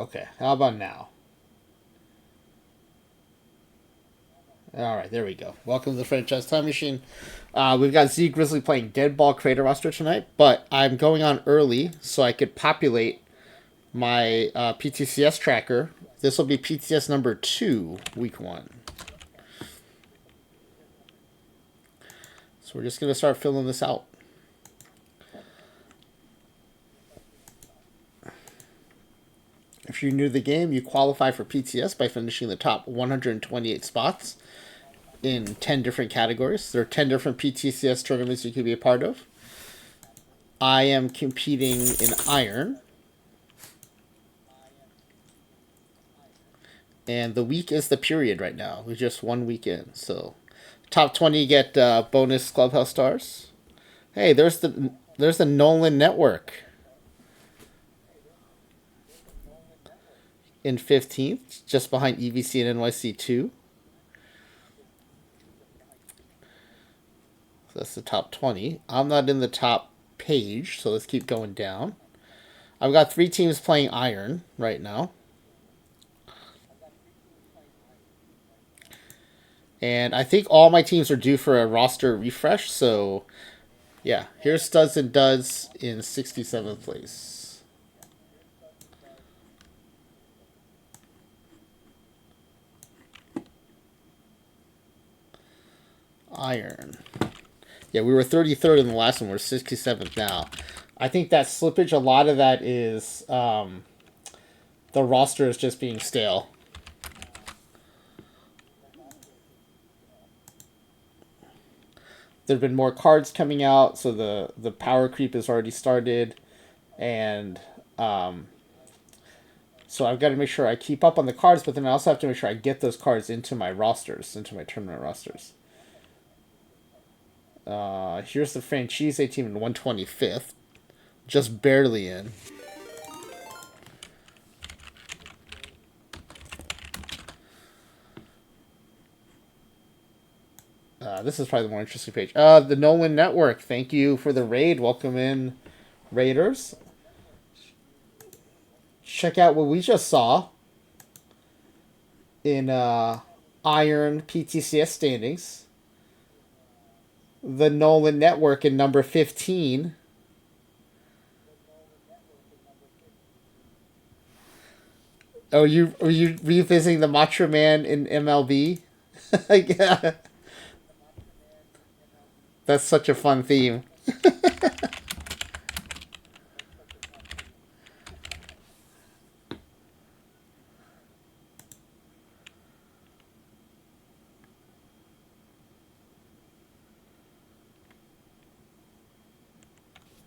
Okay, how about now? All right, there we go. Welcome to the Franchise Time Machine. We've got zGrizzly playing Deadball Creator roster tonight, but I'm going on early so I could populate my PTCS tracker. This will be PTS number 2, week 1. So we're just going to start filling this out. If you're new to the game, you qualify for PTS by finishing the top 128 spots in 10 different categories. There are 10 different PTCS tournaments you can be a part of. I am competing in Iron. And the week is the period right now. We're just 1 week in. So top 20 get bonus Clubhouse stars. Hey, there's the Nolan Network. In 15th, just behind EVC and NYC2. So that's the top 20. I'm not in the top page, so let's keep going down. I've got 3 teams playing Iron right now. And I think all my teams are due for a roster refresh, so yeah, here's Studs and Duds in 67th place. Iron. Yeah, we were 33rd in the last one. We're 67th now. I think that slippage, a lot of that is the roster is just being stale. There have been more cards coming out, so the power creep has already started. And so I've got to make sure I keep up on the cards, but then I also have to make sure I get those cards into my rosters, into my tournament rosters. Here's the Franchise team in 125th. Just barely in. This is probably the more interesting page. The Nolan Network. Thank you for the raid. Welcome in, Raiders. Check out what we just saw in Iron PTCS standings. The Nolan Network in number 15. Oh, are you revisiting the Macho Man in MLB? Yeah. That's such a fun theme.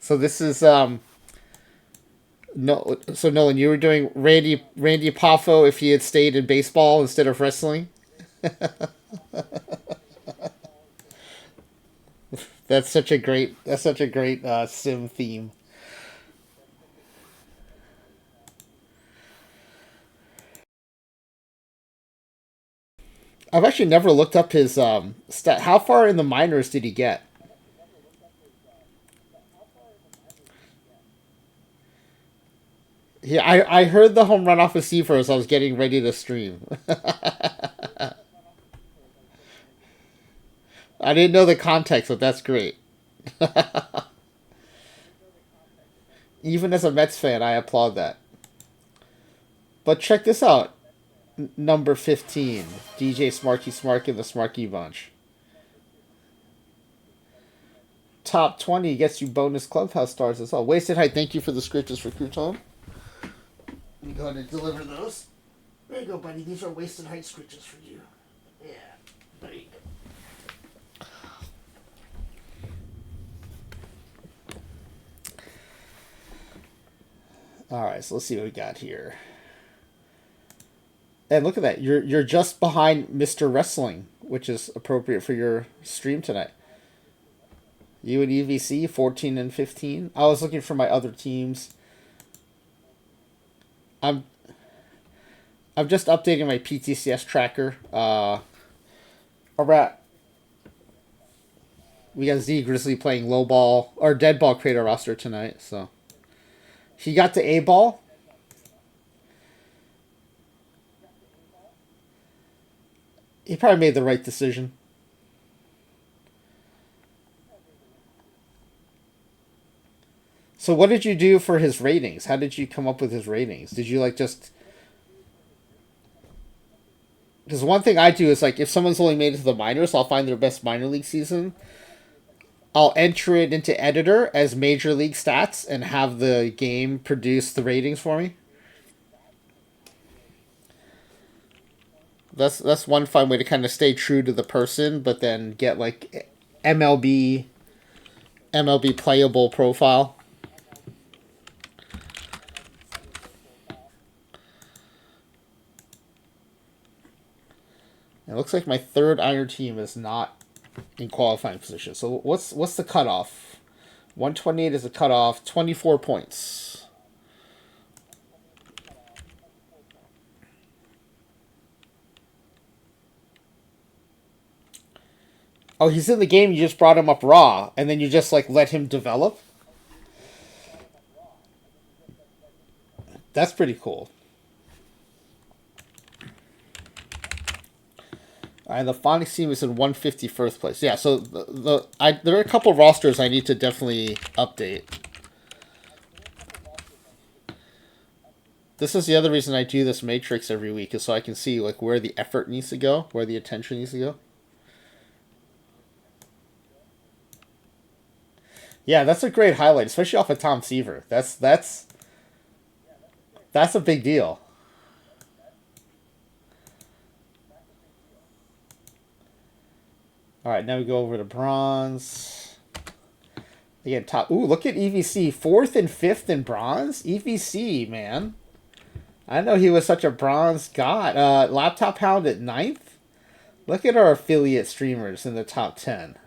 So this is no. So Nolan, you were doing Randy Poffo if he had stayed in baseball instead of wrestling. That's such a great sim theme. I've actually never looked up his stat. How far in the minors did he get? Yeah, I heard the home run off of Seaver as I was getting ready to stream. I didn't know the context, but that's great. Even as a Mets fan, I applaud that. But check this out. Number 15, DJ Smarky Smark and the Smarky Bunch. Top 20 gets you bonus Clubhouse stars as well. Wasted Height, thank you for the scriptures for Crouton. Let me go ahead and deliver those. There you go, buddy. These are Wasted Height scriptures for you. Yeah, there you go. All right, so let's see what we got here. And look at that. You're just behind Mr. Wrestling, which is appropriate for your stream tonight. You and EVC 14 and 15. I was looking for my other teams. I'm just updating my PTCS tracker. Alright. We got zGrizzly playing low ball or dead ball creator roster tonight, so he got to A ball. probably made the right decision. So what did you do for his ratings? How did you come up with his ratings? Did you like just... Because one thing I do is like if someone's only made it to the minors, I'll find their best minor league season. I'll enter it into editor as major league stats and have the game produce the ratings for me. That's one fun way to kind of stay true to the person, but then get like MLB playable profile. It looks like my third iron team is not in qualifying position. So what's the cutoff? 128 is the cutoff. 24 points. Oh, he's in the game. You just brought him up raw, and then you just like let him develop. That's pretty cool. And the Phonics team is in 151st place. Yeah, so there are a couple rosters I need to definitely update. This is the other reason I do this matrix every week, is so I can see like where the effort needs to go, where the attention needs to go. Yeah, that's a great highlight, especially off of Tom Seaver. That's a big deal. All right, now we go over to bronze. Again, top. Ooh, look at EVC, 4th and 5th in bronze. EVC, man. I know he was such a bronze god. Laptop Hound at 9th. Look at our affiliate streamers in the top 10.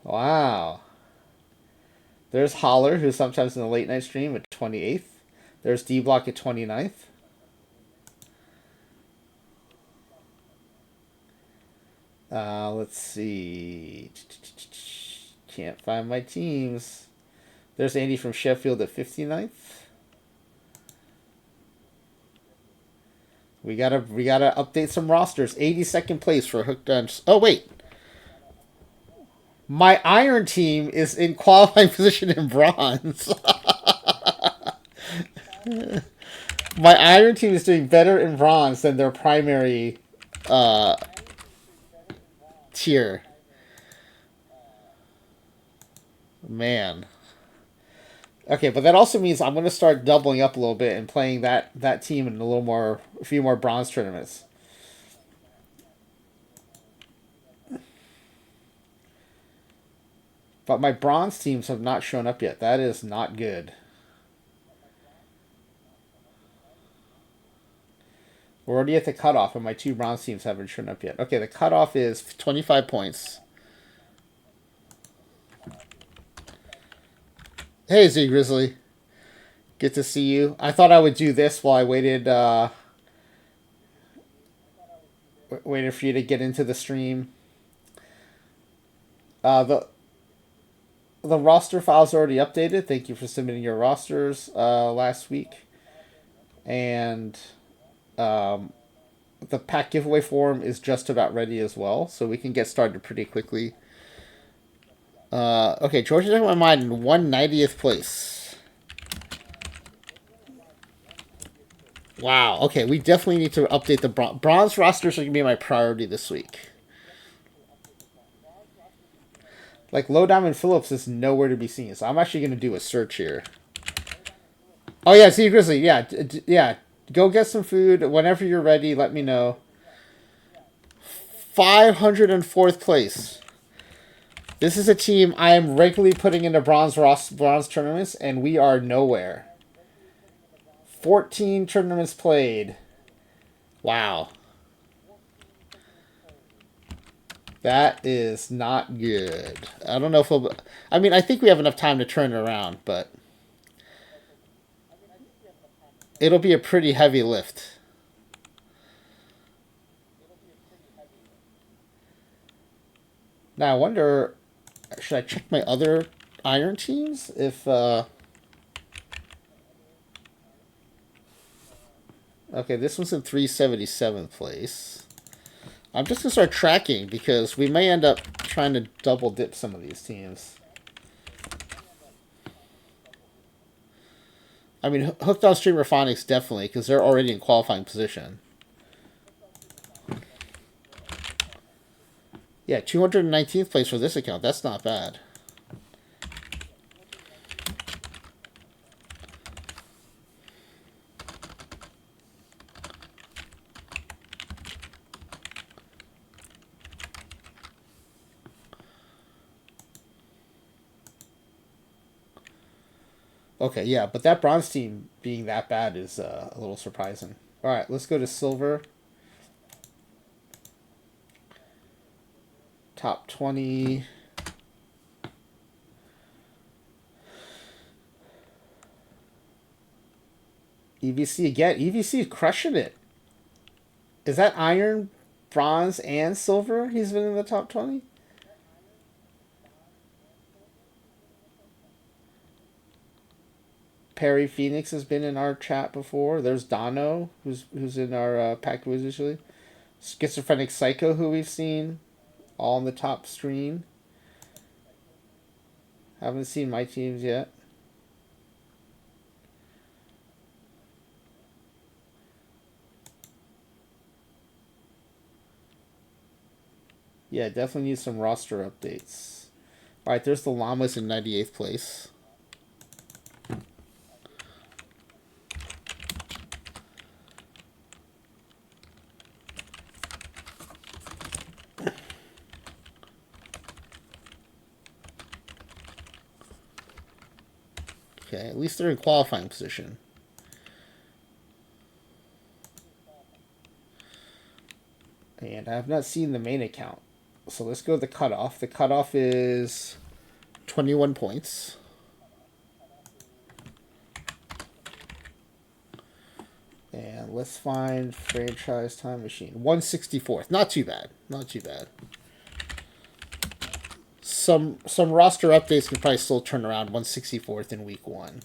Wow. There's Holler, who's sometimes in the late night stream at 28th. There's D-Block at 29th. Let's see. Can't find my teams. There's Andy from Sheffield at 59th. We gotta update some rosters. 82nd place for Hooked on... Oh, wait. My iron team is in qualifying position in bronze. My iron team is doing better in bronze than their primary tier. Man. Okay, but that also means I'm going to start doubling up a little bit and playing that team in a few more bronze tournaments. But my bronze teams have not shown up yet. That is not good. We're already at the cutoff, and my 2 bronze teams haven't shown up yet. Okay, the cutoff is 25 points. Hey, zGrizzly. Good to see you. I thought I would do this while I waited waited for you to get into the stream. The roster files are already updated. Thank you for submitting your rosters last week. And the pack giveaway form is just about ready as well, so we can get started pretty quickly. Okay, Georgia took my mind in 190th place. Wow, okay, we definitely need to update the bronze rosters are going to be my priority this week. Like, Low Diamond Phillips is nowhere to be seen, so I'm actually going to do a search here. Oh, yeah, zGrizzly, yeah, go get some food. Whenever you're ready, let me know. 504th place. This is a team I am regularly putting into bronze tournaments, and we are nowhere. 14 tournaments played. Wow. That is not good. I don't know if we'll... I mean, I think we have enough time to turn it around, but... It'll be a pretty heavy lift. Now, I wonder... Should I check my other iron teams? If, Okay, this one's in 377th place. I'm just going to start tracking because we may end up trying to double dip some of these teams. I mean, Hooked on Streamer Phonics definitely, because they're already in qualifying position. Yeah, 219th place for this account. That's not bad. Okay, yeah, but that bronze team being that bad is a little surprising. All right, let's go to silver. Top 20. EVC again. EVC is crushing it. Is that iron, bronze, and silver? He's been in the top 20? Perry Phoenix has been in our chat before. There's Dono, who's in our pack usually. Schizophrenic Psycho, who we've seen, all in the top screen. Haven't seen my teams yet. Yeah, definitely need some roster updates. All right, there's the Llamas in 98th place. Okay, at least they're in qualifying position. And I have not seen the main account. So let's go to the cutoff. The cutoff is 21 points. And let's find Franchise Time Machine. 164th. Not too bad. Not too bad. Some roster updates can probably still turn around 164th in week 1.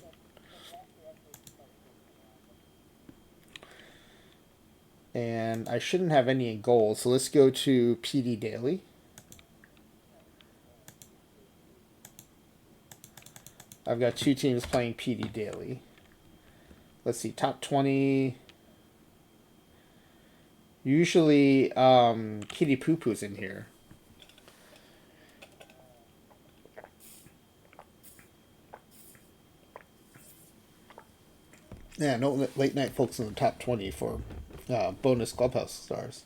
And I shouldn't have any in gold, so let's go to PD Daily. I've got 2 teams playing PD Daily. Let's see, top 20. Usually, Kitty Poo Poo's in here. Yeah, no late night folks in the top 20 for bonus clubhouse stars.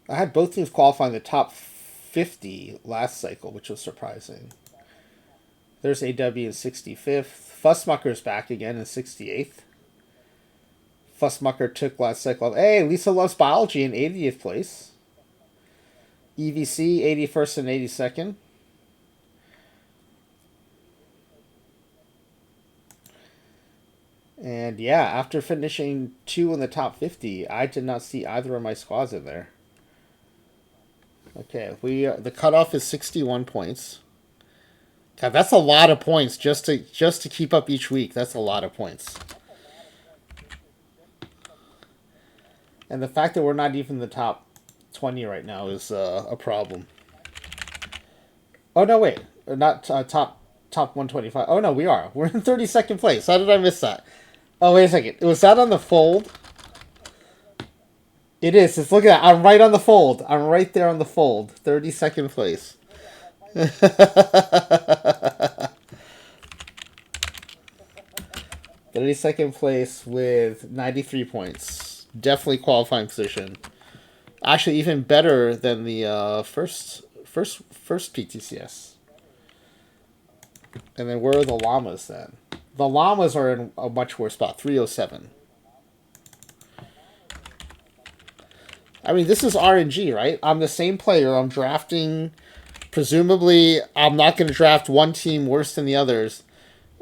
I had both teams qualify in the top 50 last cycle, which was surprising. There's AW in 65th. Fussmucker's back again in 68th. Fussmucker took last cycle. Hey, Lisa Loves Biology in 80th place. EVC 81st and 82nd. And yeah, after finishing 2 in the top 50, I did not see either of my squads in there. Okay, the cutoff is 61 points. God, that's a lot of points just to keep up each week. That's a lot of points. And the fact that we're not even in the top 20 right now is a problem. Oh no, wait, not top 125. Oh no, we are. We're in 32nd place. How did I miss that? Oh, wait a second. Was that on the fold? It is. Just look at that. I'm right on the fold. I'm right there on the fold. 32nd place. 32nd place with 93 points. Definitely qualifying position. Actually, even better than the first PTCS. And then where are the Llamas then? The Llamas are in a much worse spot. 307. I mean, this is RNG, right? I'm the same player. I'm drafting. Presumably, I'm not going to draft one team worse than the others.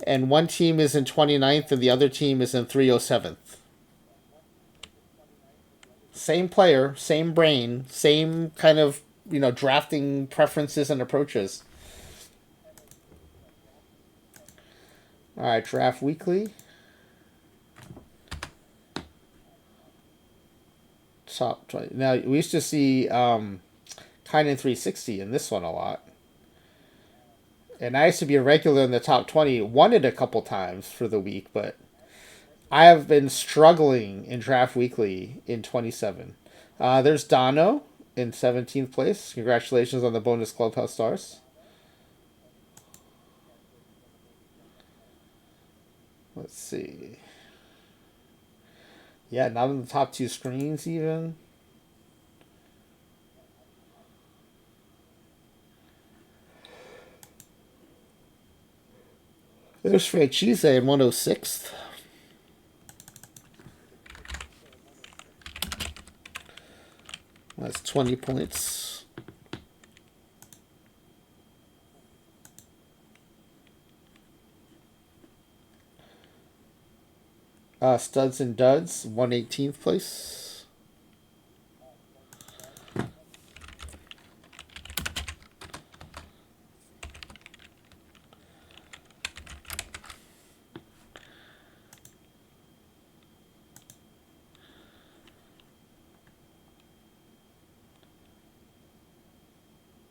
And one team is in 29th and the other team is in 307th. Same player, same brain, same kind of, drafting preferences and approaches. All right, draft weekly. Top 20. Now, we used to see Kynan 360 in this one a lot. And I used to be a regular in the top 20. Won it a couple times for the week, but I have been struggling in draft weekly in 27. There's Dono in 17th place. Congratulations on the bonus Clubhouse stars. Let's see. Yeah, not in the top 2 screens even. There's Franchise in 106th. That's 20 points. Studs and Duds, 118th place.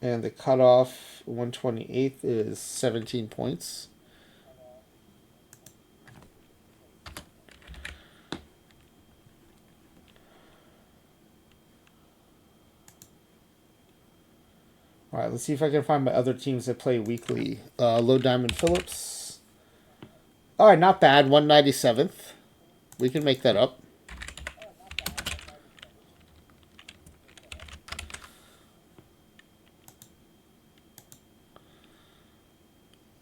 And the cutoff, 128th, is 17 points. All right, let's see if I can find my other teams that play weekly. Low Diamond Phillips. All right, not bad. 197th. We can make that up.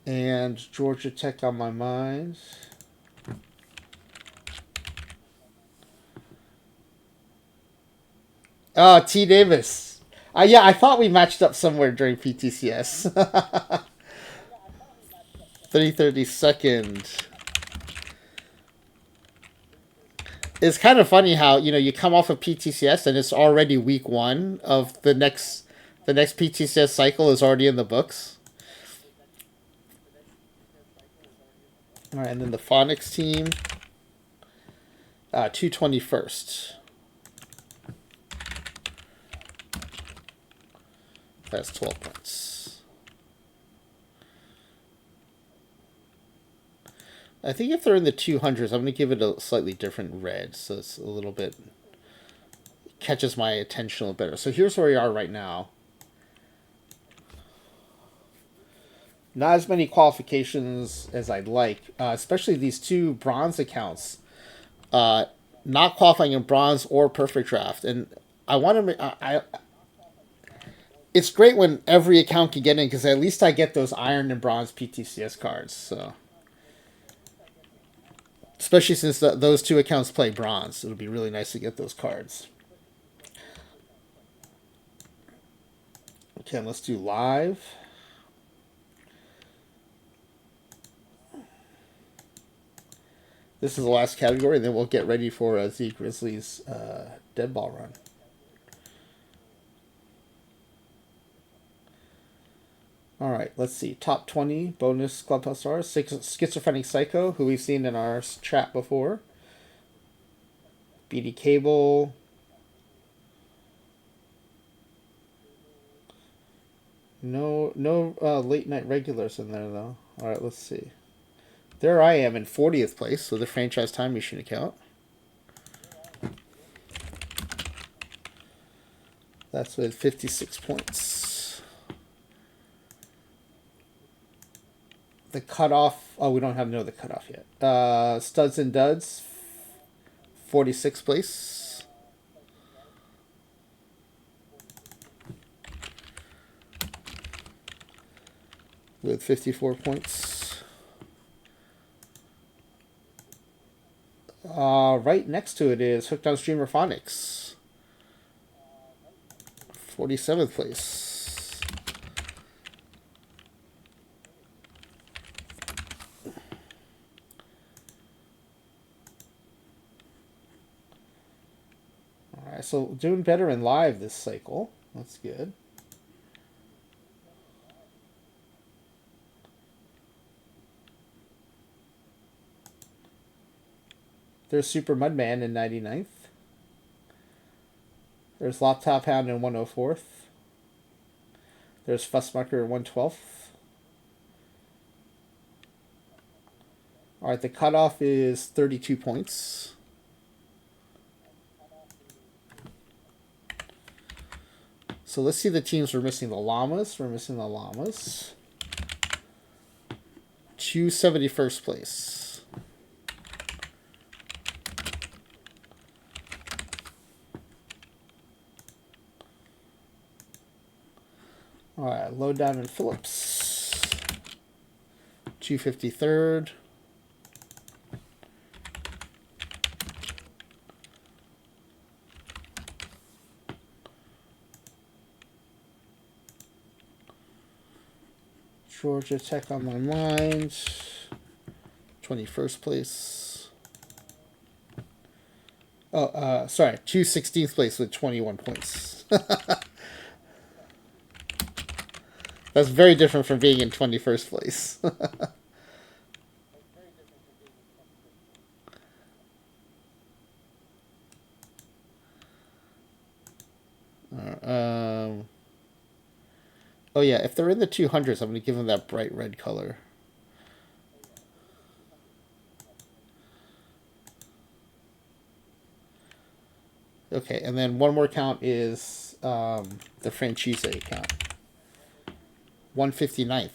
And Georgia Tech on my mind. Oh, T. Davis. Yeah, I thought we matched up somewhere during PTCS. 332nd. It's kind of funny how, you come off of PTCS and it's already week 1 of the next PTCS cycle is already in the books. All right, and then the Phonics team, 221st. That's 12 points. I think if they're in the 200s, I'm going to give it a slightly different red, so it's a little bit catches my attention a little better. So here's where we are right now. Not as many qualifications as I'd like, especially these 2 bronze accounts. Not qualifying in bronze or perfect draft, and I want to. It's great when every account can get in because at least I get those iron and bronze PTCS cards. So, especially since those 2 accounts play bronze, it'll be really nice to get those cards. Okay, let's do live. This is the last category, and then we'll get ready for zGrizzly's Deadball run. All right, let's see. Top 20 bonus Clubhouse stars. Schizophrenic Psycho, who we've seen in our chat before. BD Cable. No late night regulars in there, though. All right, let's see. There I am in 40th place, so the Franchise Time Machine account. That's with 56 points. The cutoff, we don't have the cutoff yet. Studs and Duds, 46th place. With 54 points. Right next to it is Hooked on Streamer Phonics, 47th place. All right, so doing better in live this cycle. That's good. There's Super Mudman in 99th. There's Laptop Hound in 104th. There's Fussmucker in 112th. All right, the cutoff is 32 points. So let's see the teams we're missing. The Llamas. We're missing the Llamas. 271st place. All right, Low Diamond Phillips. 253rd. Georgia Tech on my mind. 21st place. Oh, sorry. 216th place with 21 points. That's very different from being in 21st place. Oh yeah, if they're in the 200s, I'm going to give them that bright red color. Okay, and then one more count is the franchise count. 159th.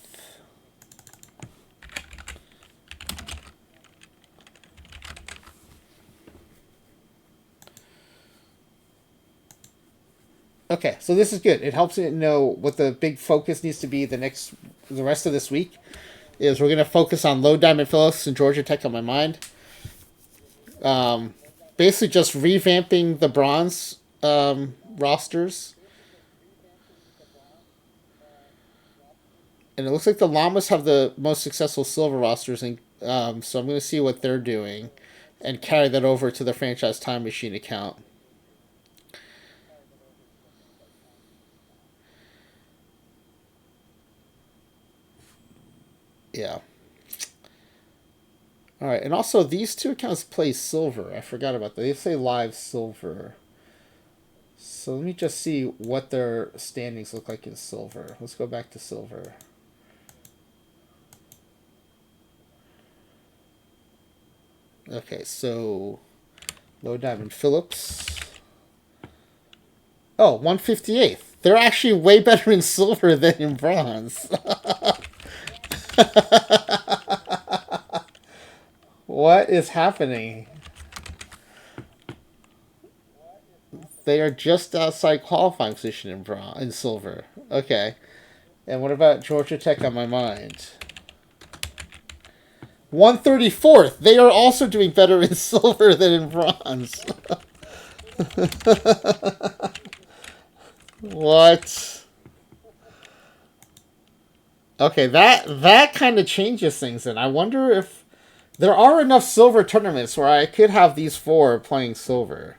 Okay, so this is good. It helps me know what the big focus needs to be the rest of this week. Is we're going to focus on Low Diamond Phillips and Georgia Tech on my mind. Basically just revamping the bronze rosters. And it looks like the Llamas have the most successful silver rosters, and so I'm going to see what they're doing and carry that over to the Franchise Time Machine account. Yeah. All right, and also these two accounts play silver. I forgot about that. They say live silver. So let me just see what their standings look like in silver. Let's go back to silver. Okay, so Low Diamond Phillips. Oh, 158th. They're actually way better in silver than in bronze. What is happening? They are just outside qualifying position in silver. Okay. And what about Georgia Tech on my mind? 134th. They are also doing better in silver than in bronze. What? Okay, that kind of changes things, and I wonder if there are enough silver tournaments where I could have these four playing silver.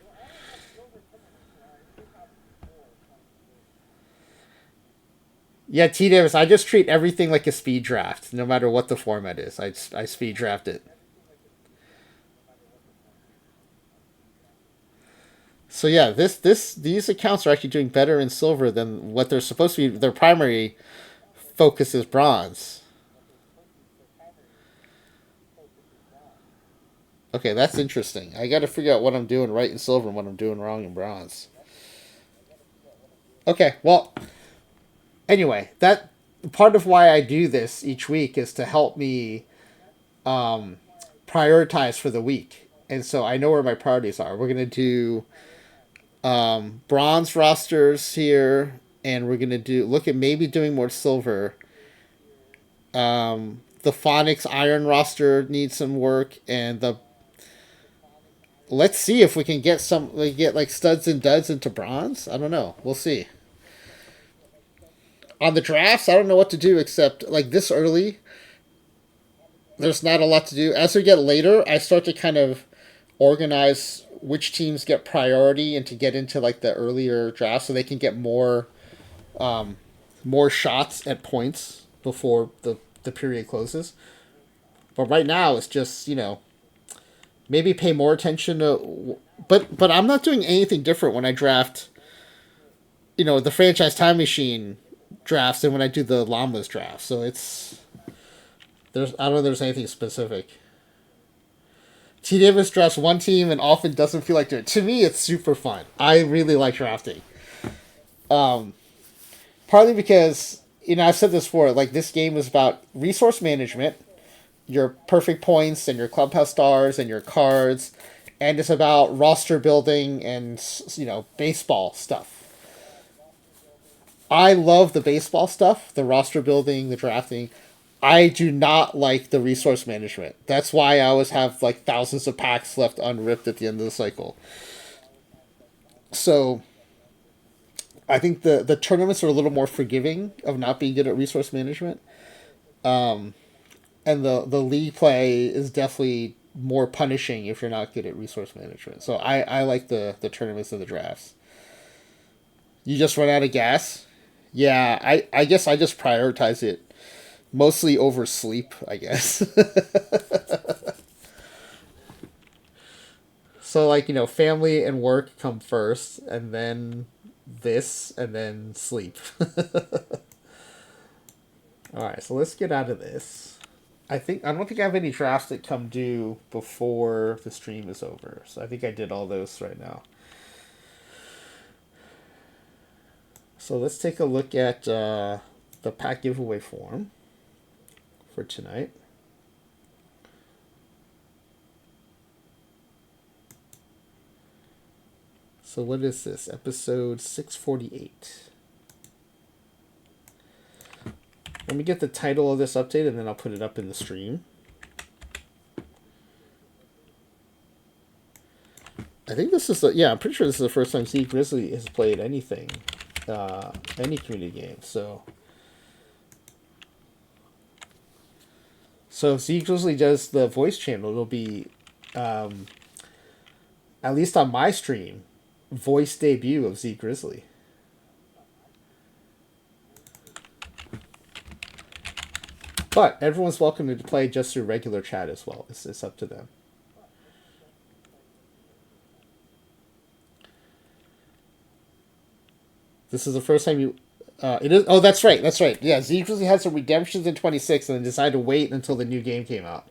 Yeah, T Davis, I just treat everything like a speed draft, no matter what the format is. I speed draft it. So yeah, these accounts are actually doing better in silver than what they're supposed to be. Their primary focus is bronze. Okay, that's interesting. I got to figure out what I'm doing right in silver and what I'm doing wrong in bronze. Okay, well, anyway, that part of why I do this each week is to help me prioritize for the week, and so I know where my priorities are. We're gonna do bronze rosters here, and we're gonna do look at maybe doing more silver. The Phonics Iron roster needs some work, and the let's see if we can get like studs and duds into bronze. I don't know. We'll see. On the drafts, I don't know what to do except like this early. There's not a lot to do. As we get later, I start to kind of organize which teams get priority and to get into like the earlier draft so they can get more shots at points before the period closes. But right now, it's just maybe pay more attention to. But I'm not doing anything different when I draft. The franchise time machine drafts than when I do the llamas draft. So I don't know if there's anything specific. T. Davis drafts one team and often doesn't feel like doing it. To me, it's super fun. I really like drafting. Partly because, I've said this before, like, this game is about resource management, your perfect points and your clubhouse stars and your cards, and it's about roster building and, baseball stuff. I love the baseball stuff, the roster building, the drafting. I do not like the resource management. That's why I always have like thousands of packs left unripped at the end of the cycle. So I think the tournaments are a little more forgiving of not being good at resource management. And the league play is definitely more punishing if you're not good at resource management. So I like the tournaments and the drafts. You just run out of gas? Yeah, I guess I just prioritize it mostly over sleep, I guess. So, like, family and work come first, and then this, and then sleep. Alright, so let's get out of this. I don't think I have any drafts that come due before the stream is over. So I think I did all those right now. So let's take a look at the pack giveaway form for tonight. So what is this? Episode 648. Let me get the title of this update and then I'll put it up in the stream. I think this is I'm pretty sure this is the first time zGrizzly has played anything, any community game. So if zGrizzly does the voice channel, it'll be, at least on my stream, voice debut of zGrizzly. But everyone's welcome to play just through regular chat as well. It's up to them. This is the first time you... it is. Oh, that's right. Yeah, zGrizzly had some redemptions in 26 and then decided to wait until the new game came out.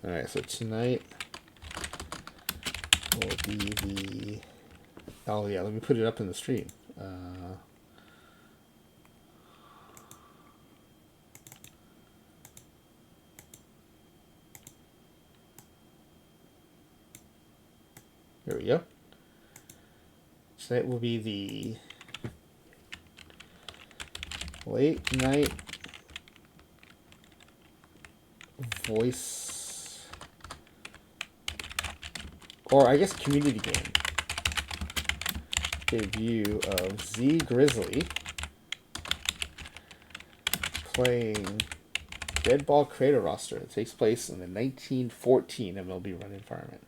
Alright, so tonight will be the... Oh, yeah, let me put it up in the stream. There we go. Tonight will be the late night voice, or I guess community game debut of zGrizzly playing Deadball Creator Roster. It takes place in the 1914 MLB Run environment.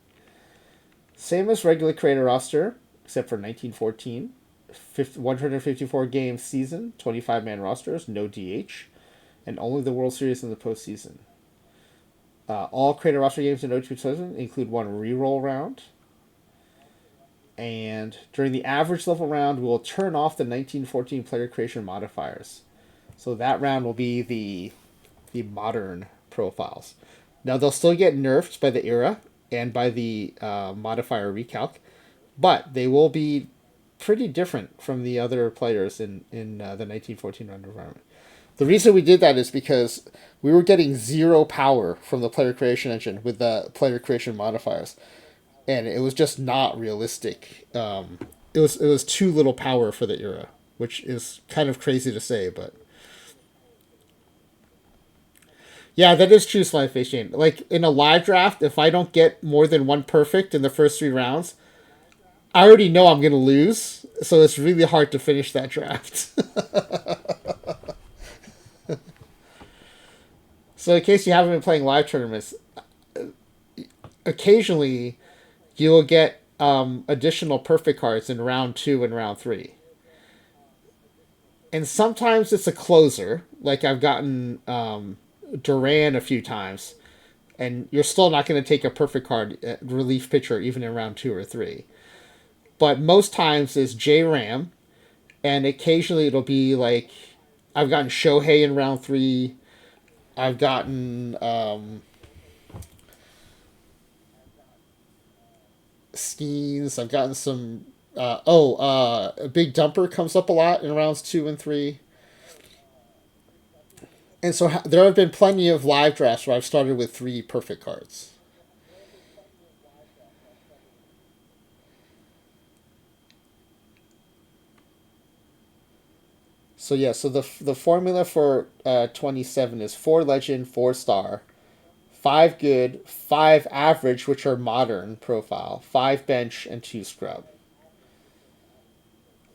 Same as regular creator roster, except for 1914. 154 game season, 25-man rosters, no DH, and only the World Series in the postseason. All creator roster games in OOTP27 include one reroll round. And during the average level round, we will turn off the 1914 player creation modifiers. So that round will be the modern profiles. Now, they'll still get nerfed by the era and by the modifier recalc, but they will be pretty different from the other players in the 1914 run environment. The reason we did that is because we were getting 0 power from the player creation engine with the player creation modifiers, and it was just not realistic. It was too little power for the era, which is kind of crazy to say, but yeah, that is true, Slime Face Jane. Like, in a live draft, if I don't get more than one perfect in the first 3 rounds, I already know I'm going to lose, so it's really hard to finish that draft. So in case you haven't been playing live tournaments, occasionally you will get additional perfect cards in round 2 and round 3. And sometimes it's a closer, like I've gotten Duran a few times, and you're still not going to take a perfect card relief pitcher even in round 2 or 3. But most times it's J Ram, and occasionally it'll be like I've gotten Shohei in round 3. I've gotten Skeens. I've gotten some. A big dumper comes up a lot in rounds 2 and 3. And so there have been plenty of live drafts where I've started with 3 perfect cards. So yeah, so the formula for 27 is 4 legend, 4 star, 5 good, 5 average, which are modern profile, 5 bench, and 2 scrub.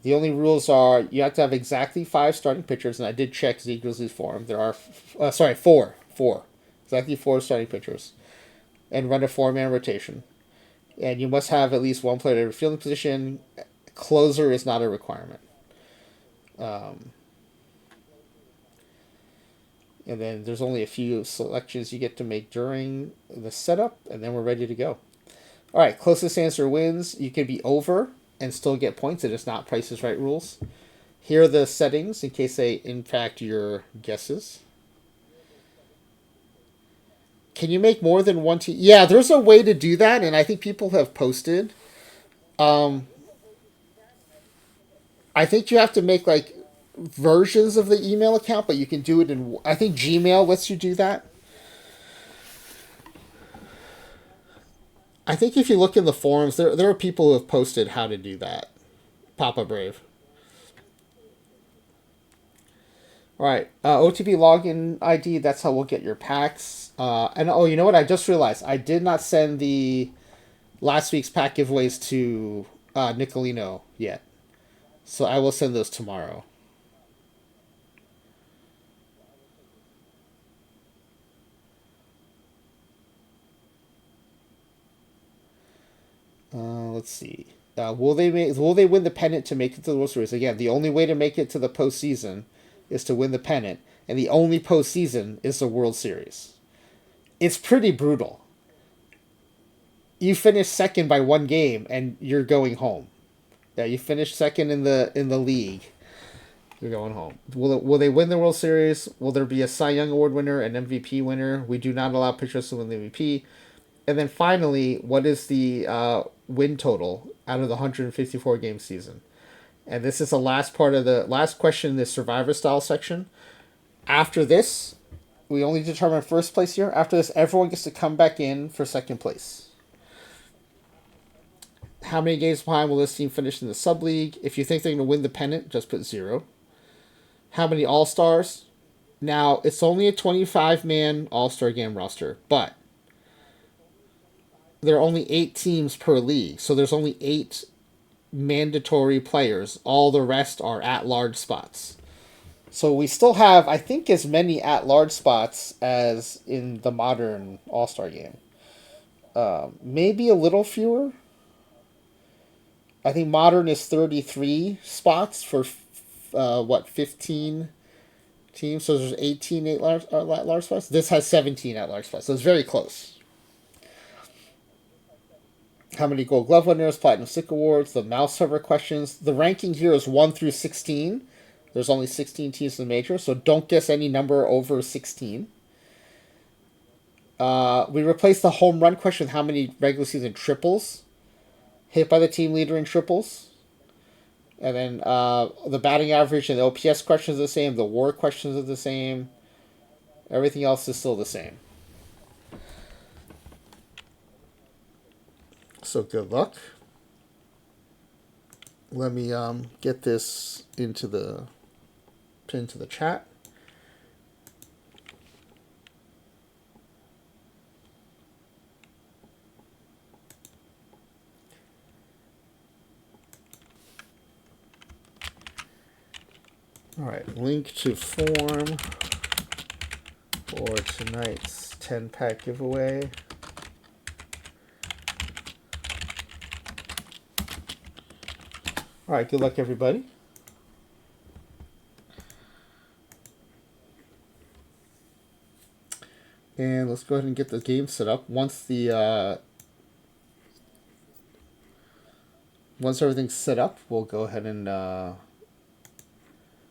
The only rules are you have to have exactly 5 starting pitchers, and I did check zGrizzly's form. There are, four. Exactly 4 starting pitchers. And run a 4-man rotation. And you must have at least 1 player at every fielding position. Closer is not a requirement. And then there's only a few selections you get to make during the setup, and then we're ready to go. All right, closest answer wins. You can be over and still get points. It is not Price is Right rules. Here are the settings in case they impact your guesses. Can you make more than 1 team? Yeah, there's a way to do that, and I think people have posted. I think you have to make like versions of the email account, but you can do it in. I think Gmail lets you do that. I think if you look in the forums, there are people who have posted how to do that. Papa Brave. All right, OTP login ID. That's how we'll get your packs. And oh, you know what? I just realized I did not send the last week's pack giveaways to Nicolino yet, so I will send those tomorrow. Let's see. Will they win the pennant to make it to the World Series? Again, the only way to make it to the postseason is to win the pennant, and the only postseason is the World Series. It's pretty brutal. You finish second by 1 game, and you're going home. Yeah, you finish second in the league. You're going home. Will they win the World Series? Will there be a Cy Young Award winner, an MVP winner? We do not allow pitchers to win the MVP. And then finally, what is the win total out of the 154 game season? And this is the last part of the last question in the survivor style section. After this, we only determine first place here. After this, everyone gets to come back in for second place. How many games behind will this team finish in the sub league? If you think they're going to win the pennant, just put 0. How many all stars? Now it's only a 25-man all-star game roster, but there are only 8 teams per league, so there's only 8 mandatory players. All the rest are at-large spots. So we still have, I think, as many at-large spots as in the modern All-Star game. Maybe a little fewer. I think modern is 33 spots for, 15 teams. So there's 18 at-large spots. This has 17 at-large spots, so it's very close. How many Gold Glove winners, Platinum Stick Awards, the mouse server questions. The ranking here is 1 through 16. There's only 16 teams in the major, so don't guess any number over 16. We replaced the home run question with how many regular season triples hit by the team leader in triples. And then the batting average and the OPS questions are the same. The WAR questions are the same. Everything else is still the same. So good luck. Let me get this into the chat. All right, link to form for tonight's 10-pack giveaway. All right, good luck, everybody. And let's go ahead and get the game set up. Once everything's set up, we'll go ahead and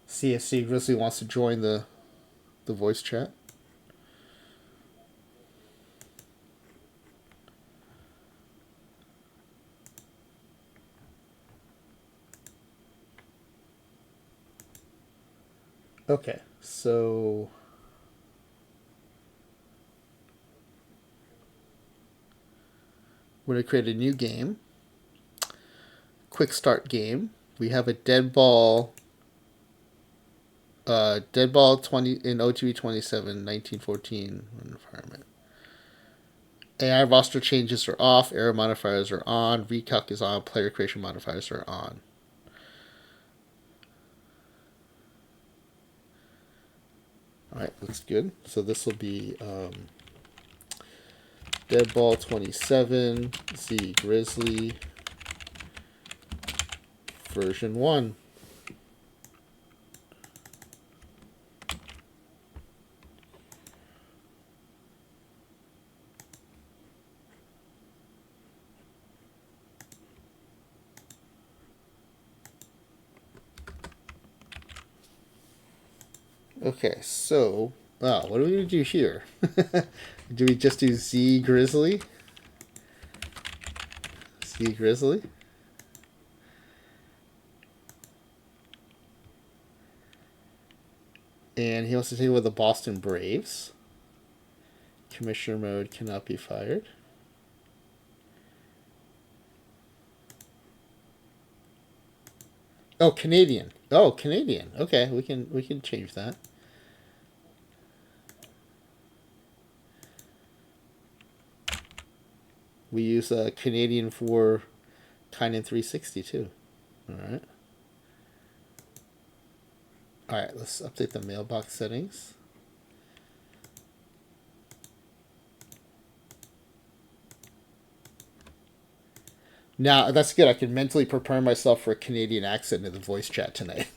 see if zGrizzly wants to join the voice chat. Okay, so we're going to create a new game. Quick start game. We have a Deadball 20 in OOTP27 1914 environment. AI roster changes are off, error modifiers are on, recalc is on, player creation modifiers are on. Alright, looks good. So this will be Deadball 27, zGrizzly, version 1. Okay, so what are we going to do here? Do we just do zGrizzly? zGrizzly? And he wants to take with the Boston Braves. Commissioner mode cannot be fired. Oh, Canadian. Oh, Canadian. Okay, we can change that. We use Canadian for Kynan 360 too. Alright. Alright, let's update the mailbox settings. Now, that's good. I can mentally prepare myself for a Canadian accent in the voice chat tonight.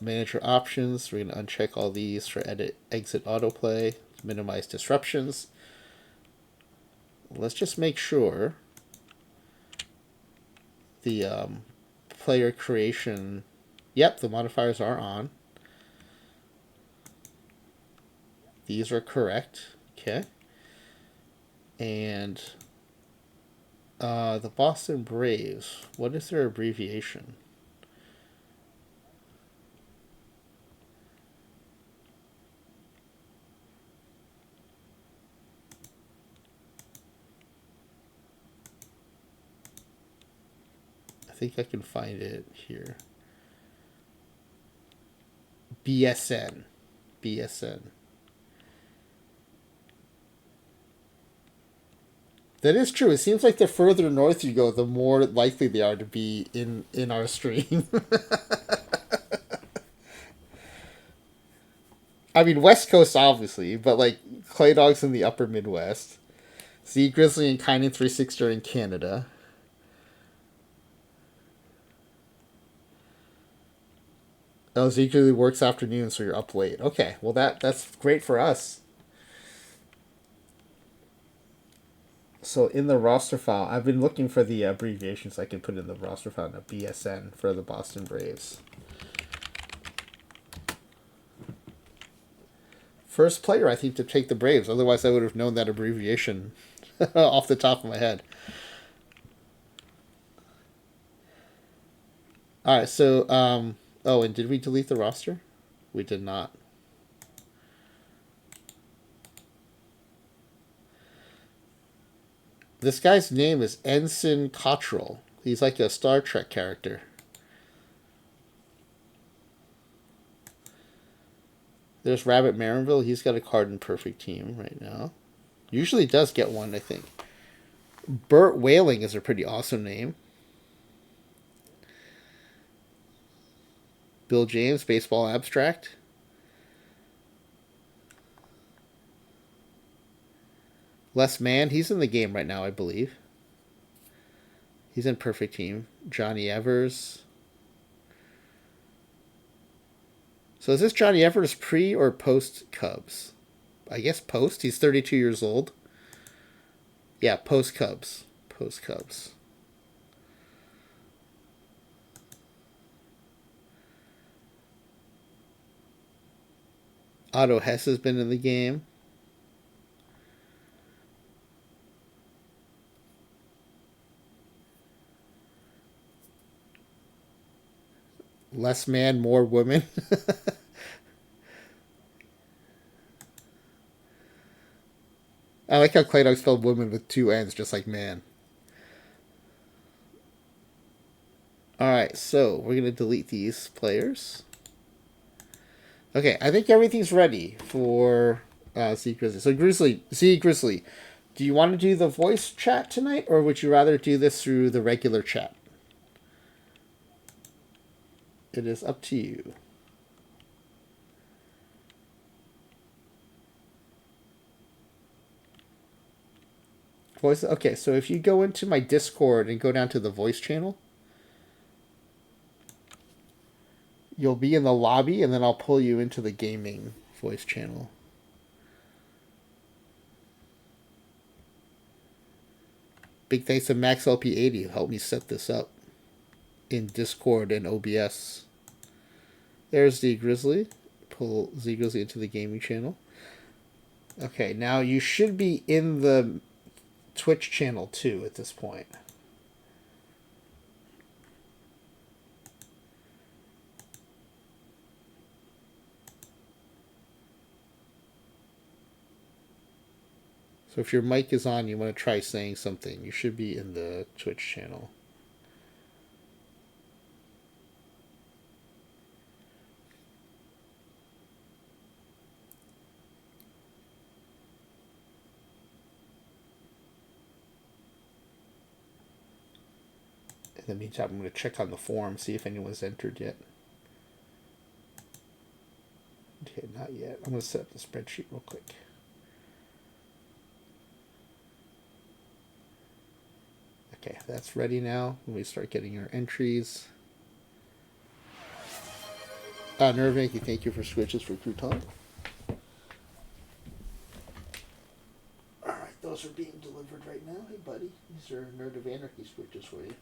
Manager options. We're going to uncheck all these for exit autoplay, minimize disruptions. Let's just make sure the player creation. Yep, the modifiers are on. These are correct. Okay. And the Boston Braves. What is their abbreviation? I think I can find it here. BSN. BSN. That is true. It seems like the further north you go, the more likely they are to be in our stream. I mean, West Coast obviously, but like Clay Dogs in the Upper Midwest, zGrizzly and Kynan 360 are in Canada. Oh, zGrizzly works afternoons, so you're up late. Okay, well that's great for us. So in the roster file, I've been looking for the abbreviations I can put in the roster file. Now, BSN for the Boston Braves. First player, I think, to take the Braves. Otherwise, I would have known that abbreviation off the top of my head. All right, so oh, and did we delete the roster? We did not. This guy's name is Ensign Cottrell. He's like a Star Trek character. There's Rabbit Marinville. He's got a card in perfect team right now. Usually does get one, I think. Burt Whaling is a pretty awesome name. Bill James, Baseball Abstract. Les Mann, he's in the game right now, I believe. He's in perfect team. Johnny Evers. So is this Johnny Evers pre or post Cubs? I guess post. He's 32 years old. Yeah, post Cubs. Post Cubs. Otto Hess has been in the game. Less man, more woman. I like how Clay Dog spelled woman with two N's, just like man. Alright, so we're going to delete these players. Okay, I think everything's ready for zGrizzly. So zGrizzly, do you want to do the voice chat tonight, or would you rather do this through the regular chat? It is up to you. Voice. Okay, so if you go into my Discord and go down to the voice channel, you'll be in the lobby, and then I'll pull you into the gaming voice channel. Big thanks to MaxLP80 who helped me set this up in Discord and OBS. There's zGrizzly. Pull zGrizzly into the gaming channel. Okay, now you should be in the Twitch channel too at this point. So if your mic is on, you want to try saying something, you should be in the Twitch channel. In the meantime, I'm going to check on the forum, see if anyone's entered yet. Okay, not yet. I'm going to set up the spreadsheet real quick. Okay, that's ready now. When we start getting our entries. Nervanky, thank you for switches for crouton. Alright, those are being delivered right now. Hey, buddy. These are Nerd of Anarchy switches for you.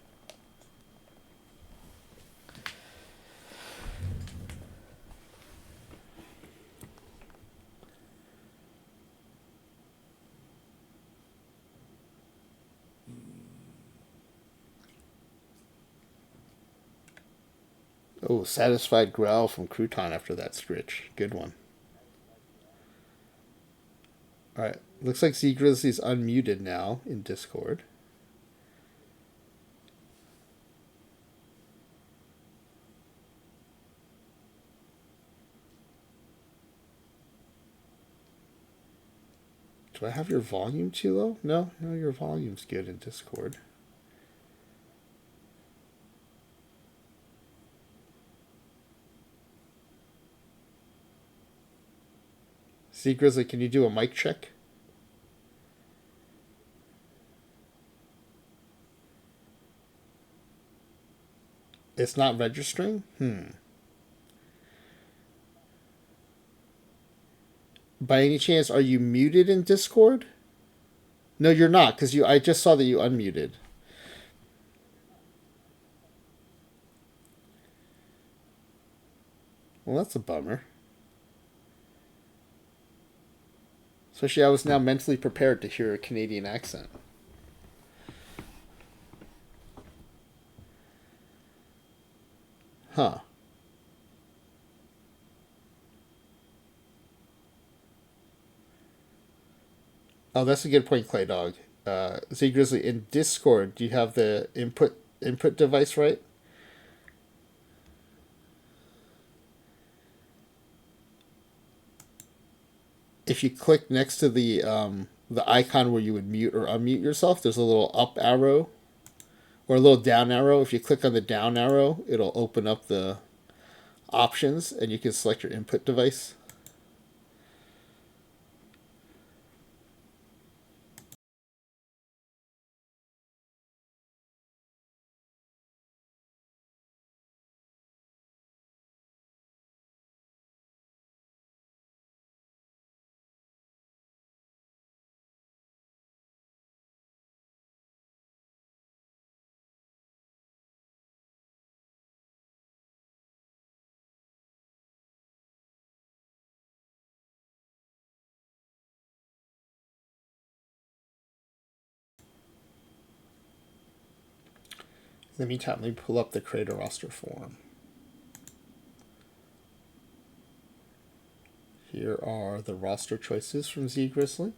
Oh, satisfied growl from Crouton after that scritch. Good one. Alright, looks like zGrizzly's unmuted now in Discord. Do I have your volume too low? No, your volume's good in Discord. zGrizzly, can you do a mic check? It's not registering? By any chance, are you muted in Discord? No, you're not, because I just saw that you unmuted. Well, that's a bummer. Especially I was now mentally prepared to hear a Canadian accent. Huh. Oh, that's a good point, Clay Dog. zGrizzly, in Discord, do you have the input device right? If you click next to the icon where you would mute or unmute yourself, there's a little up arrow or a little down arrow. If you click on the down arrow, it'll open up the options and you can select your input device. In the meantime, let me pull up the creator roster form. Here are the roster choices from zGrizzly.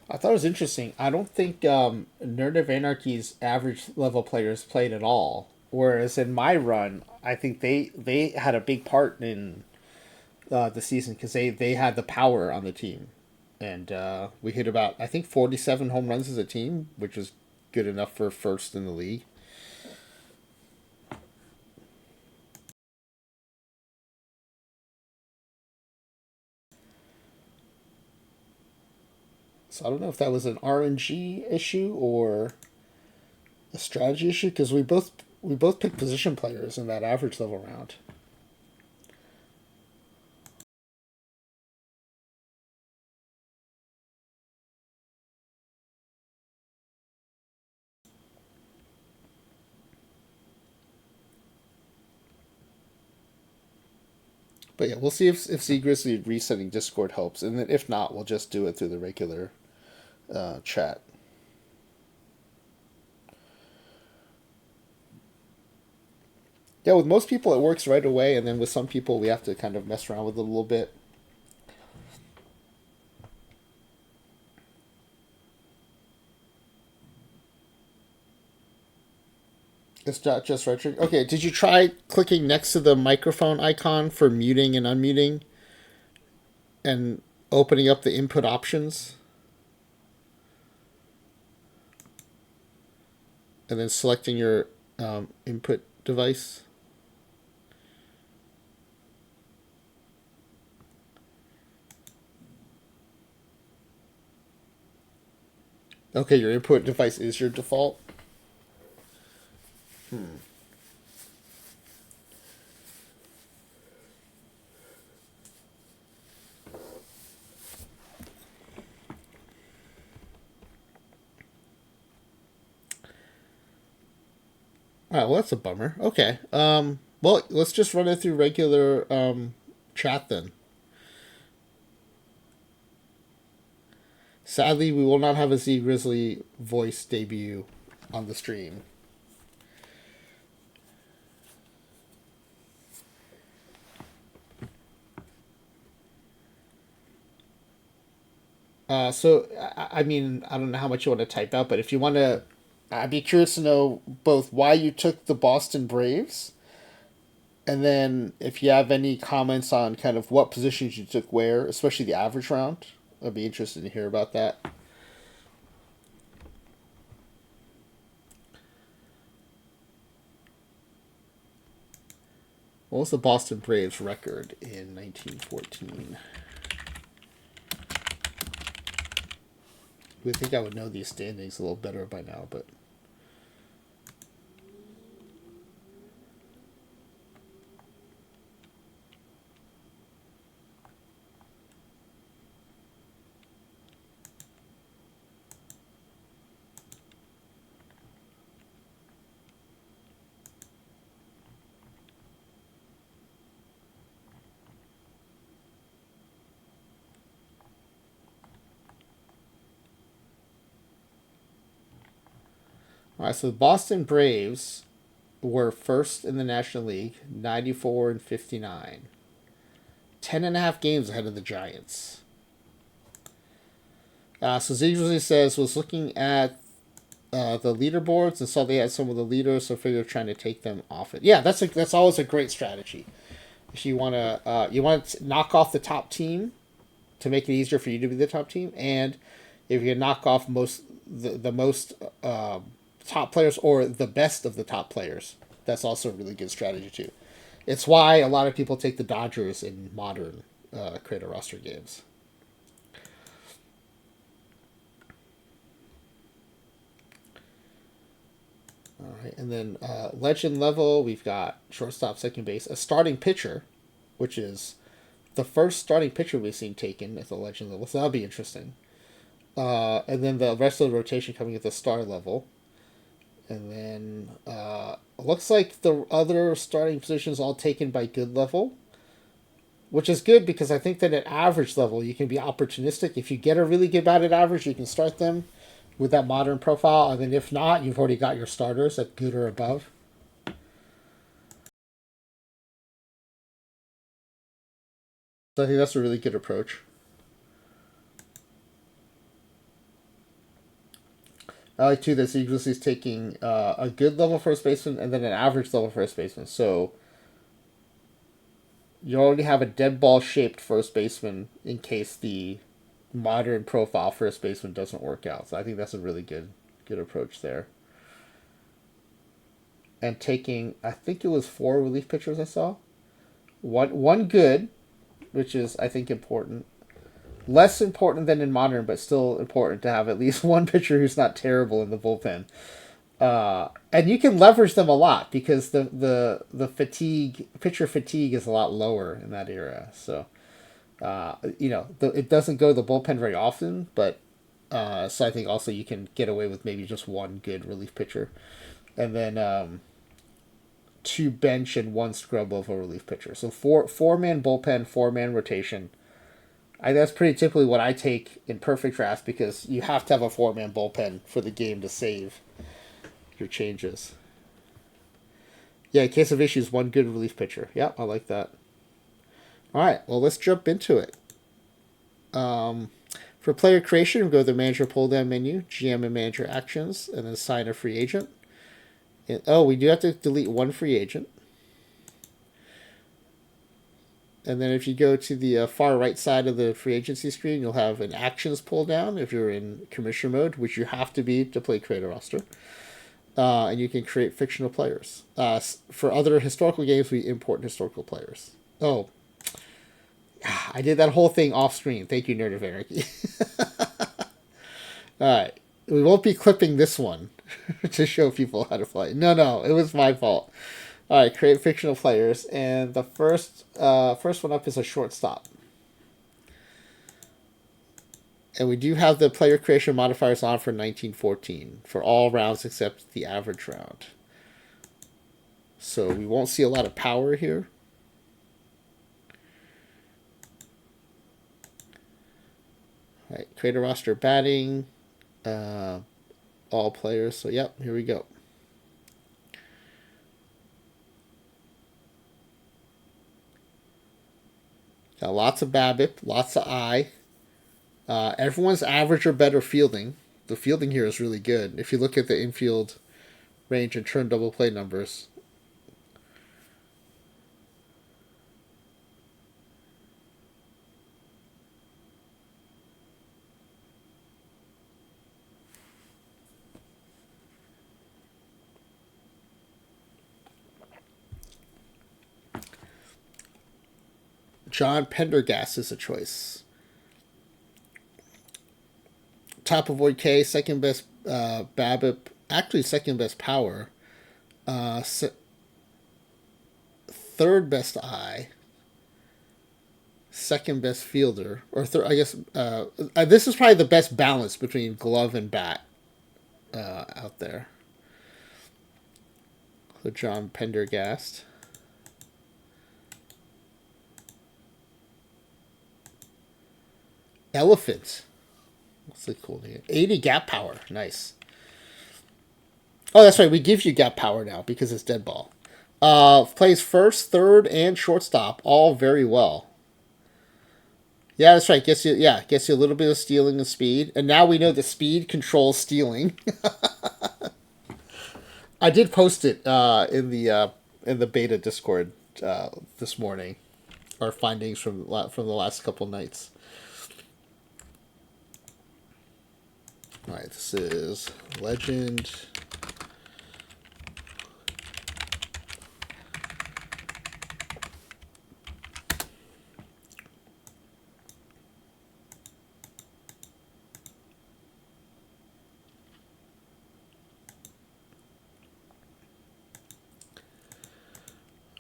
I thought it was interesting. I don't think Nerd of Anarchy's average level players played at all. Whereas in my run, I think they had a big part in the season because they had the power on the team, and we hit about I think 47 home runs as a team, which was good enough for first in the league. So I don't know if that was an RNG issue or a strategy issue because we both picked position players in that average level round. But yeah, we'll see if zGrizzly resetting Discord helps, and then if not, we'll just do it through the regular chat. Yeah, with most people it works right away, and then with some people we have to kind of mess around with it a little bit. It's not just retro. Okay, did you try clicking next to the microphone icon for muting and unmuting and opening up the input options? And then selecting your input device? Okay, your input device is your default. All right, well that's a bummer. Okay, well let's just run it through regular chat then. Sadly, we will not have a zGrizzly voice debut on the stream. So I mean, I don't know how much you want to type out, but if you want to, I'd be curious to know both why you took the Boston Braves, and then if you have any comments on kind of what positions you took where, especially the average round. I'd be interested to hear about that. What was the Boston Braves record in 1914? I think I would know these standings a little better by now, but all right. So the Boston Braves were first in the National League, 94 and 59. 10 and a half games ahead of the Giants. So zGrizzly says was looking at the leaderboards and saw they had some of the leaders, so figured trying to take them off it. Yeah, that's always a great strategy. If you want to knock off the top team to make it easier for you to be the top team, and if you knock off the most top players or the best of the top players, that's also a really good strategy too. It's why a lot of people take the Dodgers in modern creator roster games. All right, and then legend level, we've got shortstop, second base, a starting pitcher, which is the first starting pitcher we've seen taken at the legend level, so that'll be interesting. And then the rest of the rotation coming at the star level. And then looks like the other starting positions all taken by good level, which is good because I think that at average level you can be opportunistic. If you get a really good batted average, you can start them with that modern profile, and then if not, you've already got your starters at good or above. So I think that's a really good approach. I like too that zGrizzly is taking a good level first baseman and then an average level first baseman. So you already have a dead ball shaped first baseman in case the modern profile first baseman doesn't work out. So I think that's a really good approach there. And taking, I think it was 4 relief pitchers I saw. One good, which is I think important. Less important than in modern, but still important to have at least one pitcher who's not terrible in the bullpen. And you can leverage them a lot because the pitcher fatigue is a lot lower in that era. So it doesn't go to the bullpen very often, but so I think also you can get away with maybe just one good relief pitcher, and then 2 bench and 1 scrub of a relief pitcher. So four-man bullpen, 4-man rotation. That's pretty typically what I take in perfect drafts because you have to have a 4-man bullpen for the game to save your changes. Yeah, in case of issues, 1 good relief pitcher. Yeah, I like that. All right, well, let's jump into it. For player creation, we go to the manager pull-down menu, GM and manager actions, and then assign a free agent. And, we do have to delete 1 free agent. And then if you go to the far right side of the free agency screen, you'll have an actions pull down if you're in commissioner mode, which you have to be to play create a roster. And you can create fictional players. For other historical games, we import historical players. Oh, I did that whole thing off screen. Thank you, Nerd of Anarchy. All right. We won't be clipping this one to show people how to play. No, it was my fault. All right, create fictional players, and the first one up is a shortstop. And we do have the player creation modifiers on for 1914 for all rounds except the average round. So we won't see a lot of power here. All right, create a roster batting, all players. So yep, here we go. Got lots of BABIP, lots of I. Everyone's average or better fielding. The fielding here is really good. If you look at the infield range and turn double play numbers. John Pendergast is a choice. Top avoid K, second best BABIP, actually second best power, third best I, second best fielder, or I guess this is probably the best balance between glove and bat out there. So John Pendergast. Elephant. What's the cool name? 80 gap power. Nice. Oh, that's right. We give you gap power now because it's Deadball. Plays first, third, and shortstop. All very well. Yeah, that's right. Gets you a little bit of stealing and speed. And now we know the speed controls stealing. I did post it in the beta Discord this morning. Our findings from the last couple nights. All right, this is Legend.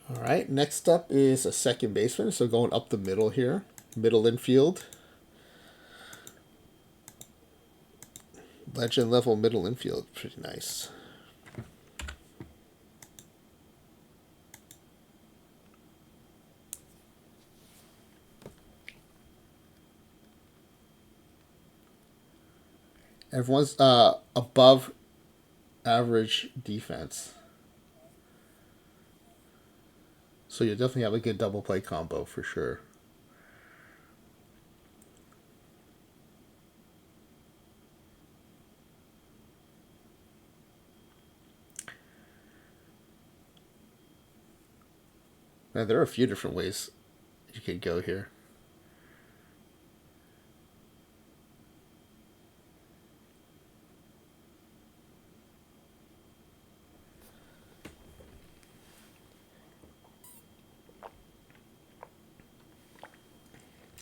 All right, next up is a second baseman. So going up the middle here, middle infield. Legend level middle infield, pretty nice. Everyone's above average defense. So you definitely have a good double play combo for sure. Now, there are a few different ways you could go here.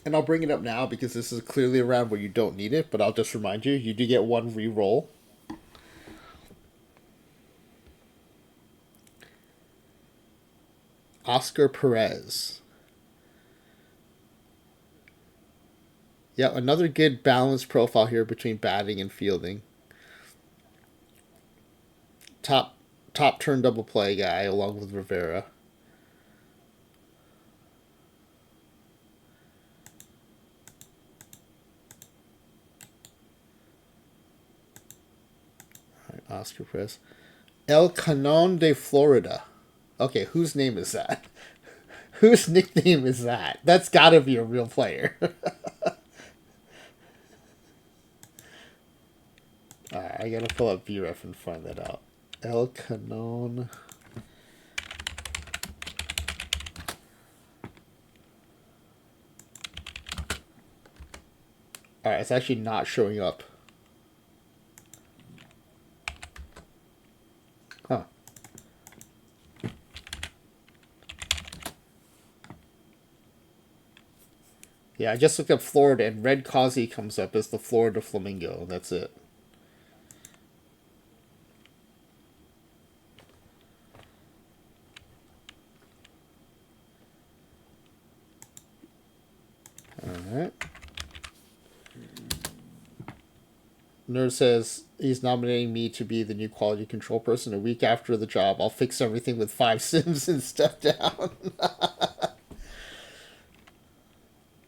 And I'll bring it up now because this is clearly a round where you don't need it, but I'll just remind you, you do get one re-roll. Oscar Perez. Yeah, another good balanced profile here between batting and fielding. Top turn double play guy along with Rivera. All right, Oscar Perez. El Canon de Florida. Okay, whose name is that? Whose nickname is that? That's gotta be a real player. Alright, I gotta pull up VREF and find that out. El Canon. Alright, it's actually not showing up. Huh. Yeah, I just looked up Florida and Red Causey comes up as the Florida Flamingo. That's it. Alright. Nerd says he's nominating me to be the new quality control person. A week after the job, I'll fix everything with 5 sims and step down.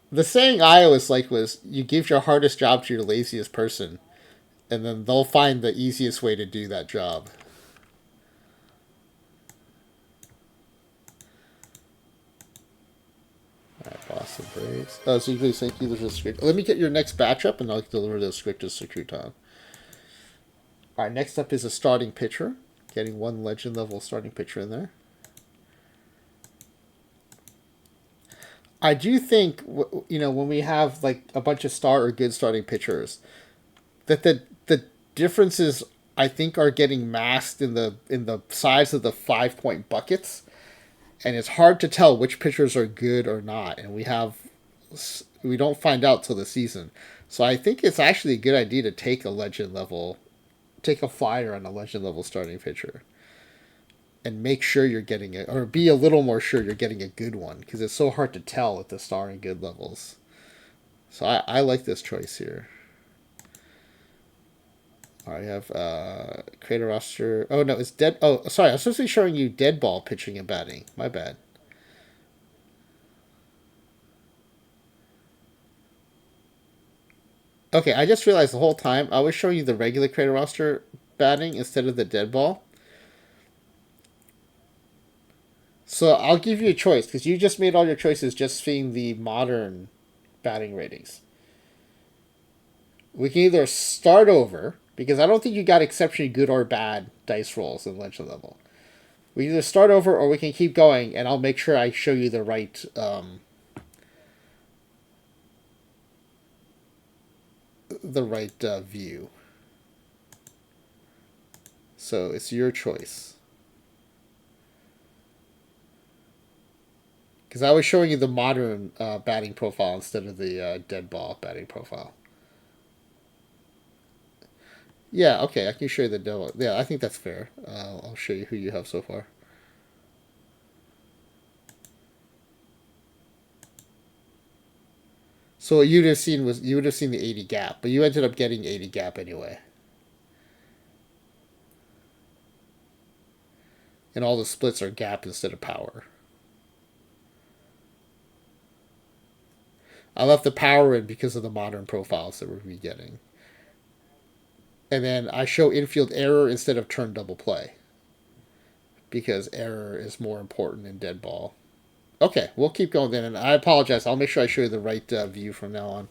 The saying I always liked was, you give your hardest job to your laziest person, and then they'll find the easiest way to do that job. Alright, Boston Braves. Oh, so you please thank you. There's a script. Let me get your next batch up, and I'll deliver the script to Secruton. Alright, next up is a starting pitcher. Getting one legend level starting pitcher in there. I do think, when we have like a bunch of star or good starting pitchers, that the differences I think are getting masked in the size of the 5 point buckets, and it's hard to tell which pitchers are good or not, and we don't find out till the season. So I think it's actually a good idea to take a flyer on a legend level starting pitcher, and make sure you're getting it, or be a little more sure you're getting a good one, because it's so hard to tell at the star and good levels. So I like this choice here. All right, I have creator roster. Oh no, it's dead. Oh, sorry, I was supposed to be showing you Deadball pitching and batting. My bad. Okay, I just realized the whole time I was showing you the regular creator roster batting instead of the Deadball. So I'll give you a choice because you just made all your choices just seeing the modern batting ratings. We can either start over because I don't think you got exceptionally good or bad dice rolls in legend level. We can either start over or we can keep going, and I'll make sure I show you the right view. So it's your choice. Because I was showing you the modern batting profile instead of the dead ball batting profile. Yeah, okay, I can show you the demo. Yeah, I think that's fair. I'll show you who you have so far. So what you would have seen the 80 gap, but you ended up getting 80 gap anyway. And all the splits are gap instead of power. I left the power in because of the modern profiles that we're getting. And then I show infield error instead of turn double play because error is more important in dead ball. Okay, we'll keep going then. And I apologize. I'll make sure I show you the right view from now on.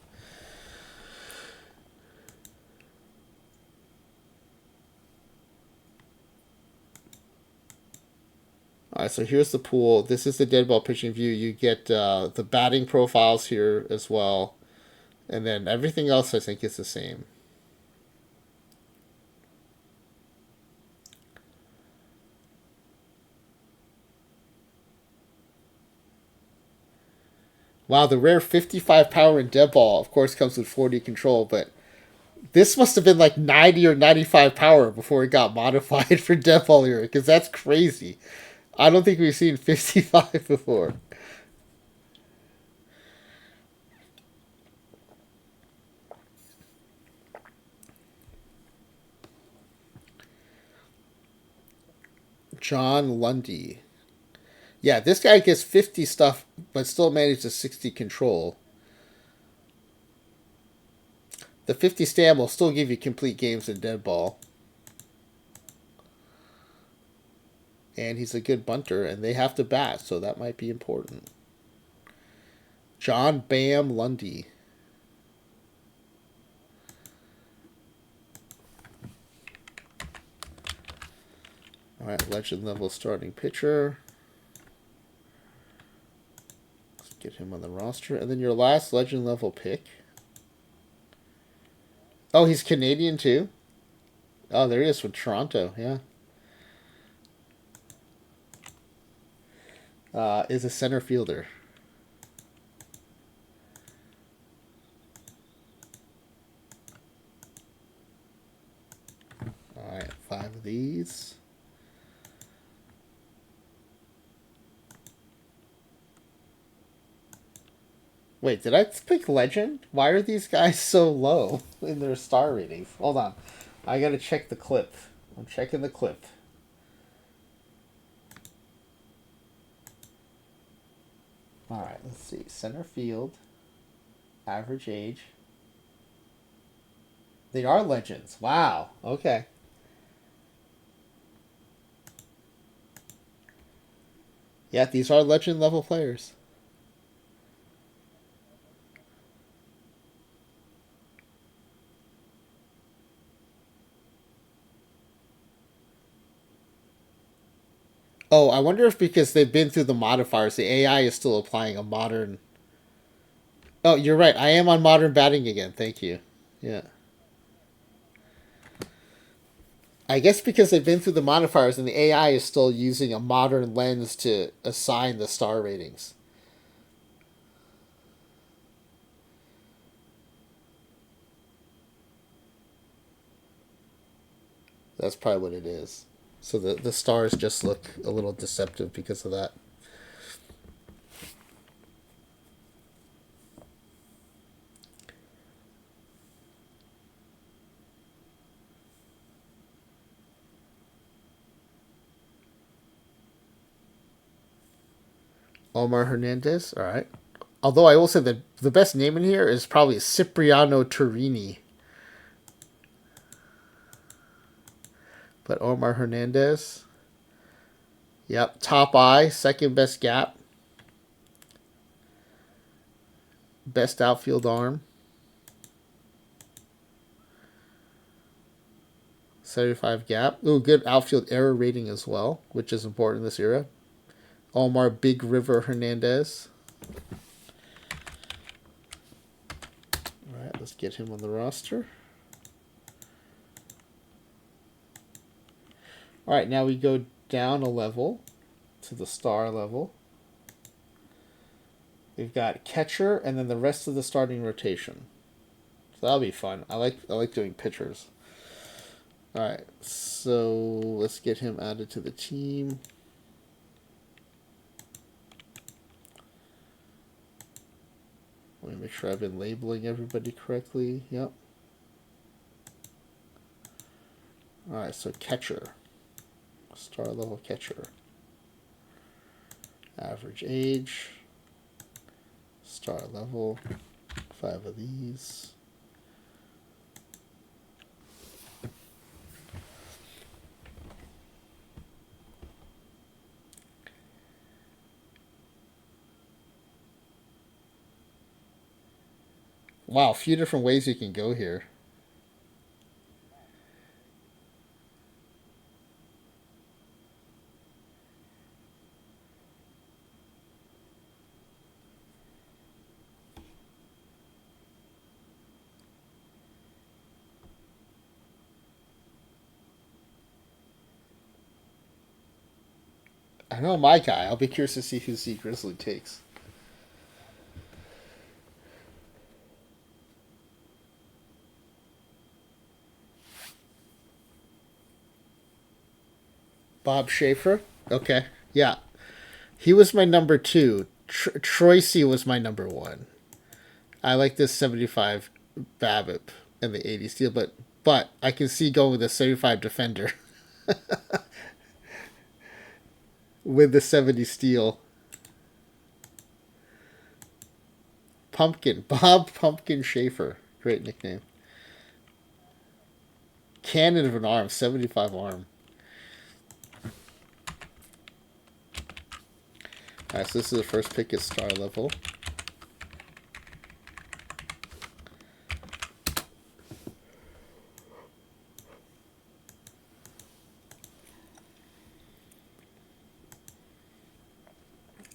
All right, so here's the pool. This is the dead ball pitching view. You get the batting profiles here as well. And then everything else I think is the same. Wow, the rare 55 power in dead ball, of course, comes with 40 control, but this must have been like 90 or 95 power before it got modified for dead ball era, because that's crazy. I don't think we've seen 55 before. John Lundy. Yeah, this guy gets 50 stuff, but still manages 60 control. The 50 stam will still give you complete games in dead ball. And he's a good bunter, and they have to bat, so that might be important. John Bam Lundy. All right, legend level starting pitcher. Let's get him on the roster. And then your last legend level pick. Oh, he's Canadian too? Oh, there he is with Toronto, yeah. Is a center fielder. All right, 5 of these. Wait, did I pick legend? Why are these guys so low in their star ratings? Hold on. I gotta check the clip. I'm checking the clip. Alright, let's see. Center field. Average age. They are legends. Wow. Okay. Yeah, these are legend level players. Oh, I wonder if because they've been through the modifiers, the AI is still applying a modern. Oh, you're right. I am on modern batting again. Thank you. Yeah. I guess because they've been through the modifiers and the AI is still using a modern lens to assign the star ratings. That's probably what it is. So the stars just look a little deceptive because of that. Omar Hernandez. All right. Although I will say that the best name in here is probably Cipriano Turini. But Omar Hernandez. Yep. Top eye. Second best gap. Best outfield arm. 75 gap. Ooh, good outfield error rating as well, which is important in this era. Omar Big River Hernandez. All right, let's get him on the roster. All right, now we go down a level to the star level. We've got catcher and then the rest of the starting rotation. So that'll be fun. I like doing pitchers. All right, so let's get him added to the team. Let me make sure I've been labeling everybody correctly. Yep. All right, so catcher. Star level catcher. Average age. Star level. 5 of these. Wow, a few different ways you can go here. I know my guy. I'll be curious to see who zGrizzly takes. Bob Schaefer. Okay. Yeah. He was my number two. Troy C was my number one. I like this 75 BABIP and the 80 steel, but I can see going with the 75 Defender with the 70 steel. Pumpkin. Bob Pumpkin Schaefer. Great nickname. Cannon of an arm. 75 arm. Alright, so this is the first pick at star level.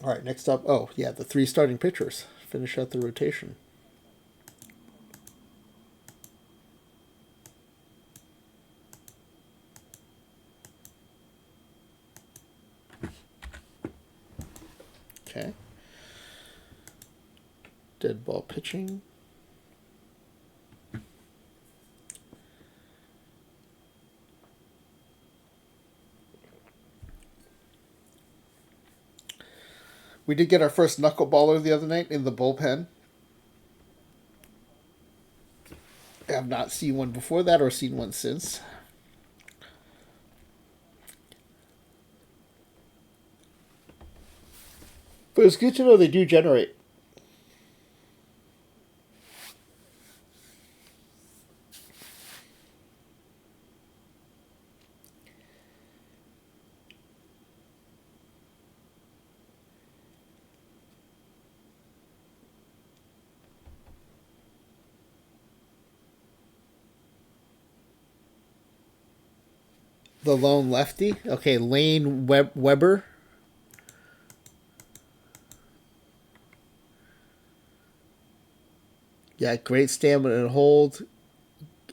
Alright, next up. Oh, yeah, the 3 starting pitchers. Finish out the rotation. Okay. Deadball pitching. We did get our first knuckleballer the other night in the bullpen. I have not seen one before that or seen one since. But it's good to know they do generate. The lone lefty. Okay, Lane Weber. Yeah, great stamina and hold.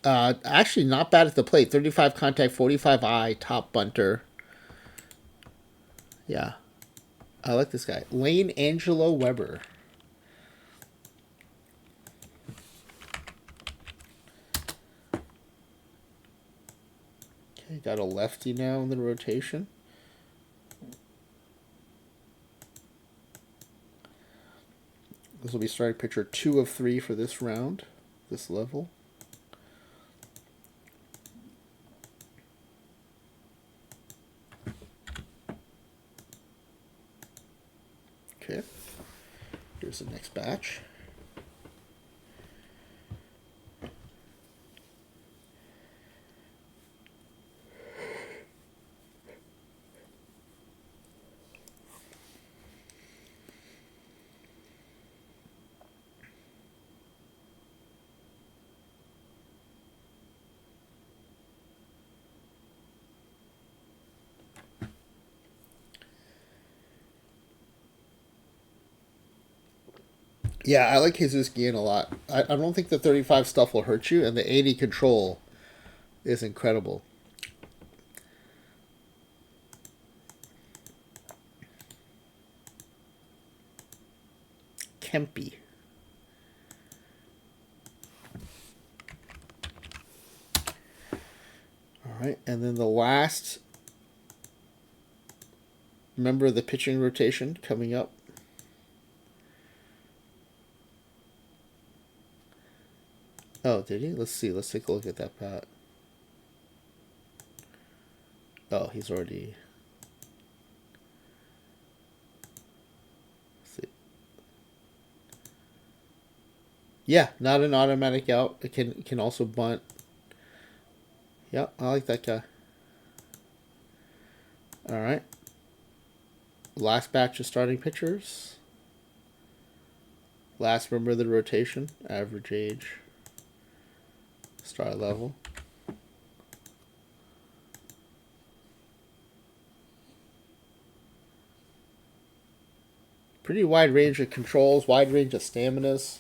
Actually, not bad at the plate. 35 contact, 45 eye, top bunter. Yeah, I like this guy. Lane Angelo Weber. Okay, got a lefty now in the rotation. This will be starting pitcher 2 of 3 for this round, this level. Okay, here's the next batch. Yeah, I like Jesus Guillen a lot. I don't think the 35 stuff will hurt you, and the 80 control is incredible. Kempy. All right, and then the last member of the pitching rotation coming up. Oh, did he? Let's see. Let's take a look at that bat. Oh, he's already. Let's see. Yeah, not an automatic out. It can also bunt. Yeah, I like that guy. All right. Last batch of starting pitchers. Last member of the rotation. Average age. Star level. Pretty wide range of controls, wide range of staminas.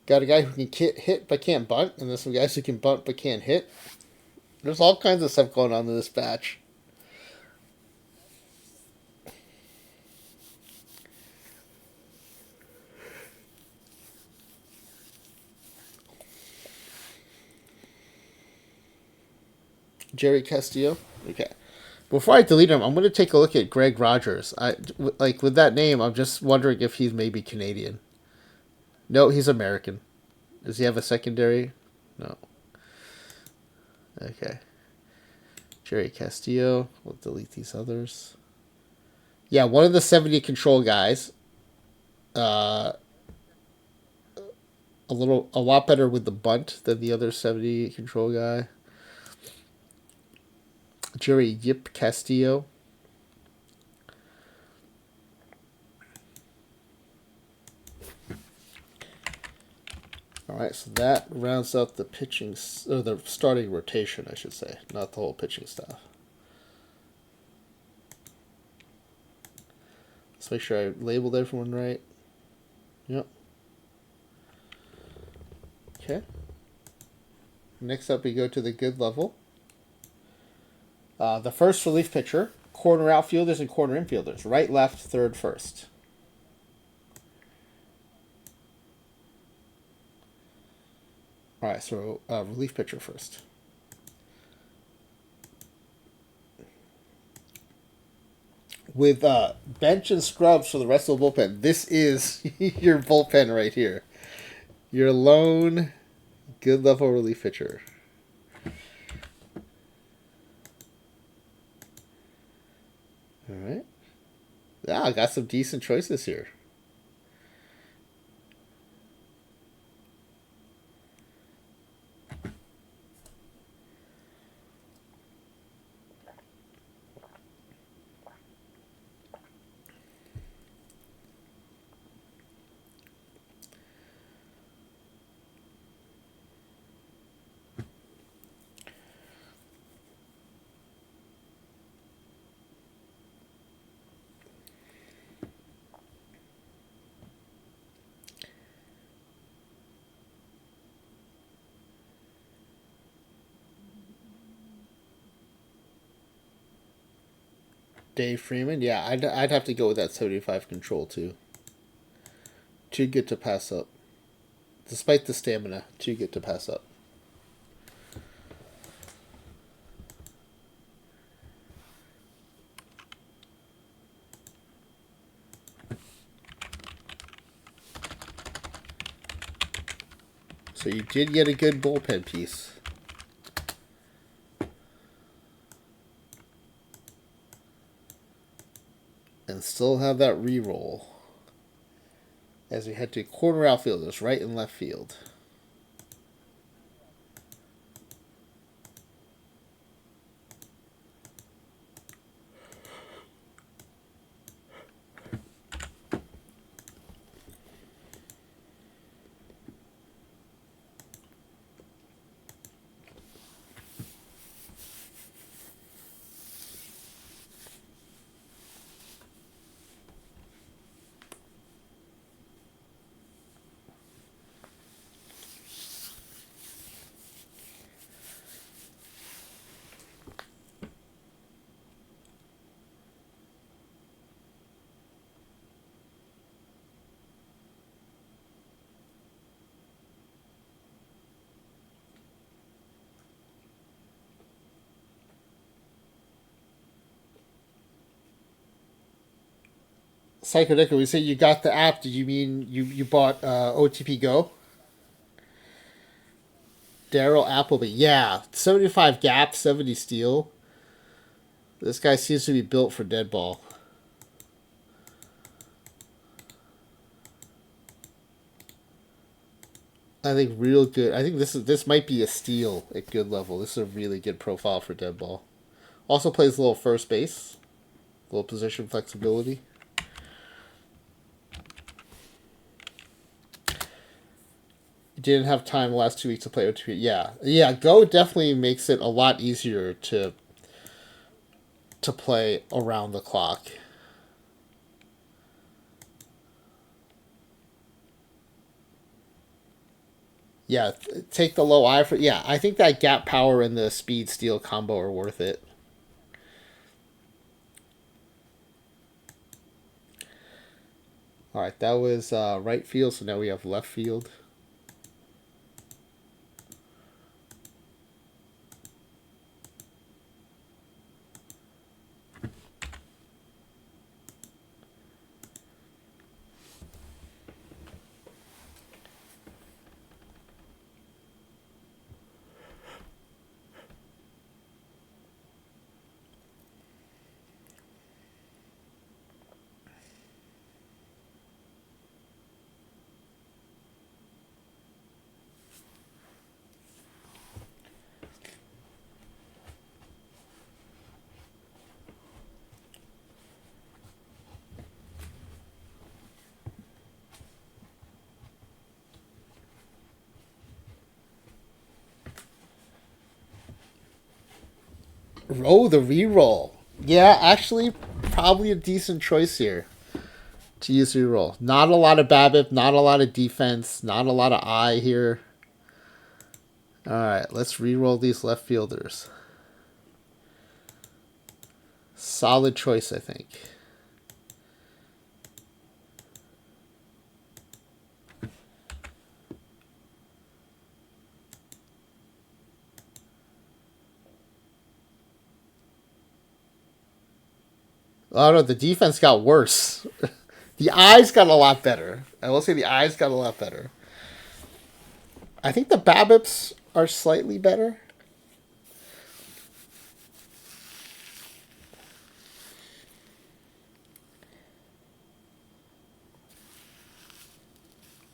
Got a guy who can hit but can't bunt, and there's some guys who can bunt but can't hit. There's all kinds of stuff going on in this batch. Jerry Castillo. Okay. Before I delete him, I'm going to take a look at Greg Rogers. Like with that name, I'm just wondering if he's maybe Canadian. No, he's American. Does he have a secondary? No. Okay. Jerry Castillo. We'll delete these others. Yeah, one of the 70 control guys. A lot better with the bunt than the other 70 control guy. Jerry Yip Castillo. All right, so that rounds out the pitching, or the starting rotation, I should say, not the whole pitching staff. Let's make sure I labeled everyone right. Yep. Okay. Next up, we go to the good level. The first relief pitcher, corner outfielders and corner infielders, right, left, third, first. All right, so relief pitcher first. With bench and scrubs for the rest of the bullpen, this is your bullpen right here. Your lone good level relief pitcher. All right. Yeah, I got some decent choices here. Dave Freeman, yeah, I'd have to go with that 75 control too. Too good to pass up. Despite the stamina, too good to pass up. So you did get a good bullpen piece. And still have that re-roll as we head to corner outfielders, right and left field. Psycho Dicker, we say you got the app. Did you mean you bought OTP Go? Daryl Appleby. Yeah, 75 gap, 70 steal. This guy seems to be built for Deadball. I think real good. I think this might be a steal at good level. This is a really good profile for Deadball. Also plays a little first base. little position flexibility. You didn't have time the last 2 weeks to play OOTP. Yeah. Go definitely makes it a lot easier to play around the clock. Yeah, take the low I for. Yeah, I think that gap power and the speed steal combo are worth it. All right, that was right field, so now we have left field. Oh, the reroll. Yeah, actually, probably a decent choice here to use reroll. Not a lot of BABIP, not a lot of defense, not a lot of I here. All right, let's reroll these left fielders. Solid choice, I think. Oh no, the defense got worse. The eyes got a lot better. I will say the eyes got a lot better. I think the BABIPs are slightly better.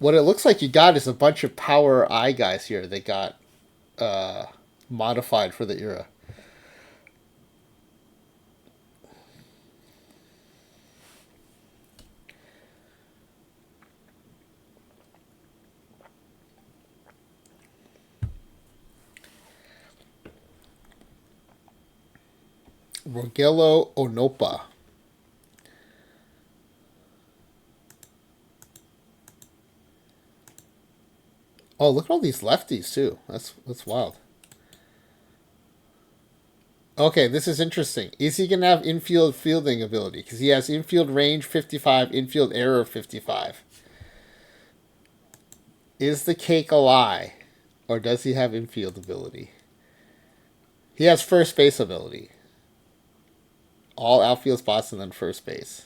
What it looks like you got is a bunch of power eye guys here. They got modified for the era. Rogelio Onopa. Oh, look at all these lefties too. That's wild. Okay, this is interesting. Is he gonna have infield fielding ability? Because he has infield range 55, infield error 55. Is the cake a lie, or does he have infield ability? He has first base ability. All outfield spots and then first base.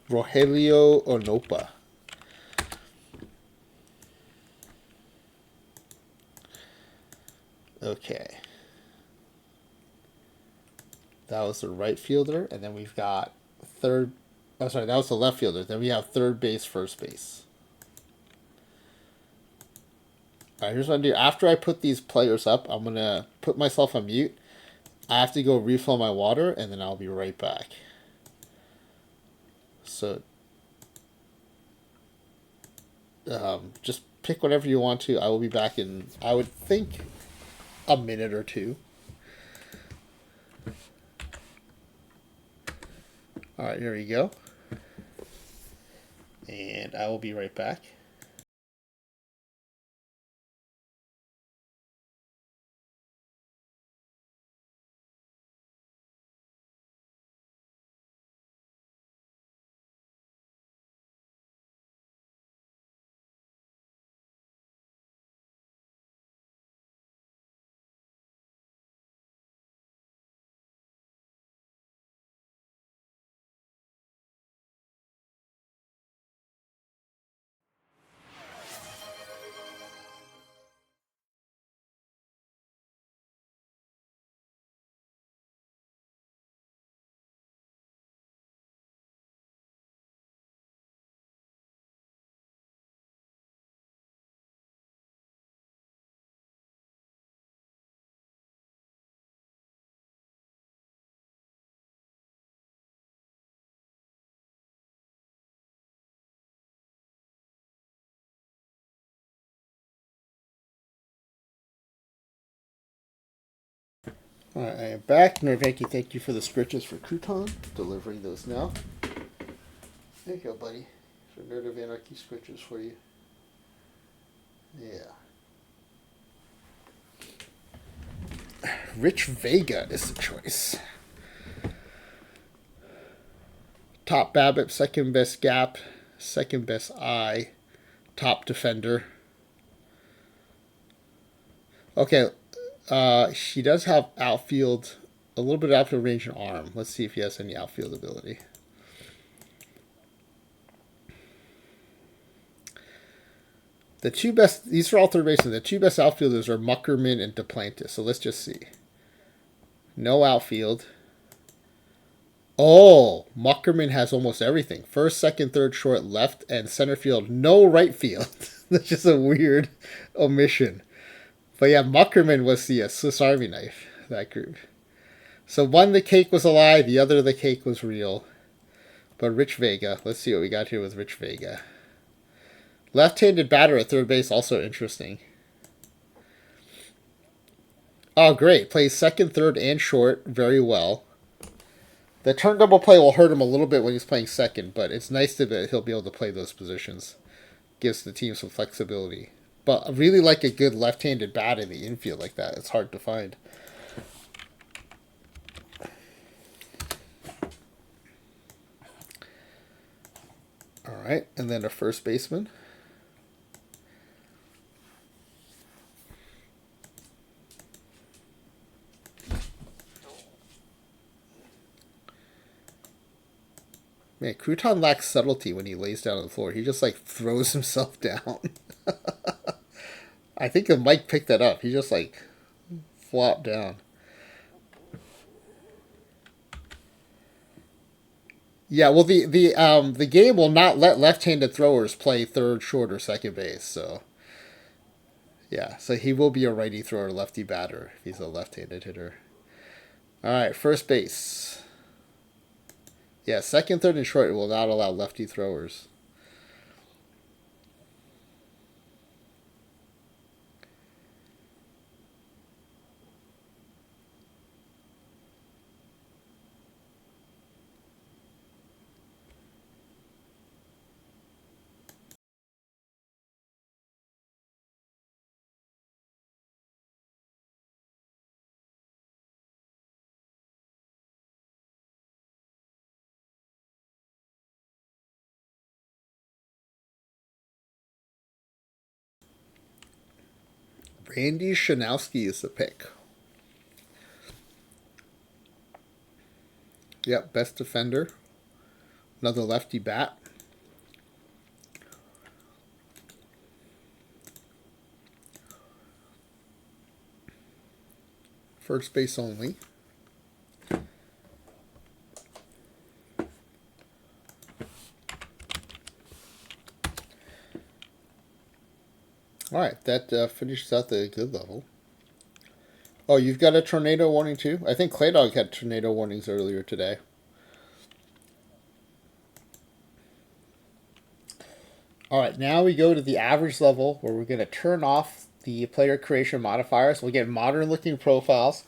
Rogelio Onopa. Okay. That was the right fielder, and then we've got third. Oh, sorry, that was the left fielder. Then we have third base, first base. All right, here's what I do. After I put these players up, I'm gonna put myself on mute. I have to go refill my water, and then I'll be right back. So, just pick whatever you want to. I will be back in, I would think, a minute or two. All right, here we go. And I will be right back. All right, I am back. Nervanky, thank you for the scritches for Crouton. Delivering those now. There you go, buddy. For Nerd of Anarchy scritches for you. Yeah. Rich Vega is the choice. Top BABIP, second best gap, second best eye, top defender. Okay, he does have outfield, a little bit of outfield range and arm. Let's see if he has any outfield ability. The two best, these are all third basemen. The two best outfielders are Muckerman and Duplantis. So let's just see. No outfield. Oh, Muckerman has almost everything. First, second, third, short, left, and center field. No right field. That's just a weird omission. But yeah, Muckerman was the Swiss Army knife, that group. So one, the cake was a lie. The other, the cake was real. But Rich Vega. Let's see what we got here with Rich Vega. Left-handed batter at third base, also interesting. Oh, great. Plays second, third, and short very well. The turn double play will hurt him a little bit when he's playing second, but it's nice that he'll be able to play those positions. Gives the team some flexibility. But I really like a good left-handed bat in the infield like that. It's hard to find. All right, and then a first baseman. Man, Crouton lacks subtlety when he lays down on the floor. He just like throws himself down. I think the mic picked that up. He just like flopped down. Yeah, well the game will not let left-handed throwers play third, short, or second base. So yeah, so he will be a righty thrower, lefty batter if he's a left-handed hitter. All right, first base. Yeah, second, third, and short will not allow lefty throwers. Randy Shanowski is the pick. Yep, best defender. Another lefty bat. First base only. All right, that finishes out the good level. Oh, you've got a tornado warning too? I think Claydog had tornado warnings earlier today. All right, now we go to the average level where we're going to turn off the player creation modifiers. We'll get modern looking profiles,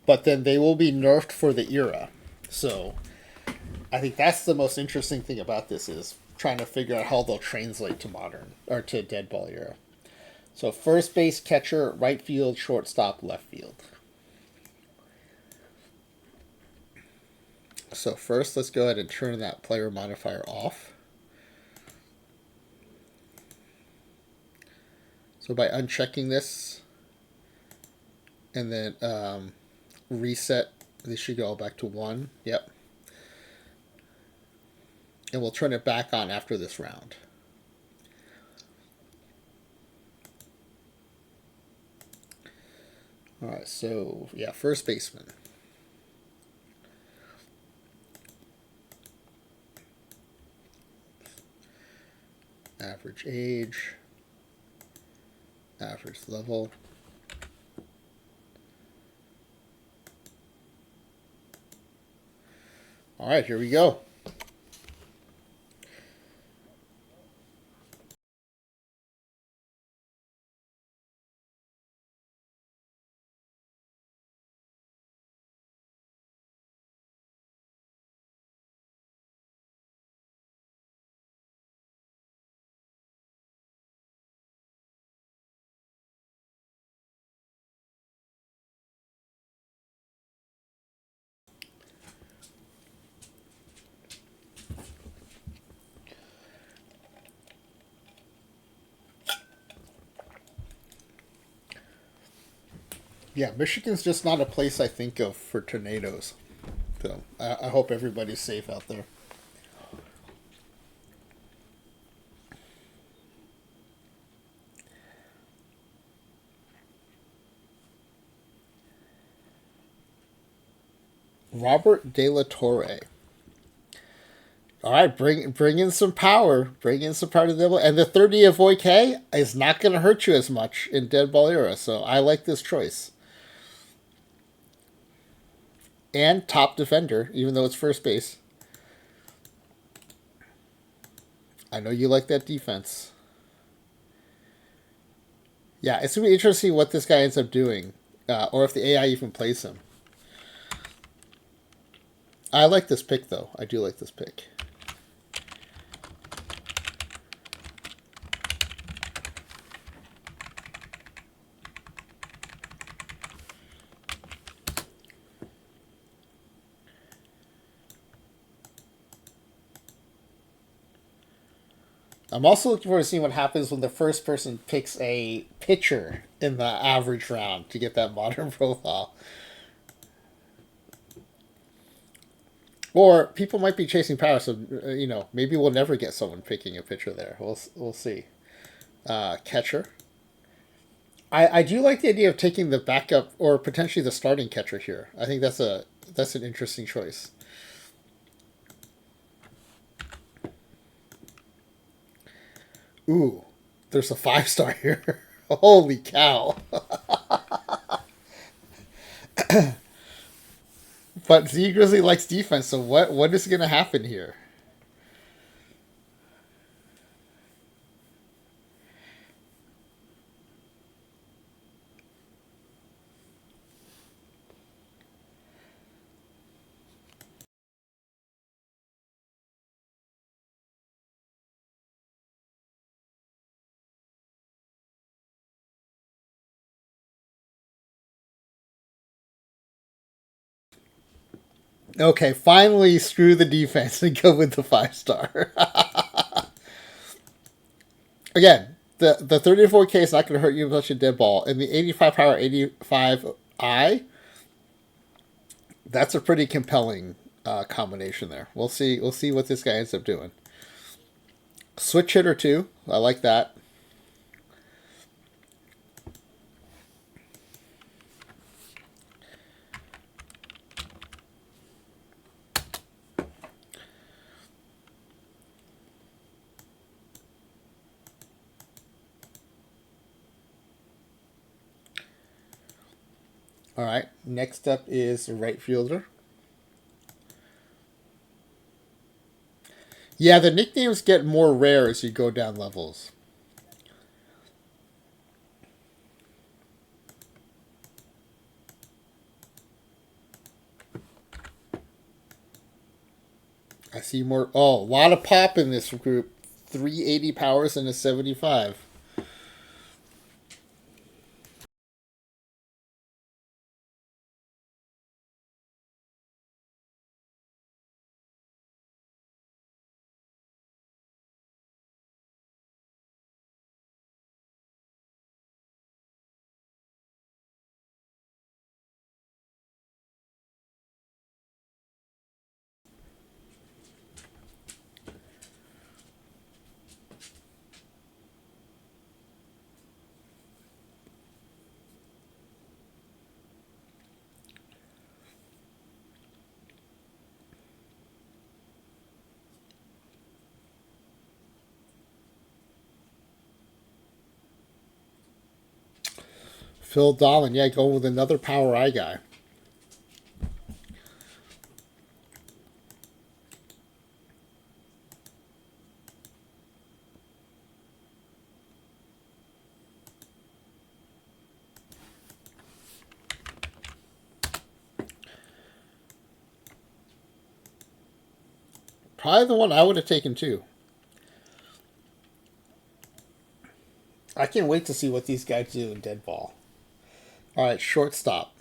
but then they will be nerfed for the era. So I think that's the most interesting thing about this is trying to figure out how they'll translate to modern or to Deadball era. So first base, catcher, right field, shortstop, left field. So first, let's go ahead and turn that player modifier off. So by unchecking this and then reset, this should go all back to 1. Yep. And we'll turn it back on after this round. All right, so yeah, first baseman. Average age. Average level. All right, here we go. Yeah, Michigan's just not a place I think of for tornadoes. So I hope everybody's safe out there. Robert De La Torre. All right, bring in some power. Bring in some power to the devil. And the 30 of K is not going to hurt you as much in Deadball era. So I like this choice. And top defender, even though it's first base. I know you like that defense. Yeah, it's going to be interesting what this guy ends up doing. Or if the AI even plays him. I like this pick, though. I do like this pick. I'm also looking forward to seeing what happens when the first person picks a pitcher in the average round to get that modern profile. Or people might be chasing power, so maybe we'll never get someone picking a pitcher there. We'll see. Catcher. I do like the idea of taking the backup or potentially the starting catcher here. I think that's an interesting choice. Ooh, there's a 5-star here. Holy cow! But zGrizzly likes defense, so what is going to happen here? Okay, finally screw the defense and go with the 5-star. Again, the 34K is not going to hurt you much in dead ball. And the 85 power 85I, that's a pretty compelling combination there. We'll see. We'll see what this guy ends up doing. Switch hitter too. I like that. All right. Next up is right fielder. Yeah, the nicknames get more rare as you go down levels. I see more. Oh, a lot of pop in this group. 380 powers and a 75. Phil Dolan, yeah, going with another power eye guy. Probably the one I would have taken too. I can't wait to see what these guys do in Deadball. All right, shortstop.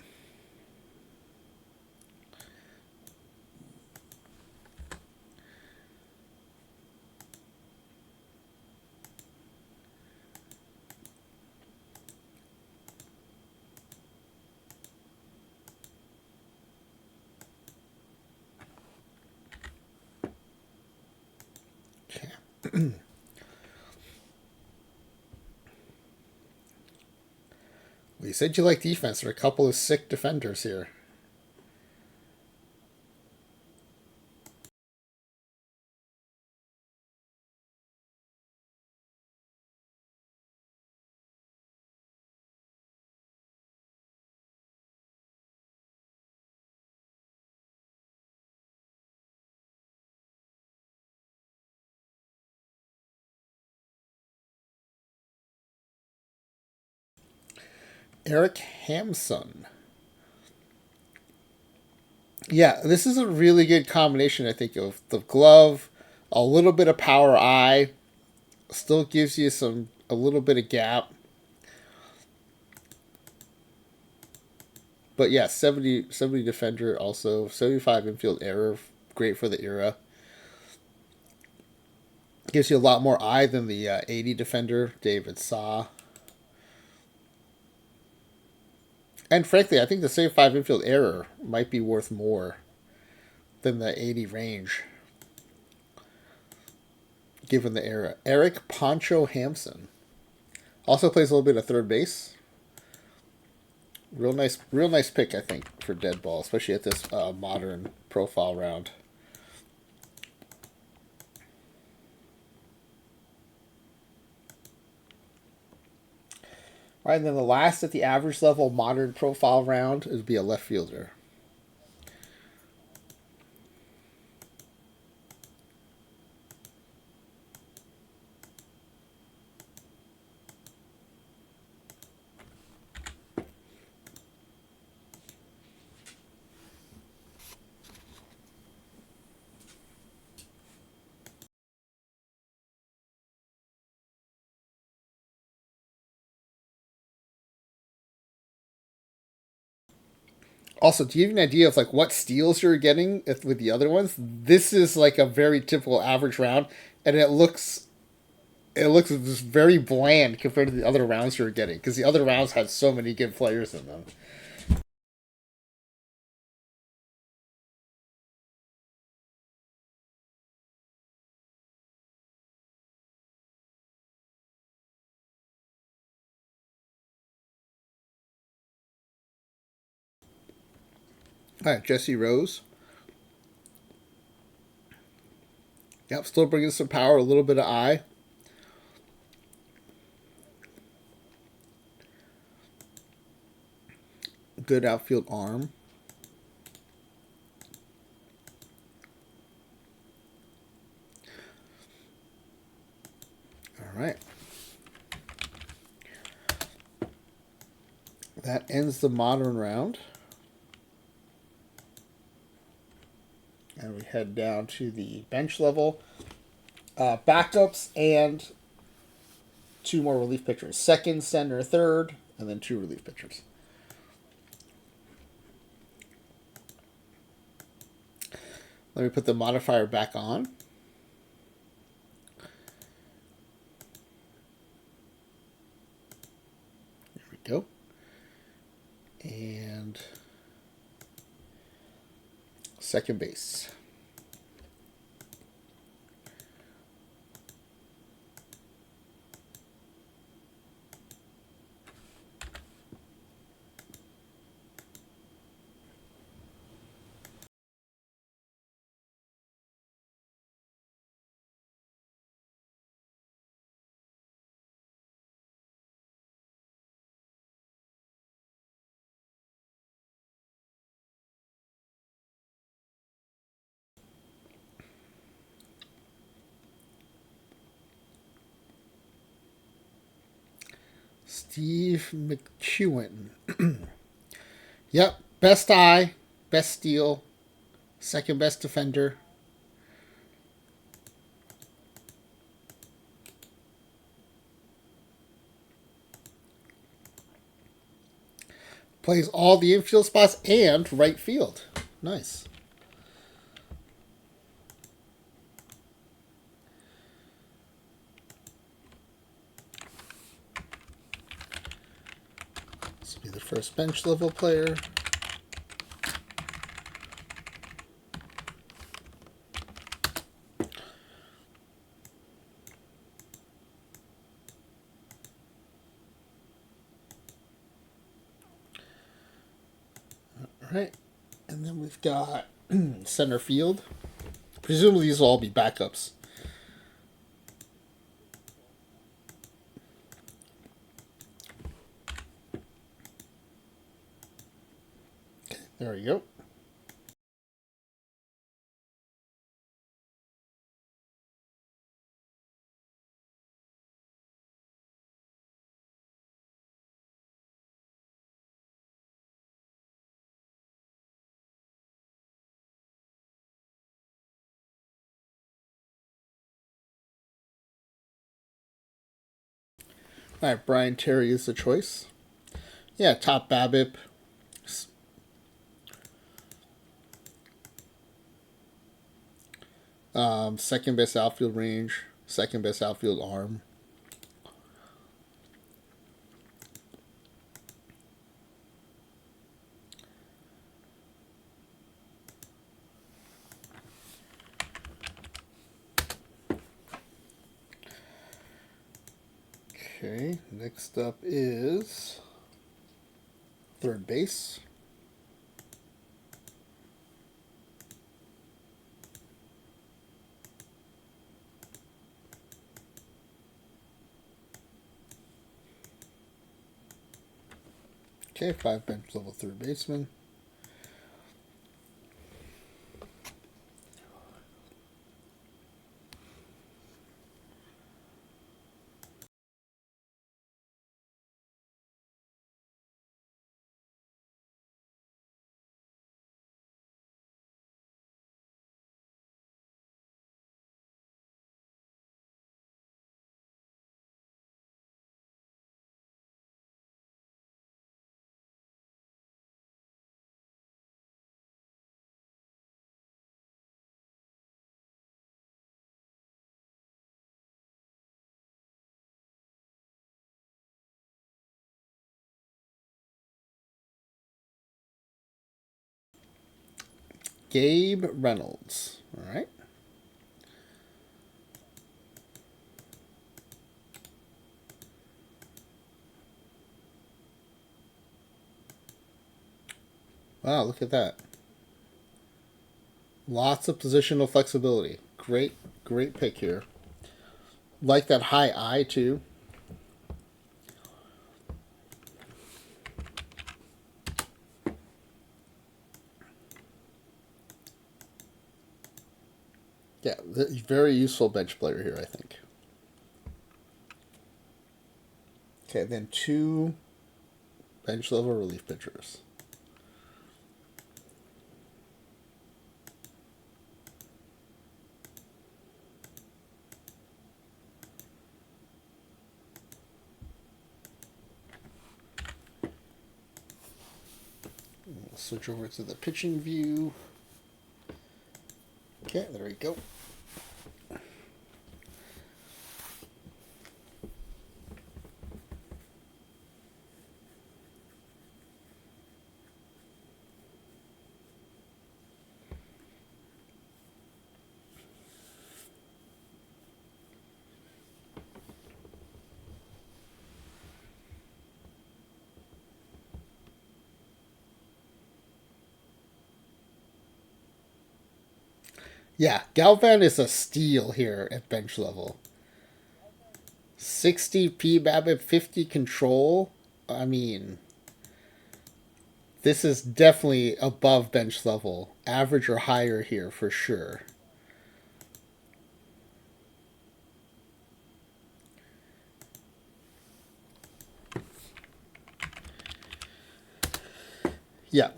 Well, you said you like defense. There are a couple of sick defenders here. Eric Hamson. Yeah, this is a really good combination, I think, of the glove, a little bit of power eye, still gives you a little bit of gap. But yeah, 70 defender also, 75 infield error, great for the era. Gives you a lot more eye than the 80 defender, David Saw. And frankly, I think the 75 infield error might be worth more than the 80 range, given the era. Eric Poncho Hampson also plays a little bit of third base. Real nice pick, I think, for Deadball, especially at this modern profile round. All right, and then the last at the average level modern profile round would be a left fielder. Also, do you have an idea of like what steals you're getting with the other ones? This is like a very typical average round, and it looks just very bland compared to the other rounds you're getting because the other rounds had so many good players in them. All right, Jesse Rose. Yep, still bringing some power, a little bit of eye. Good outfield arm. All right. That ends the modern round. And we head down to the bench level. Backups and two more relief pitchers. Second, center, third, and then two relief pitchers. Let me put the modifier back on. There we go. And second base. Steve McEwen. Yep, best eye, best steal, second best defender. Plays all the infield spots and right field. Nice. This will be the first bench level player. All right. And then we've got center field. Presumably these will all be backups. Okay, there we go. All right, Brian Terry is the choice. Yeah, top BABIP. Second best outfield range. Second best outfield arm. Okay, next up is third base. Okay, 5 bench level third baseman. Gabe Reynolds. All right. Wow, look at that. Lots of positional flexibility. Great, great pick here. Like that high I, too. Yeah, very useful bench player here, I think. Okay, then 2 bench level relief pitchers. We'll switch over to the pitching view. Okay, there we go. Yeah, Galvan is a steal here at bench level. 60 PBABIP, 50 control. I mean, this is definitely above bench level. Average or higher here for sure. Yeah,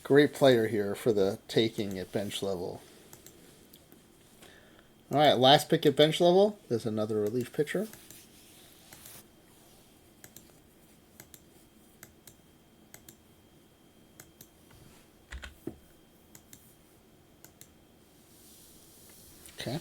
great player here for the taking at bench level. All right, last pick at bench level. There's another relief pitcher. Okay.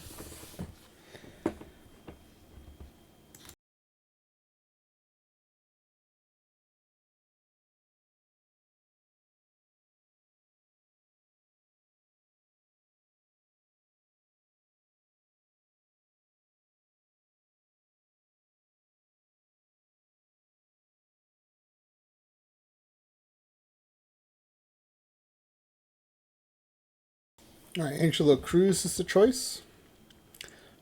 All right, Angelo Cruz is the choice.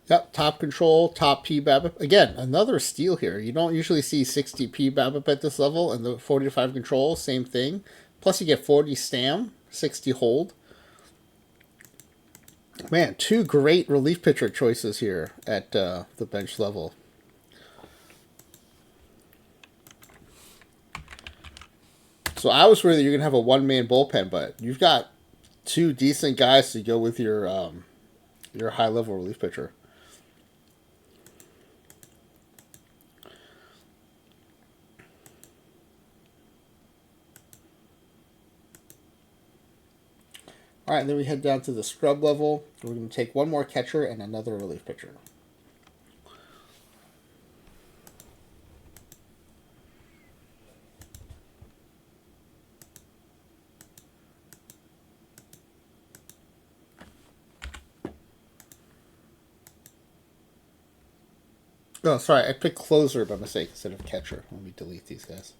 Yep, top control, top P BABIP. Again, another steal here. You don't usually see 60 P BABIP at this level, and the 45 control, same thing. Plus, you get 40 stam, 60 hold. Man, two great relief pitcher choices here at the bench level. So I was worried that you're gonna have a one-man bullpen, but you've got two decent guys to go with your high-level relief pitcher. All right, then we head down to the scrub level. We're going to take one more catcher and another relief pitcher. Oh, sorry, I picked closer by mistake instead of catcher. Let me delete these guys.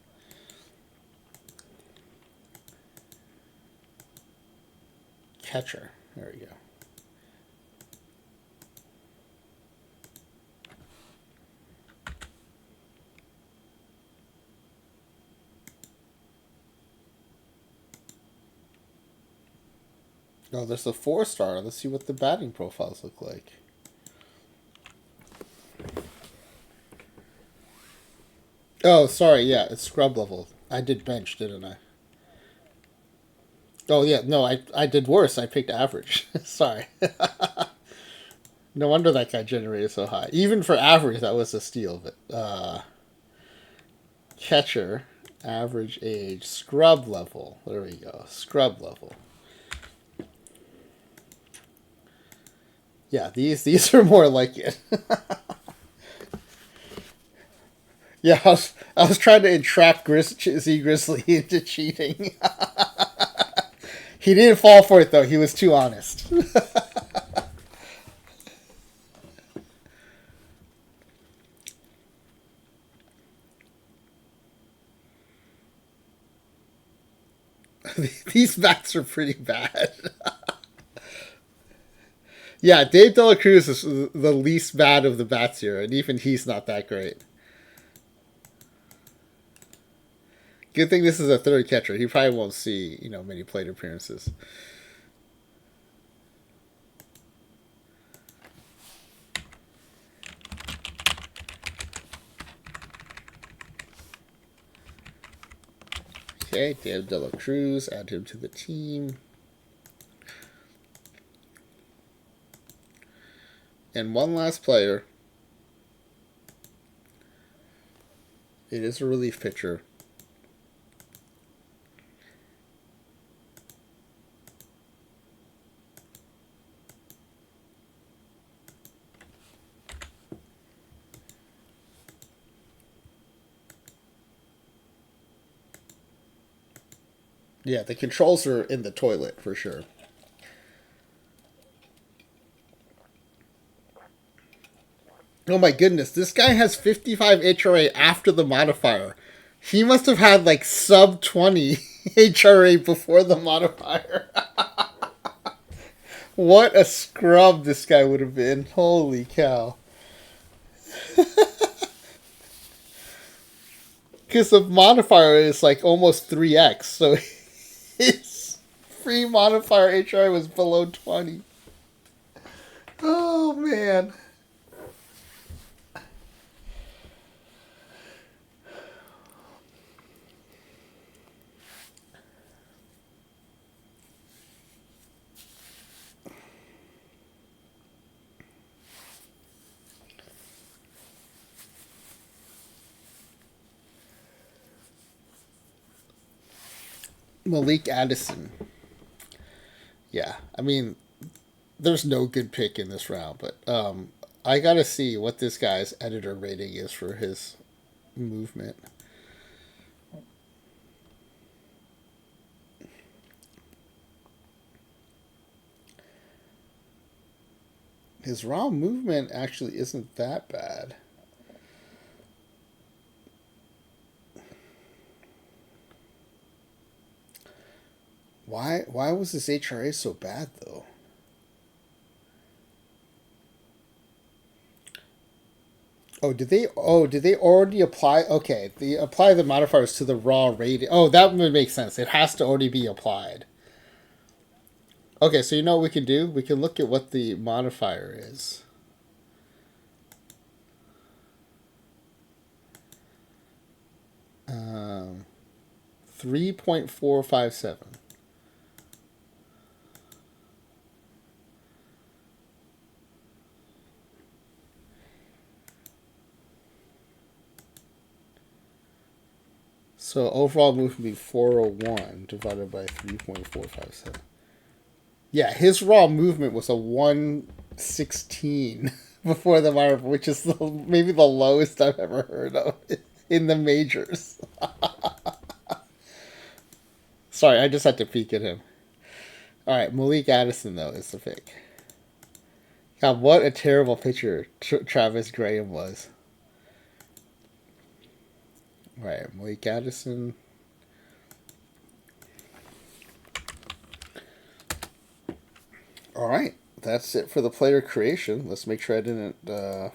Catcher. There we go. Oh, there's a 4-star. Let's see what the batting profiles look like. Oh, sorry. Yeah, it's scrub level. I did bench, didn't I? Oh, yeah. No, I did worse. I picked average. Sorry. No wonder that guy generated so high. Even for average, that was a steal. But catcher, average age, scrub level. There we go. Scrub level. Yeah, these are more like it. Yeah, I was trying to entrap zGrizzly into cheating. He didn't fall for it though. He was too honest. These bats are pretty bad. Yeah, Dave Dela Cruz is the least bad of the bats here, and even he's not that great. Good thing this is a third catcher. He probably won't see, many plate appearances. Okay, Dave Dela Cruz, add him to the team. And one last player. It is a relief pitcher. Yeah, the controls are in the toilet for sure. Oh my goodness, this guy has 55 HRA after the modifier. He must have had like sub 20 HRA before the modifier. What a scrub this guy would have been. Holy cow. Because the modifier is like almost 3x, so his free modifier HRA was below 20. Oh man. Malik Addison. Yeah, I mean, there's no good pick in this round, but I gotta see what this guy's editor rating is for his movement. His raw movement actually isn't that bad. Why was his HRA so bad though? Oh, did they? Oh, did they already apply? Okay, they apply the modifiers to the raw rating. Oh, that would make sense. It has to already be applied. Okay, so you know what we can do? We can look at what the modifier is. Um, 3.457. So overall movement would be 401 divided by 3.457. Yeah, his raw movement was a 116 before the modifier, which is maybe the lowest I've ever heard of in the majors. Sorry, I just had to peek at him. All right, Malik Addison though is the pick. God, what a terrible pitcher Travis Graham was. All right, Malik Addison. All right, that's it for the player creation. Let's make sure I didn't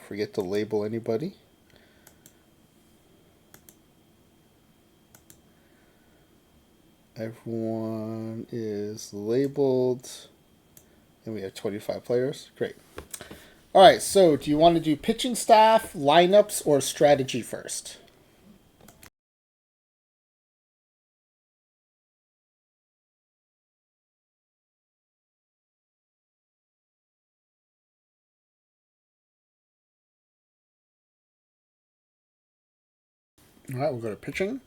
forget to label anybody. Everyone is labeled, and we have 25 players. Great. All right, so do you want to do pitching staff, lineups, or strategy first? All right, we'll go to pitching.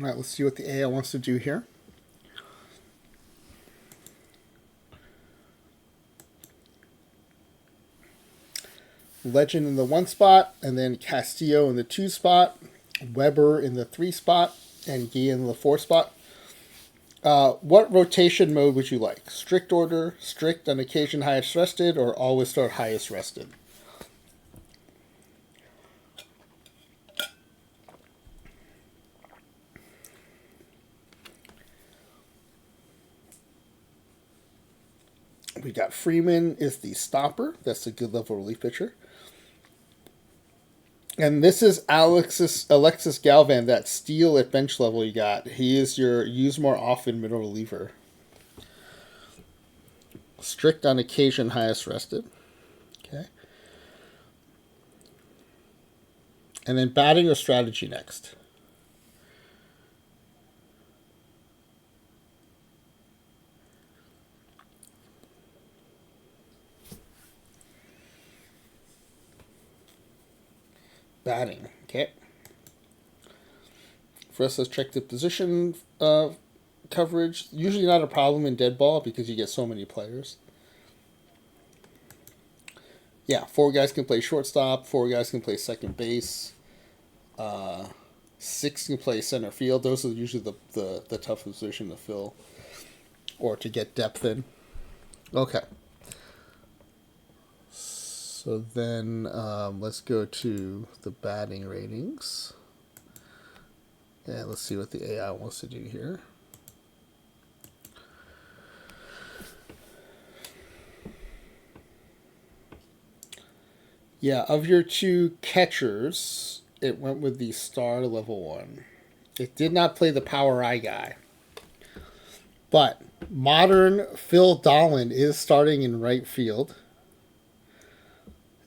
All right, let's see what the AL wants to do here. Legend in the 1 spot, and then Castillo in the 2 spot, Weber in the 3 spot, and Gee in the 4 spot. What rotation mode would you like? Strict order, strict on occasion highest rested, or always start highest rested? We got Freeman is the stopper. That's a good level relief pitcher. And this is Alexis Galvan, that steal at bench level you got. He is your use more often middle reliever. Strict on occasion, highest rested. Okay. And then batting or strategy next. Batting. Okay. First, let's check the position coverage. Usually not a problem in Deadball because you get so many players. Yeah, 4 guys can play shortstop. 4 guys can play second base. 6 can play center field. Those are usually the toughest position to fill or to get depth in. Okay. So then let's go to the batting ratings. And let's see what the AI wants to do here. Yeah, of your 2 catchers, it went with the star level 1. It did not play the power eye guy. But modern Phil Dolan is starting in right field.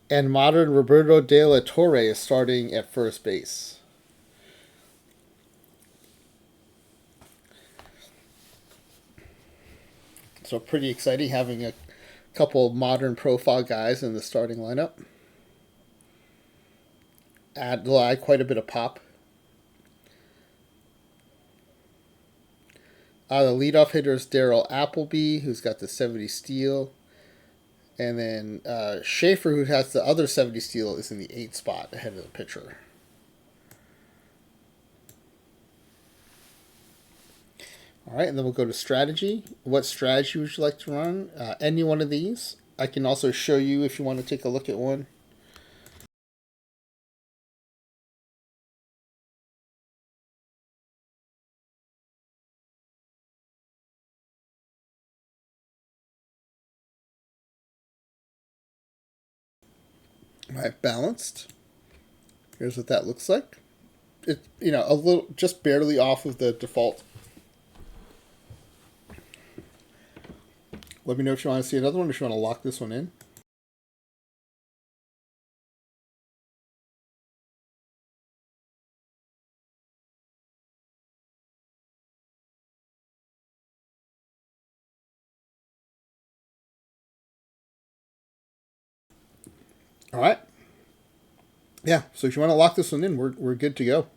And modern Roberto De La Torre is starting at first base. So pretty exciting having a couple modern profile guys in the starting lineup. Add quite a bit of pop. The leadoff hitter is Daryl Appleby, who's got the 70 steal. And then Schaefer, who has the other 70 steal, is in the 8 spot ahead of the pitcher. All right, and then we'll go to strategy. What strategy would you like to run? Any one of these. I can also show you if you want to take a look at one. All right, balanced. Here's what that looks like. It, a little, just barely off of the default. Let me know if you want to see another one, or if you want to lock this one in. All right. Yeah, so if you want to lock this one in, we're good to go.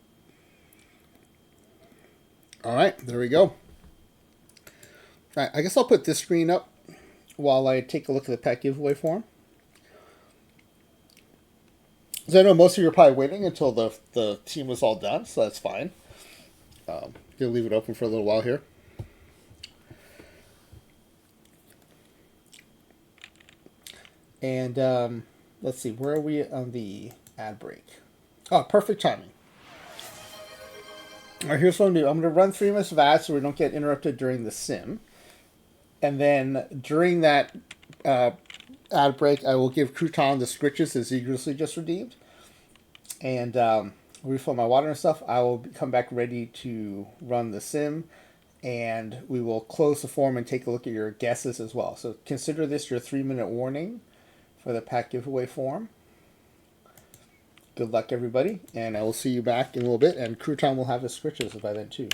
All right, there we go. All right, I guess I'll put this screen up while I take a look at the pack giveaway form. So I know most of you are probably waiting until the team was all done, so that's fine. Gonna leave it open for a little while here. And let's see, where are we on the ad break? Oh, perfect timing. All right, here's what I'm going to do. I'm going to run 3 minutes of ads so we don't get interrupted during the sim. And then during that ad break, I will give Crouton the scritches that zGrizzly just redeemed. And refill my water and stuff. I will come back ready to run the sim. And we will close the form and take a look at your guesses as well. So consider this your 3-minute warning for the pack giveaway form. Good luck, everybody, and I will see you back in a little bit. And Crouton will have his scritches by then too.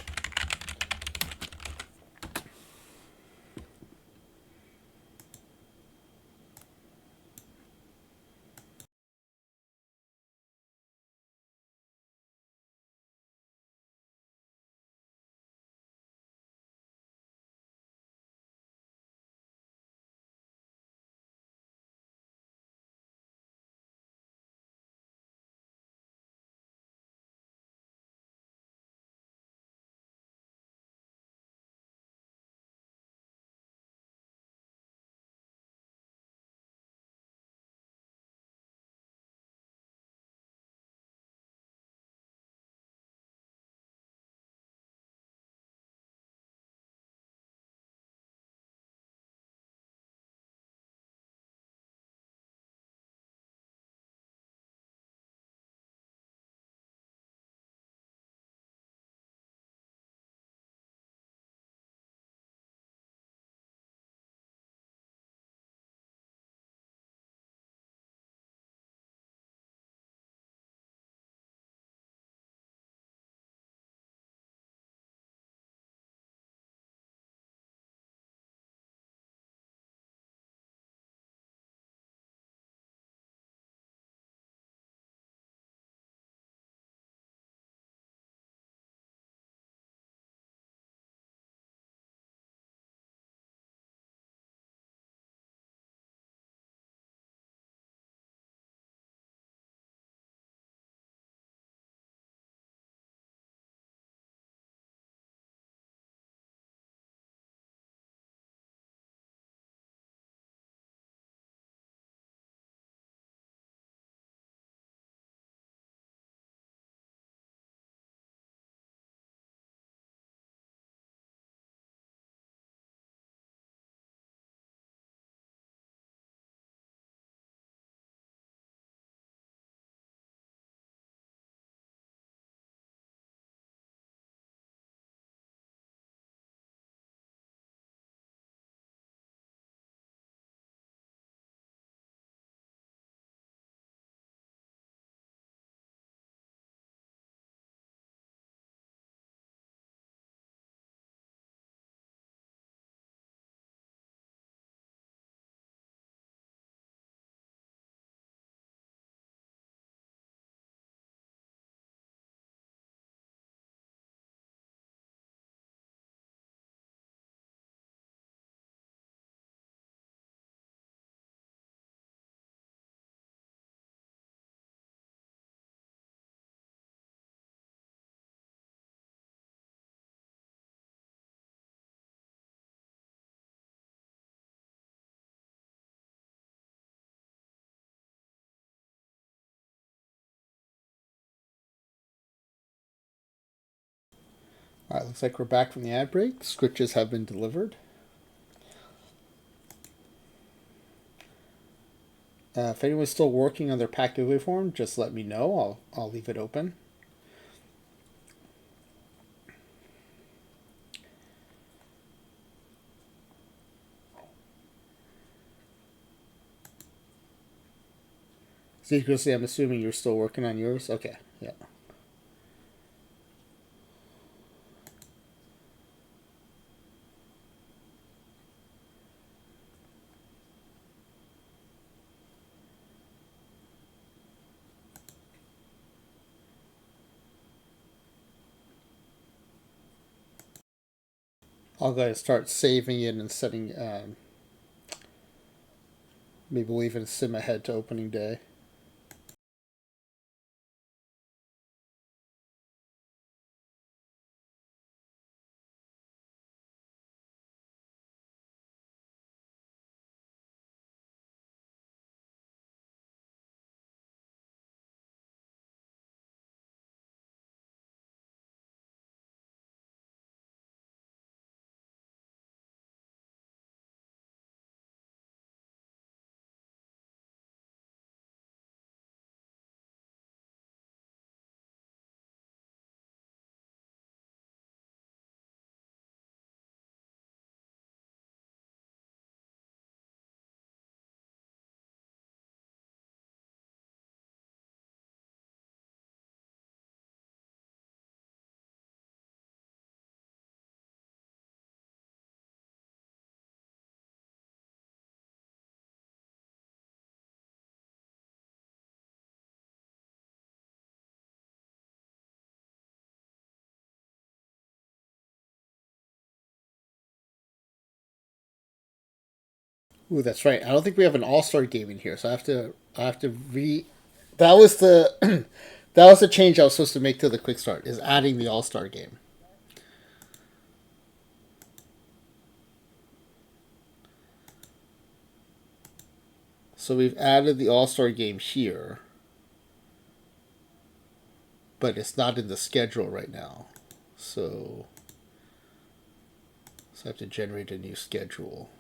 All right, looks like we're back from the ad break. Scritches have been delivered. If anyone's still working on their pack giveaway form, just let me know. I'll leave it open. zGrizzly, I'm assuming you're still working on yours? Okay, yeah. I'll go ahead and start saving it and setting, maybe we'll even sim ahead to opening day. Ooh, that's right. I don't think we have an all-star game in here, so I have to re. That was the that was the change I was supposed to make to the quick start. Is adding the all-star game. So we've added the all-star game here, but it's not in the schedule right now. So I have to generate a new schedule.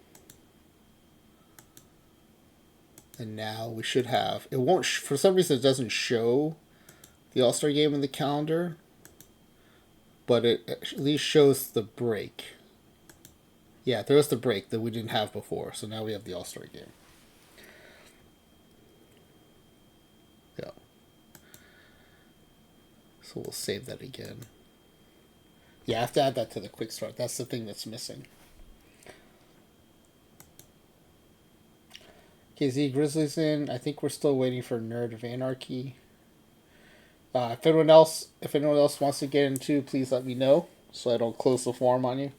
And now we should have. It won't. For some reason, it doesn't show the All Star game in the calendar, but it at least shows the break. Yeah, there was the break that we didn't have before, so now we have the All Star game. Yeah. So we'll save that again. Yeah, I have to add that to the quick start. That's the thing that's missing. Okay, zGrizzly's in. I think we're still waiting for Nerd of Anarchy. If anyone else wants to get into, please let me know so I don't close the forum on you.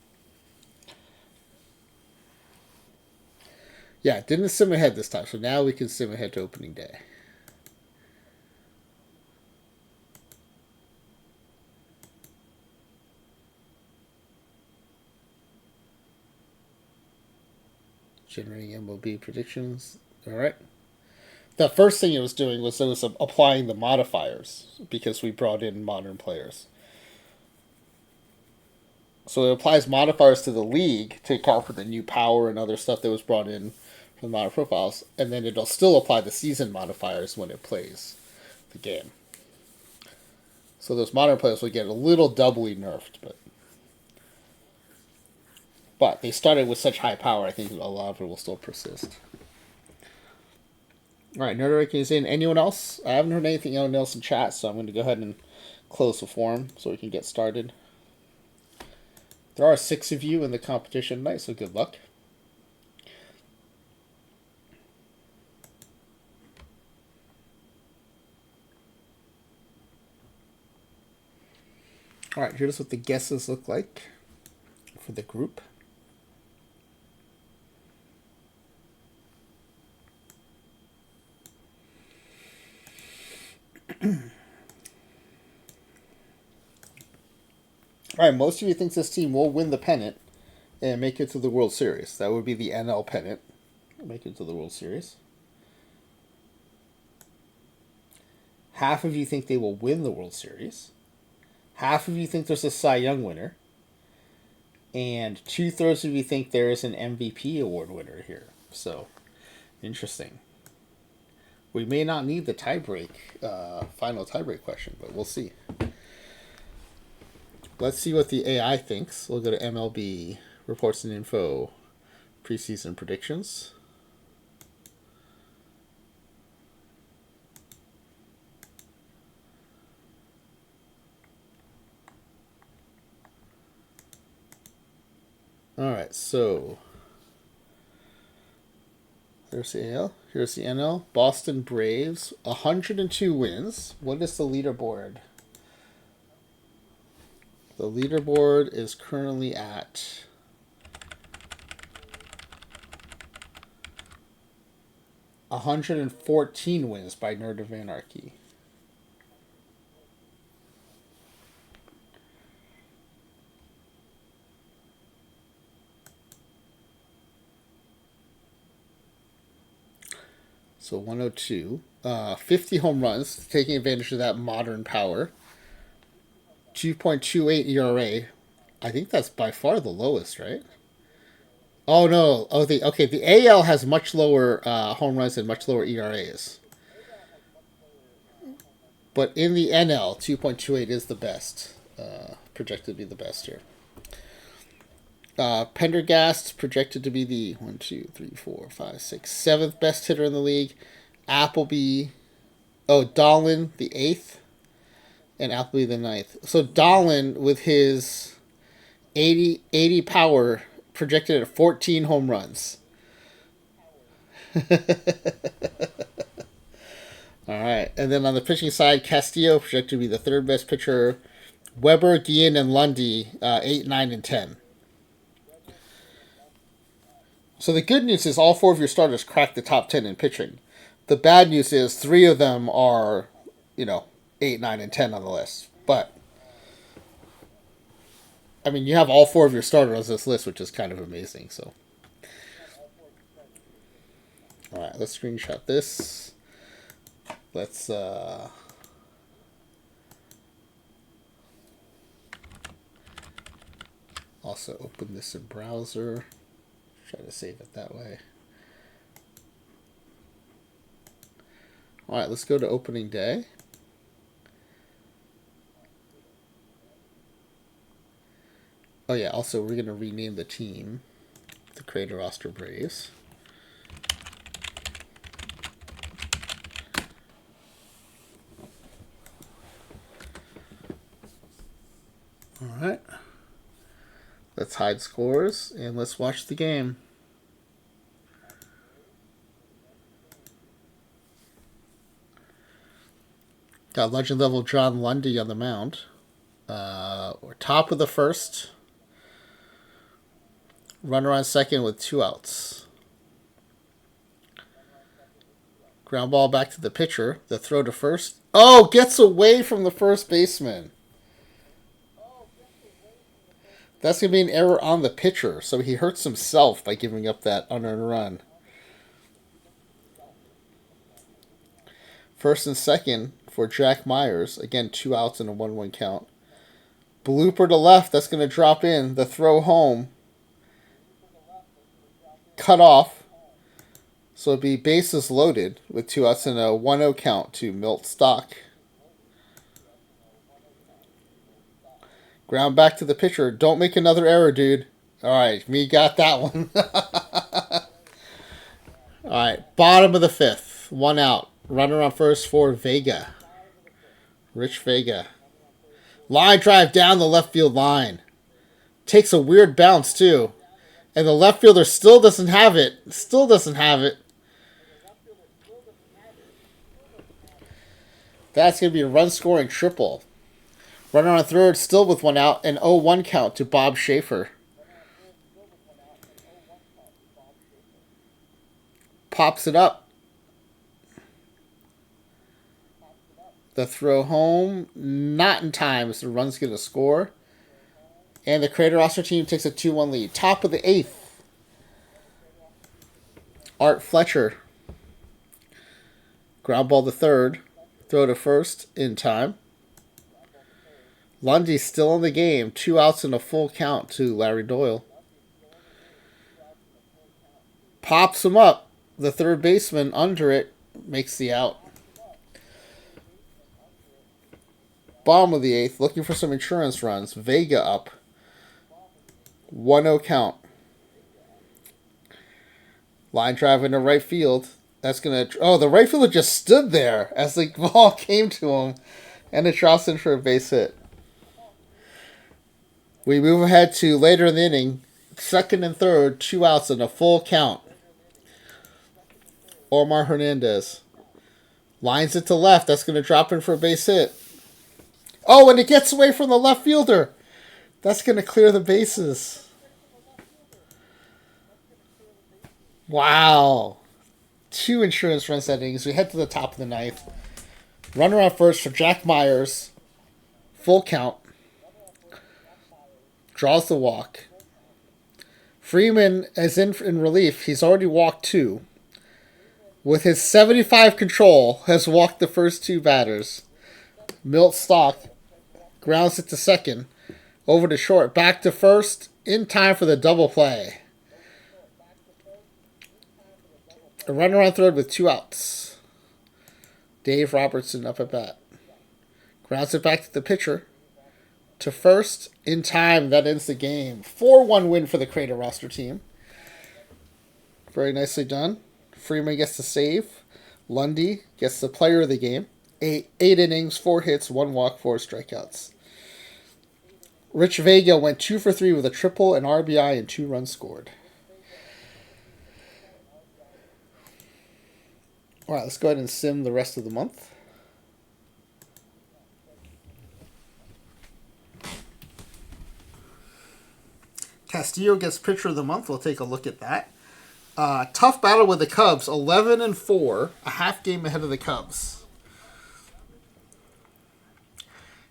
Yeah, it didn't sim ahead this time, so now we can sim ahead to opening day. Generating MLB predictions. All right. The first thing it was doing was it was applying the modifiers because we brought in modern players. So it applies modifiers to the league to account for the new power and other stuff that was brought in from the modern profiles, and then it'll still apply the season modifiers when it plays the game. So those modern players will get a little doubly nerfed, but they started with such high power. I think a lot of it will still persist. All right, Nerderic is in. Anyone else? I haven't heard anything else in chat, so I'm going to go ahead and close the forum so we can get started. There are 6 of you in the competition tonight, so good luck. All right, here's what the guesses look like for the group. All right, most of you think this team will win the pennant and make it to the World Series. That would be the NL pennant. Make it to the World Series. Half of you think they will win the World Series. Half of you think there's a Cy Young winner. And 2/3 of you think there is an MVP award winner here. So, interesting. We may not need the tiebreak, final tiebreak question, but we'll see. Let's see what the AI thinks. We'll go to MLB reports and info, preseason predictions. All right, so there's the AL. Here's the NL. Boston Braves, 102 wins. What is the leaderboard? The leaderboard is currently at 114 wins by Nerd of Anarchy. So 102. 50 home runs, taking advantage of that modern power. 2.28 ERA. I think that's by far the lowest, right? Oh, no. Oh, the AL has much lower home runs and much lower ERAs. But in the NL, 2.28 is the best. Projected to be the best here. Pendergast projected to be the 1, 2, 3, 4, 5, 6, 7th best hitter in the league. Appleby, Dahlin the 8th, and Appleby the 9th. So Dahlin with his 80 power projected at 14 home runs. All right, and then on the pitching side, Castillo projected to be the 3rd best pitcher. Weber, Guillen, and Lundy 8, 9, and 10. So the good news is all 4 of your starters cracked the top 10 in pitching. The bad news is 3 of them are, 8, 9, and 10 on the list. But, I mean, you have all 4 of your starters on this list, which is kind of amazing. So, all right, let's screenshot this. Let's also open this in browser. Try to save it that way. All right, let's go to opening day. Oh yeah, also we're going to rename the team the Creator Roster Braves. All right. Let's hide scores and let's watch the game. Got legend level John Lundy on the mound. We're top of the 1st. Runner on 2nd with 2 outs. Ground ball back to the pitcher. The throw to 1st. Oh, gets away from the 1st baseman. That's going to be an error on the pitcher, so he hurts himself by giving up that unearned run. 1st and 2nd for Jack Myers. Again, 2 outs and a 1-1 count. Blooper to left, that's going to drop in. The throw home. Cut off. So it'd be bases loaded with 2 outs and a 1-0 count to Milt Stock. Ground back to the pitcher. Don't make another error, dude. All right, me got that one. All right, bottom of the 5th. 1 out. Runner on 1st for Vega. Rich Vega. Line drive down the left field line. Takes a weird bounce, too. And the left fielder still doesn't have it. That's going to be a run-scoring triple. Runner on 3rd, still with 1 out, an 0-1 count to Bob Schaefer. Pops it up. The throw home, not in time, so the run's going to score. And the Creator Roster team takes a 2-1 lead. Top of the 8th. Art Fletcher. Ground ball to 3rd. Throw to 1st in time. Lundy still in the game. 2 outs and a full count to Larry Doyle. Pops him up. The 3rd baseman under it. makes the out. Bottom of the 8th, looking for some insurance runs. Vega up. 1-0 count. Line drive into right field. That's going to... Oh, the right fielder just stood there as the ball came to him. And it drops in for a base hit. We move ahead to later in the inning. Second and third, 2 outs and a full count. Omar Hernandez. Lines it to left. That's going to drop in for a base hit. Oh, and it gets away from the left fielder. That's going to clear the bases. Wow. 2 insurance run settings. We head to the top of the 9th. Runner on first for Jack Myers. Full count. Draws the walk. Freeman is in relief. He's already walked 2. With his 75 control, has walked the first 2 batters. Milt Stock grounds it to second. Over to short. Back to first. In time for the double play. A runner on third with 2 outs. Dave Robertson up at bat. Grounds it back to the pitcher. To first. In time. That ends the game. 4-1 win for the Crater roster team. Very nicely done. Freeman gets the save. Lundy gets the player of the game. 8 innings, 4 hits, 1 walk, 4 strikeouts. Rich Vega went 2 for 3 with a triple, an RBI, and 2 runs scored. All right, let's go ahead and sim the rest of the month. Castillo gets pitcher of the month. We'll take a look at that. Tough battle with the Cubs, 11-4, a half game ahead of the Cubs.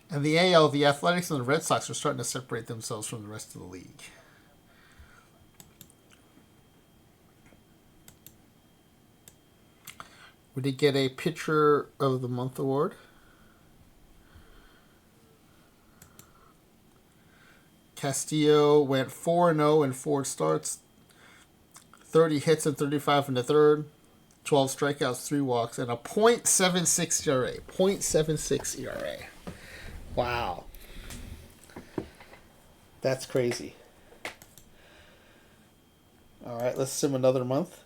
And the AL, the Athletics and the Red Sox are starting to separate themselves from the rest of the league. We did get a Pitcher of the Month award. Castillo went 4-0 in 4 starts. 30 hits and 35 in the third. 12 strikeouts, 3 walks, and a .76 ERA. .76 ERA. Wow. That's crazy. All right, let's sim another month.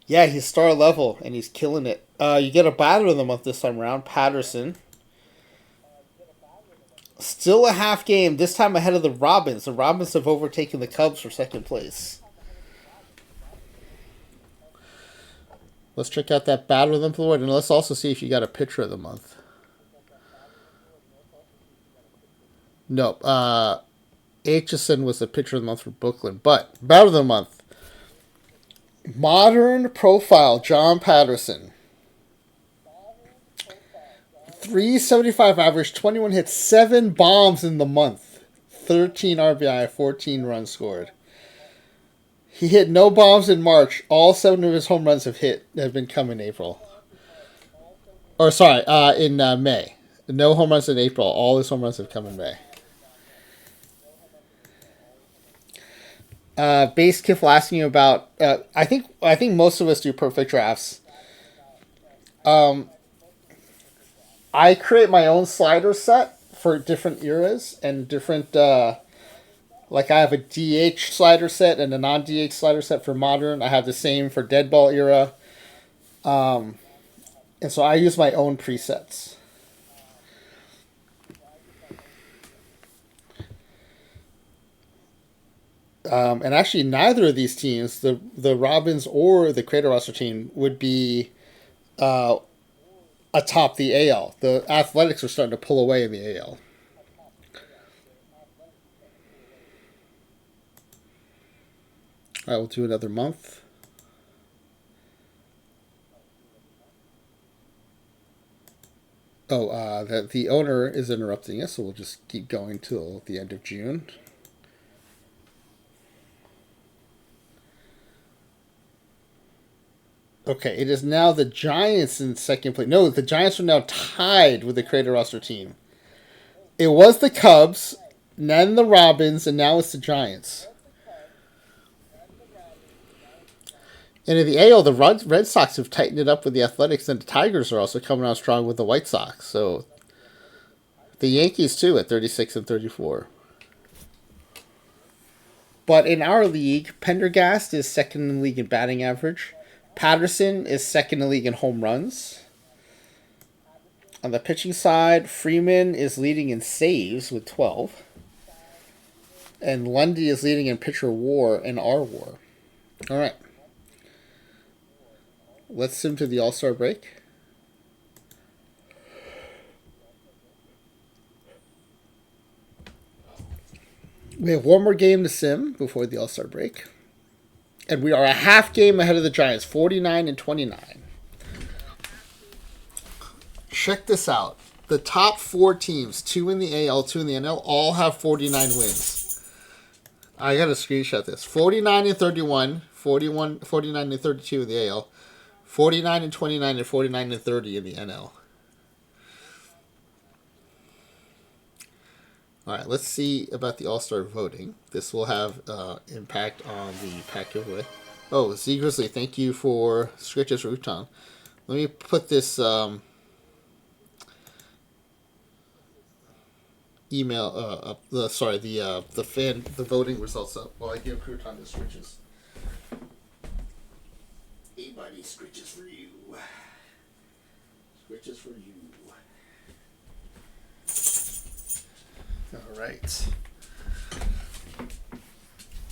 Yeah, he's star level, and he's killing it. You get a batter of the month this time around, Patterson. Still a half game, this time ahead of the Robins. The Robins have overtaken the Cubs for second place. Let's check out that batter of the month award, and let's also see if you got a pitcher of the month. Nope. Aitchison was the pitcher of the month for Brooklyn, but batter of the month. Modern profile, John Patterson. 375 average, 21 hits, 7 bombs in the month. 13 RBI, 14 runs scored. He hit no bombs in March. All 7 of his home runs have been come in April. Or sorry, in May. No home runs in April. All his home runs have come in May. Base Kiff asking you about. I think most of us do perfect drafts. I create my own slider set for different eras and different. Like I have a DH slider set and a non-DH slider set for modern. I have the same for Deadball era. And so I use my own presets. And actually, neither of these teams, the Robins or the Crater roster team, would be atop the AL. The Athletics are starting to pull away in the AL. All right, we'll do another month. Oh, the owner is interrupting us, so we'll just keep going till the end of June. Okay, it is now the Giants in second place. No, the Giants are now tied with the Crater roster team. It was the Cubs, then the Robins, and now it's the Giants. And in the AL, the Red Sox have tightened it up with the Athletics, and the Tigers are also coming out strong with the White Sox. So the Yankees, too, at 36 and 34. But in our league, Pendergast is second in the league in batting average. Patterson is second in the league in home runs. On the pitching side, Freeman is leading in saves with 12. And Lundy is leading in pitcher WAR and R WAR. All right. Let's sim to the All-Star break. We have one more game to sim before the All-Star break. And we are a half game ahead of the Giants, 49 and 29. Check this out. The top 4 teams, 2 in the AL, 2 in the NL, all have 49 wins. I got to screenshot this. 49 and 31, 49 and 32 in the AL, 49 and 29, and 49 and 30 in the NL. All right, let's see about the All-Star voting. This will have impact on the pack giveaway. Oh, zGrizzly, thank you for Scritches Ruton. Let me put this email up. The voting results up while I give Crouton the Scritches. Hey, buddy, Scritches for you. Scritches for you. All right.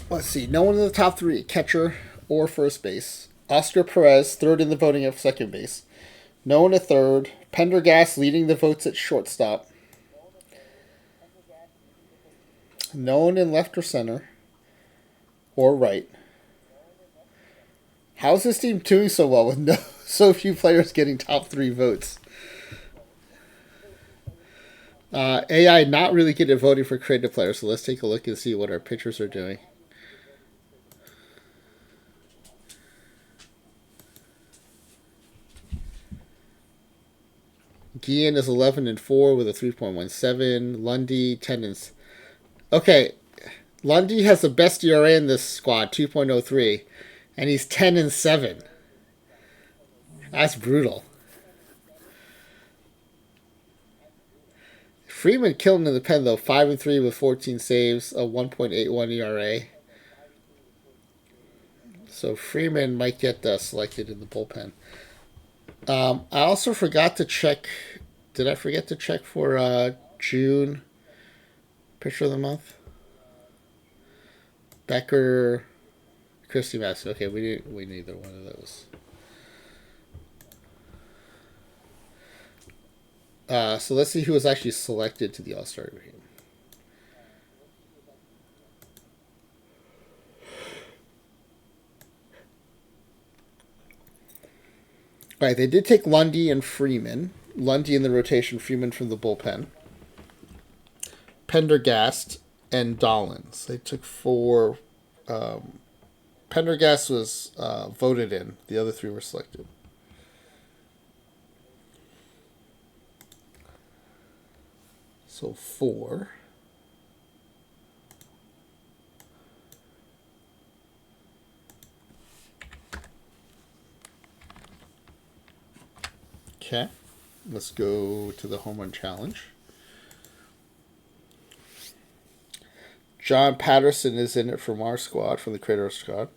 Let's see. No one in the top 3, catcher or first base. Oscar Perez, third in the voting at second base. No one at third. Pendergast leading the votes at shortstop. No one in left or center. Or right. How's this team doing so well with so few players getting top 3 votes? AI not really good at voting for creative players, so let's take a look and see what our pitchers are doing. Guillen is 11 and 4 with a 3.17. Lundy 10 and. Okay, Lundy has the best ERA in this squad, 2.03, and he's 10 and 7. That's brutal. Freeman killing in the pen though, 5 and 3 with 14 saves, a 1.81 ERA. So Freeman might get selected in the bullpen. I also forgot to check. Did I forget to check for June pitcher of the month? Becker, Christy Madison. Okay, we need neither one of those. So let's see who was actually selected to the All-Star game. All right, they did take Lundy and Freeman. Lundy in the rotation, Freeman from the bullpen. Pendergast and Dollins. They took 4. Pendergast was voted in. The other 3 were selected. So 4. Okay. Let's go to the home run challenge. John Patterson is in it from our squad, from the Creator squad.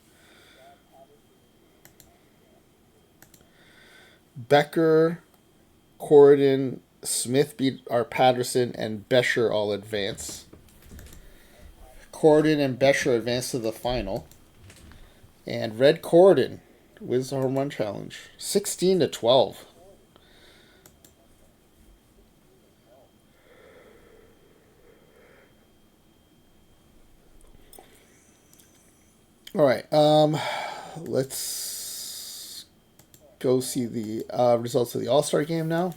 Becker, Corridon, Smith beat our Patterson, and Bescher all advance. Corridon and Bescher advance to the final. And Red Corridon wins the home run challenge. 16 to 12. All right. Let's go see the results of the All-Star game now.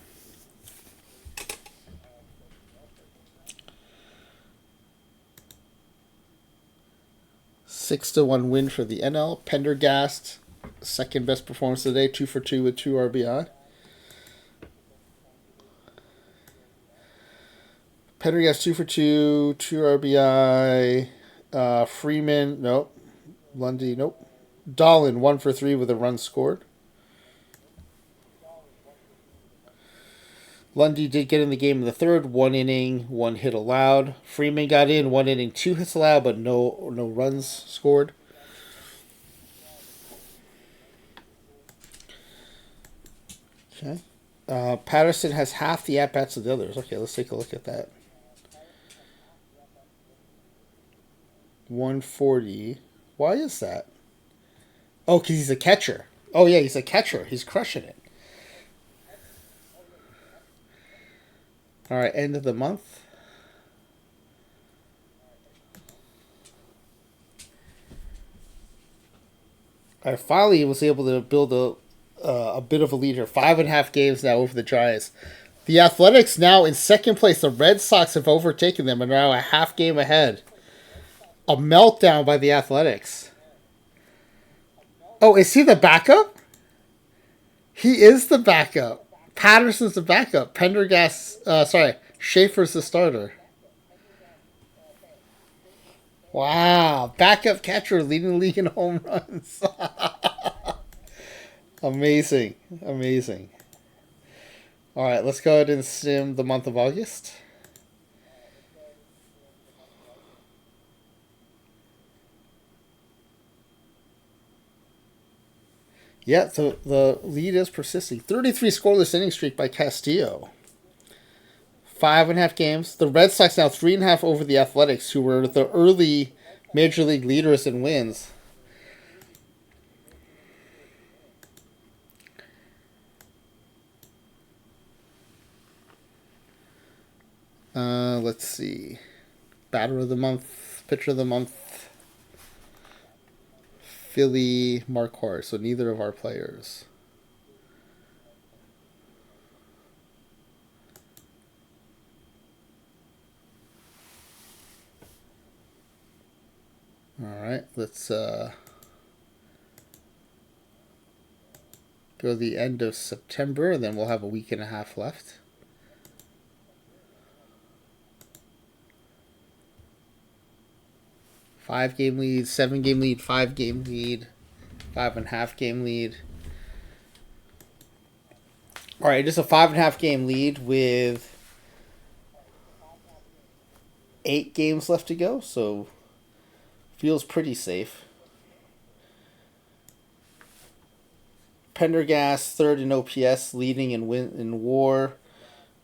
Six to 1 win for the NL. Pendergast, second best performance today, 2 for 2 with 2 RBI. Pendergast 2 for 2, 2 RBI. Freeman, nope. Lundy, nope. Dolan 1 for 3 with a run scored. Lundy did get in the game in the third, 1 inning, 1 hit allowed. Freeman got in 1 inning, 2 hits allowed, but no runs scored. Okay. Patterson has half the at bats of the others. Okay, let's take a look at that. 140. Why is that? Oh, because he's a catcher. Oh, yeah, he's a catcher. He's crushing it. All right, end of the month. I finally was able to build a bit of a lead here. 5.5 games now over the Giants. The Athletics now in second place. The Red Sox have overtaken them and are now a half game ahead. A meltdown by the Athletics. Oh, is he the backup? He is the backup. Patterson's the backup. Schaefer's the starter. Wow, backup catcher leading the league in home runs. Amazing, amazing. All right, let's go ahead and sim the month of August. Yeah, so the lead is persisting. 33 scoreless inning streak by Castillo. 5.5 games. The Red Sox now 3.5 over the Athletics, who were the early major league leaders in wins. Let's see. Batter of the month, pitcher of the month. Philly, Marquardt. So neither of our players. All right, let's go the end of September, and then we'll have a week and a half left. Five-game lead, 7-game lead, 5-game lead, 5.5 game lead. All right, just a 5.5 game lead with 8 games left to go, so feels pretty safe. Pendergast third in OPS, leading in WAR.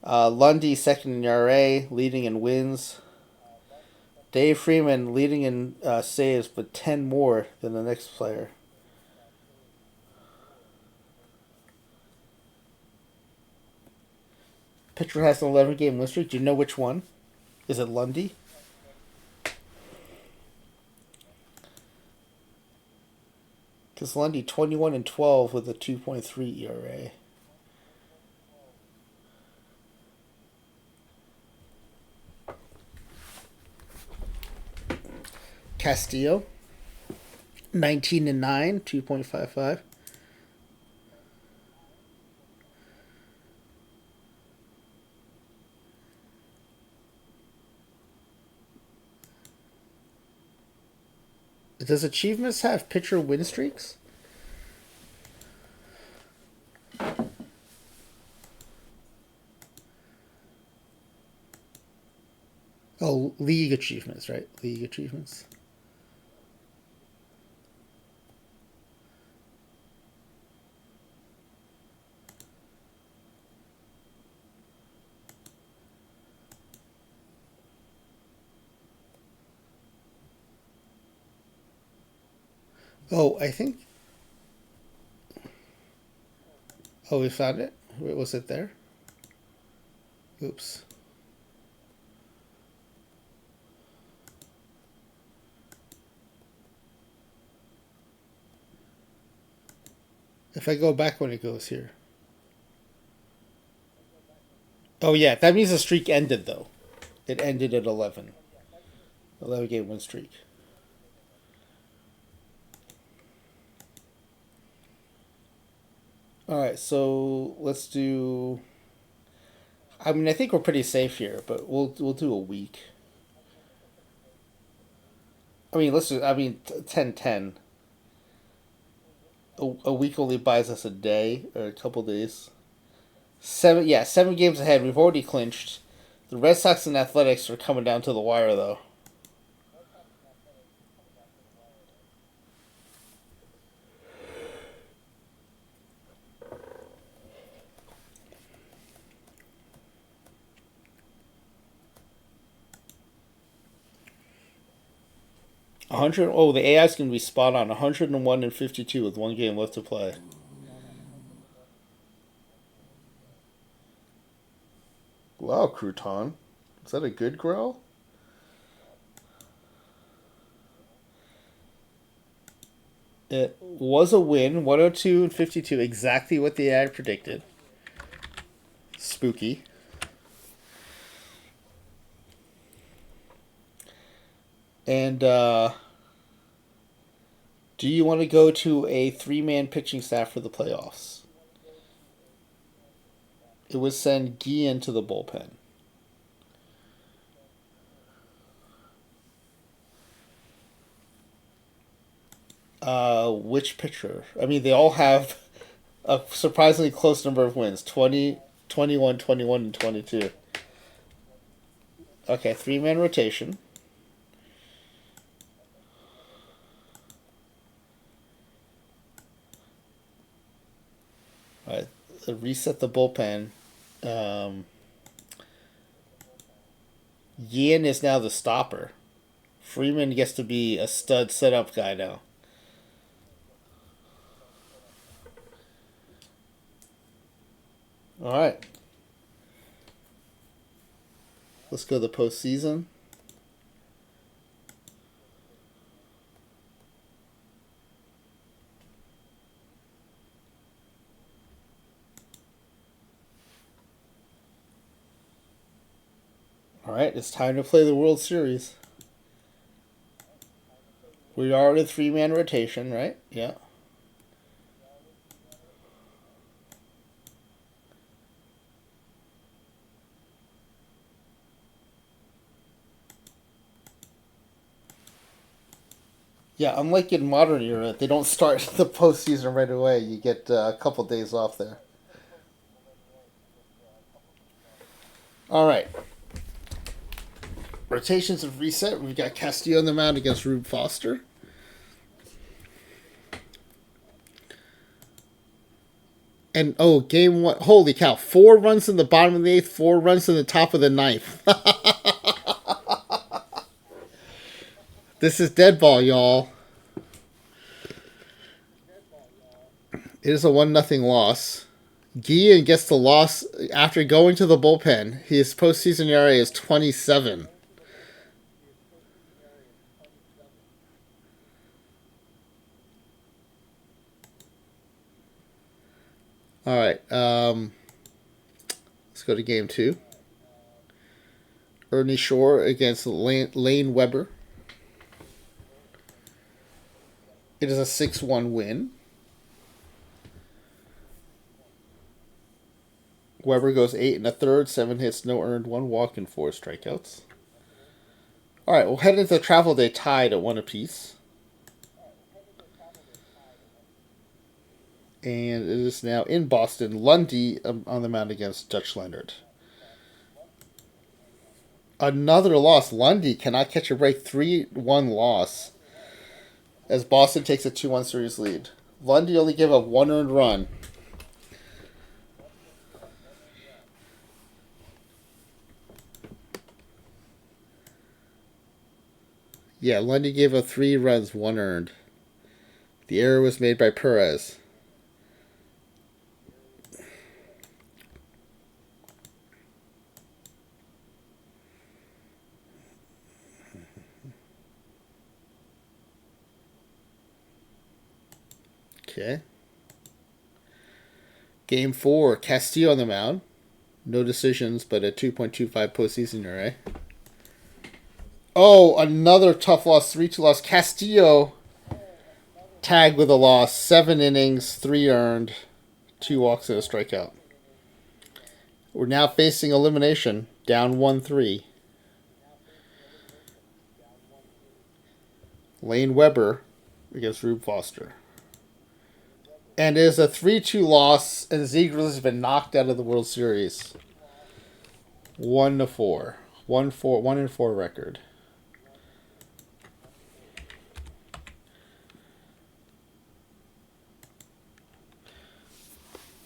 Lundy second in ERA, leading in wins. Dave Freeman leading in saves, but 10 more than the next player. Pitcher has an 11-game win streak. Do you know which one? Is it Lundy? Because Lundy 21-12 with a 2.3 ERA. Castillo 19-9, 2.55. Does Achievements have pitcher win streaks? Oh, league achievements, right? League achievements. Oh, I think. Oh, we found it. Wait, was it there? Oops. If I go back when it goes here. Oh, yeah. That means the streak ended, though. It ended at 11. 11-game win streak. All right, so let's do. I mean, I think we're pretty safe here, but we'll do a week. I mean, 10-10. A week only buys us a day or a couple days. 7 games ahead. We've already clinched. The Red Sox and Athletics are coming down to the wire, though. The AI's going to be spot on. 101 and 52 with 1 game left to play. Wow, Crouton. Is that a good growl? It was a win. 102 and 52. Exactly what the AI predicted. Spooky. And do you want to go to a 3-man pitching staff for the playoffs? It would send Guillen to the bullpen. Which pitcher? I mean, they all have a surprisingly close number of wins. 20, 21, 21, and 22. Okay, 3-man rotation. All right, reset the bullpen. Yin is now the stopper. Freeman gets to be a stud setup guy now. All right. Let's go to the postseason. All right, it's time to play the World Series. We are in a 3-man rotation, right? Yeah. Yeah, unlike in modern era, they don't start the postseason right away. You get a couple days off there. All right. Rotations have reset. We've got Castillo on the mound against Rube Foster. And, game 1. Holy cow. 4 runs in the bottom of the 8th, 4 runs in the top of the 9th. This is Deadball, y'all. It is a 1-0 loss. Guillen gets the loss after going to the bullpen. His postseason ERA is 27. All right. Let's go to game 2. Ernie Shore against Lane Weber. It is a 6-1 win. Weber goes 8 1/3, 7 hits, no earned, 1 walk, and 4 strikeouts. All right, we'll head into the travel day tied at 1 apiece. And it is now in Boston. Lundy on the mound against Dutch Leonard. Another loss. Lundy cannot catch a break. 3-1 loss as Boston takes a 2-1 series lead. Lundy only gave up 1 earned run. Yeah, Lundy gave up 3 runs, 1 earned. The error was made by Perez. Okay. Game 4, Castillo on the mound. No decisions, but a 2.25 postseason ERA. Oh, another tough loss, 3-2 loss. Castillo tagged with a loss. 7 innings, 3 earned, 2 walks and a strikeout. We're now facing elimination. Down 1-3. Lane Weber against Rube Foster. And it is a 3-2 loss, and zGrizzly has been knocked out of the World Series. 1-4. 1-4 record.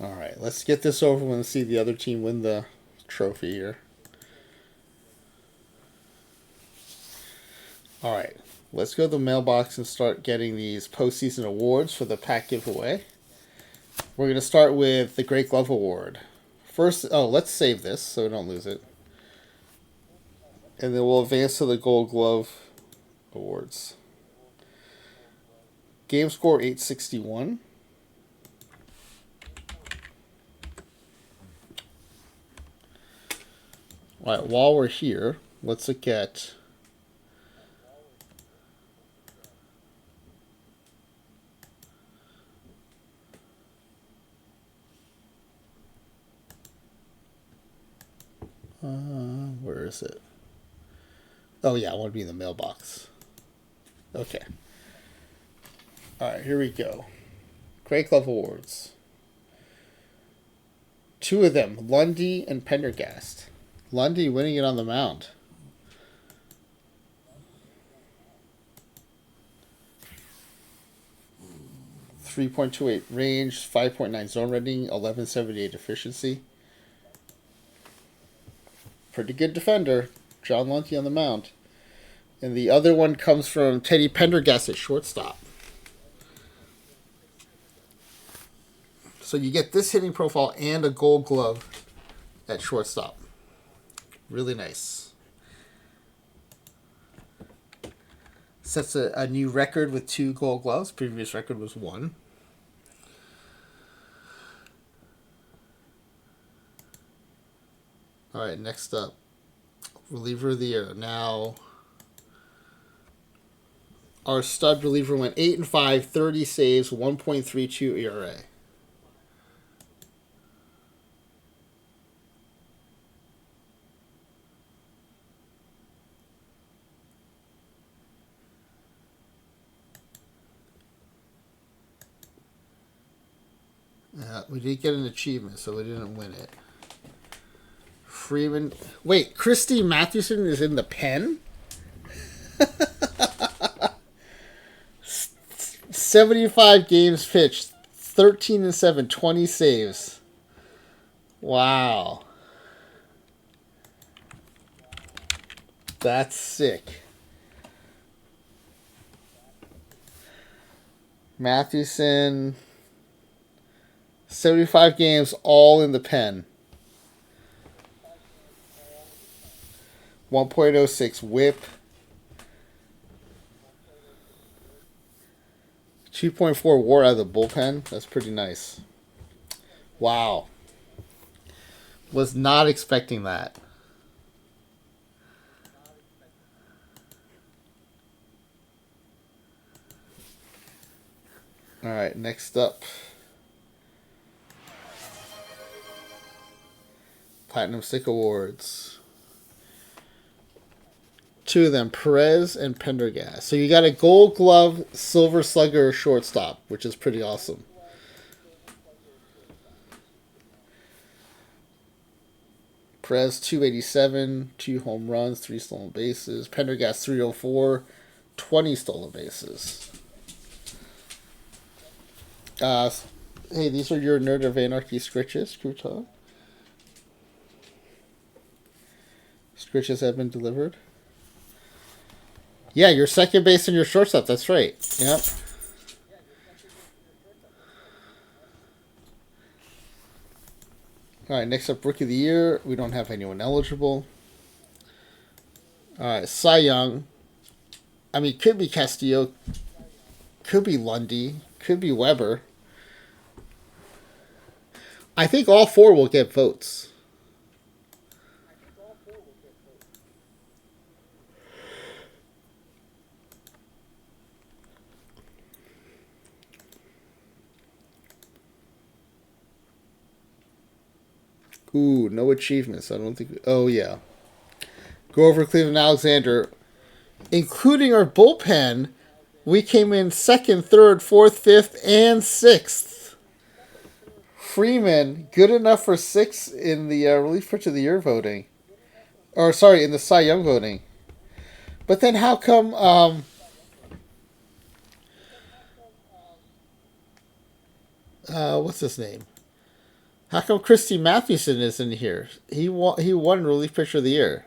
All right, let's get this over and see the other team win the trophy here. All right, let's go to the mailbox and start getting these postseason awards for the pack giveaway. We're going to start with the Great Glove Award. First, let's save this so we don't lose it. And then we'll advance to the Gold Glove Awards. Game score 861. All right, while we're here, let's look at where is it? Oh yeah, I want to be in the mailbox. Okay. All right, here we go. Great Glove Awards. 2 of them, Lundy and Pendergast. Lundy winning it on the mound. .28 range, 5.9 zone rating, 1178 efficiency. Pretty good defender. John Lundy on the mound. And the other one comes from Teddy Pendergast at shortstop. So you get this hitting profile and a Gold Glove at shortstop. Really nice. Sets a new record with 2 Gold Gloves. Previous record was 1. All right, next up, reliever of the year. Now, our stud reliever went 8-5, 30 saves, 1.32 ERA. We did get an achievement, so we didn't win it. Freeman. Wait, Christy Mathewson is in the pen? 75 games pitched, 13-7, 20 saves. Wow. That's sick. Mathewson, 75 games, all in the pen. 1.06 whip. 2.4 WAR out of the bullpen. That's pretty nice. Wow. Was not expecting that. All right, next up. Platinum Stick Awards. 2 of them, Perez and Pendergast. So you got a Gold Glove, Silver Slugger shortstop, which is pretty awesome. Perez 287, 2 home runs, 3 stolen bases. Pendergast 304, 20 stolen bases. Hey, these are your Nerd of Anarchy scritches, Crouton. Scritches have been delivered. Yeah, your second base and your shortstop. That's right. Yep. All right, next up, Rookie of the Year. We don't have anyone eligible. All right, Cy Young. I mean, could be Castillo. Could be Lundy. Could be Weber. I think all 4 will get votes. Ooh, no achievements. I don't think. Oh, yeah. Go over Cleveland Alexander. Including our bullpen, we came in second, third, fourth, fifth, and sixth. Freeman, good enough for sixth in the relief pitcher of the year voting. Or, sorry, in the Cy Young voting. But then how come what's his name? How come Christy Mathewson isn't here? He won relief pitcher of the year.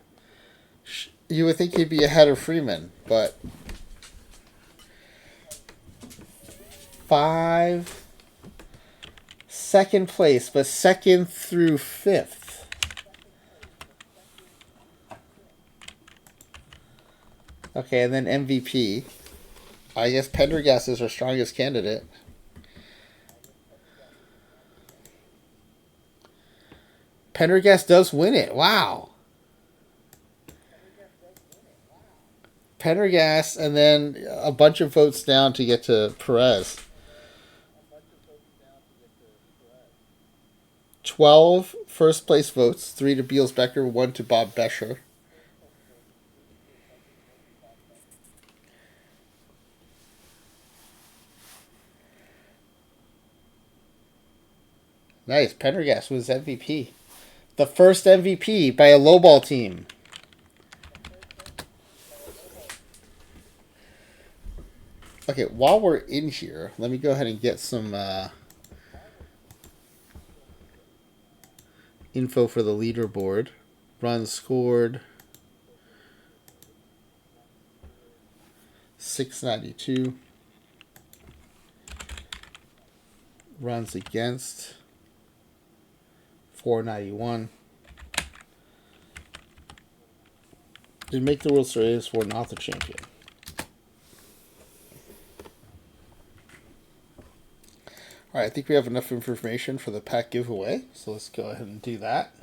You would think he'd be ahead of Freeman, but five second place, but second through fifth. Okay, and then MVP. I guess Pendergast is our strongest candidate. Pendergast does win it. Wow. Pendergast, and then a bunch of votes down to get to Perez. 12 first place votes, 3 to Beals Becker, 1 to Bob Bescher. Nice. Pendergast was MVP. The first MVP by a lowball team. Okay, while we're in here, let me go ahead and get some info for the leaderboard. Runs scored 692. Runs against 491. Did make the World Series for not the champion. All right, I think we have enough information for the pack giveaway, so let's go ahead and do that.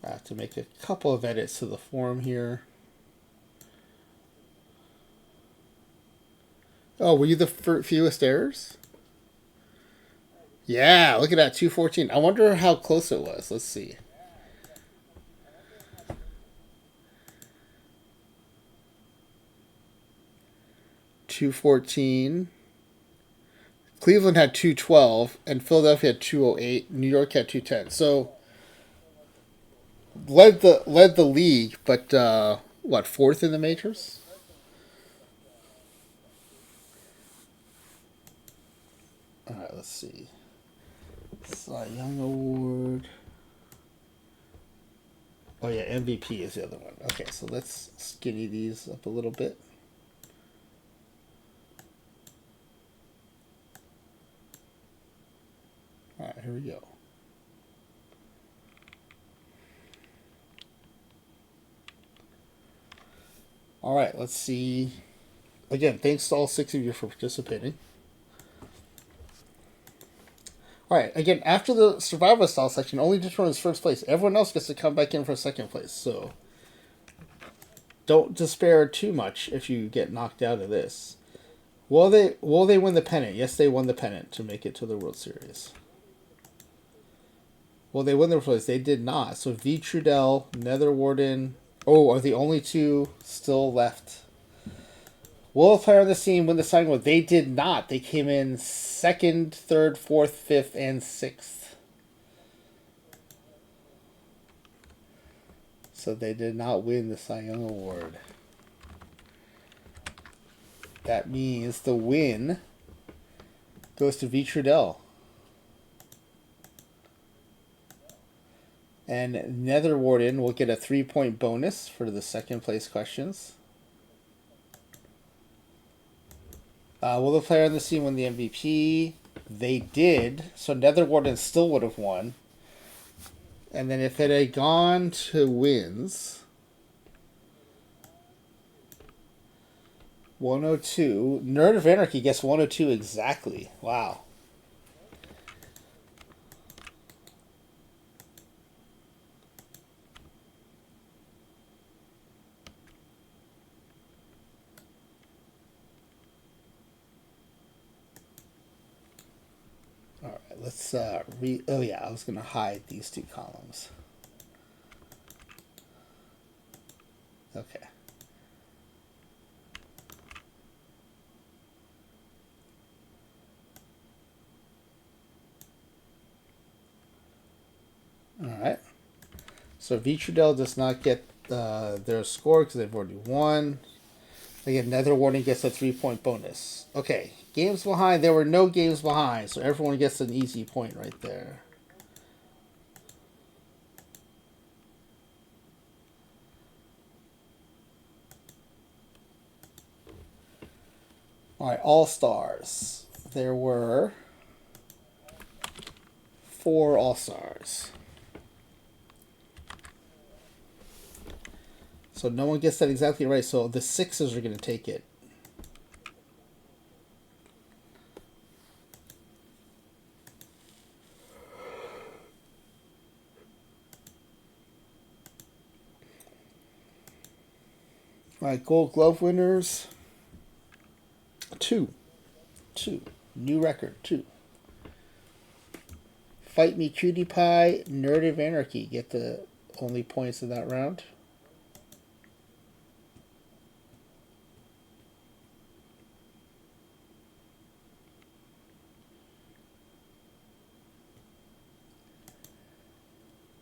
I have to make a couple of edits to the form here. Oh, were you the fewest errors? Yeah, look at that, 214. I wonder how close it was. Let's see. $214. Cleveland had 212, and Philadelphia had 208. New York had 210. So led the league, but what, fourth in the majors? All right, let's see. Cy Young Award. Oh yeah, MVP is the other one. Okay, so let's skinny these up a little bit. All right, here we go. All right, let's see. Again, thanks to all 6 of you for participating. All right, again, after the survival style section, only determines first place. Everyone else gets to come back in for second place, so don't despair too much if you get knocked out of this. Will they win the pennant? Yes, they won the pennant to make it to the World Series. Well, they won the World Series. They did not. So V. Trudell, Nether Warden, are the only 2 still left. Will a player on the team win the Cy Young Award? They did not. They came in second, third, fourth, fifth, and sixth. So they did not win the Cy Young Award. That means the win goes to V. Trudell. And Nether Warden will get a 3-point bonus for the second place questions. Will the player on the team win the MVP? They did. So Nether Warden still would have won. And then if it had gone to wins, 102. Nerd of Anarchy gets 102 exactly. Wow. let's oh yeah, I was gonna hide these two columns. Okay. All right. So Vitrudel does not get their score because they've already won. Again, Nether Warning gets a 3-point bonus. Okay, games behind. There were no games behind, so everyone gets an easy point right there. All right, All Stars. There were 4 All Stars. So no one gets that exactly right. So the Sixers are going to take it. All right, Gold Glove winners. 2. New record, 2. Fight Me Cutie Pie, Nerd of Anarchy get the only points in that round.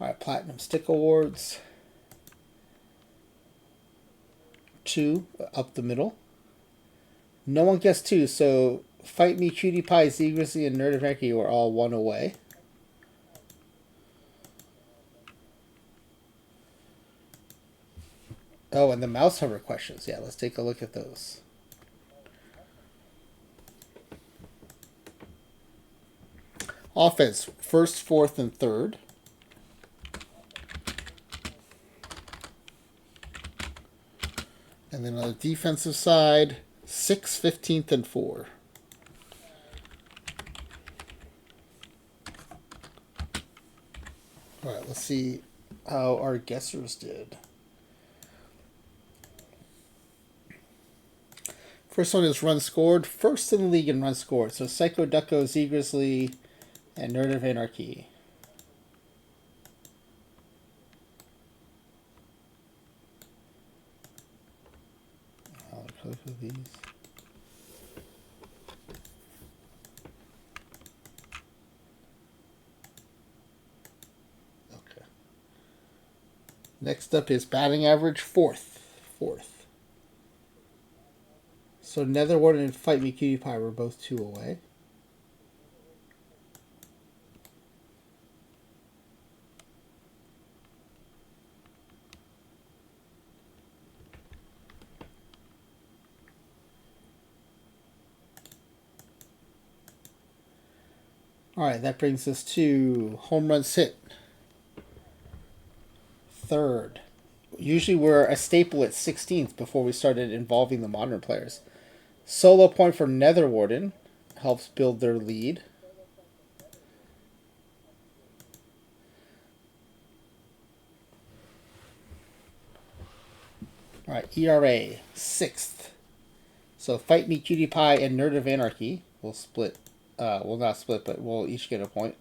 All right, Platinum Stick Awards. 2 up the middle. No one gets 2, so Fight Me Cutie Pie, zGrizzly, and Nerd of Anarchy were all 1 away. Oh, and the mouse hover questions. Yeah, let's take a look at those. Offense, 1st, 4th, and 3rd. And then on the defensive side, 6th, 15th, and 4. All right, let's see how our guessers did. First one is run scored. First in the league in run scored. So Psycho Ducko, zGrizzly, and Nerd of Anarchy. I'll click with these. Okay. Next up is batting average, 4th. So Netherwarden and Fight Me Cutie Pie were both 2 away. All right, that brings us to home runs hit. 3rd. Usually we're a staple at 16th before we started involving the modern players. Solo point for Netherwarden helps build their lead. All right, ERA, 6th. So Fight Me Cutie Pie and Nerd of Anarchy will split. Well, not split, but we'll each get a point.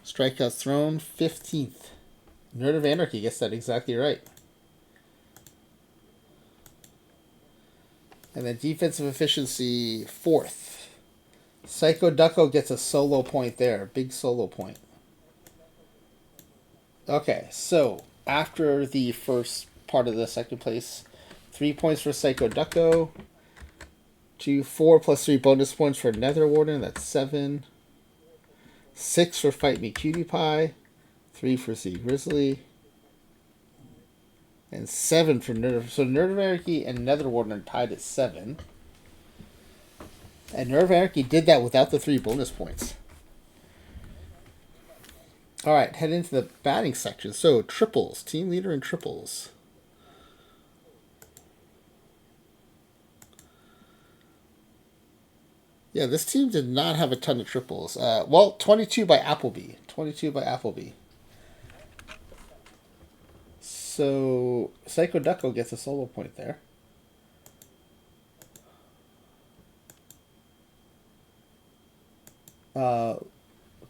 Strikeouts thrown, 15th. Nerd of Anarchy gets that exactly right. And then defensive efficiency, 4th. Psycho Ducko gets a solo point there. Big solo point. Okay, so after the first part of the second place, 3 points for Psycho Ducko. 4 plus 3 bonus points for Netherwarden. That's 7. 6 for Fight Me Cutie Pie. 3 for zGrizzly. And 7 for Nerd. So Nerd of Anarchy and Netherwarden are tied at 7. And Nerd of Anarchy did that without the 3 bonus points. All right, head into the batting section. So triples, team leader in triples. Yeah, this team did not have a ton of triples. Well, 22 by Appleby. So Psycho Ducko gets a solo point there.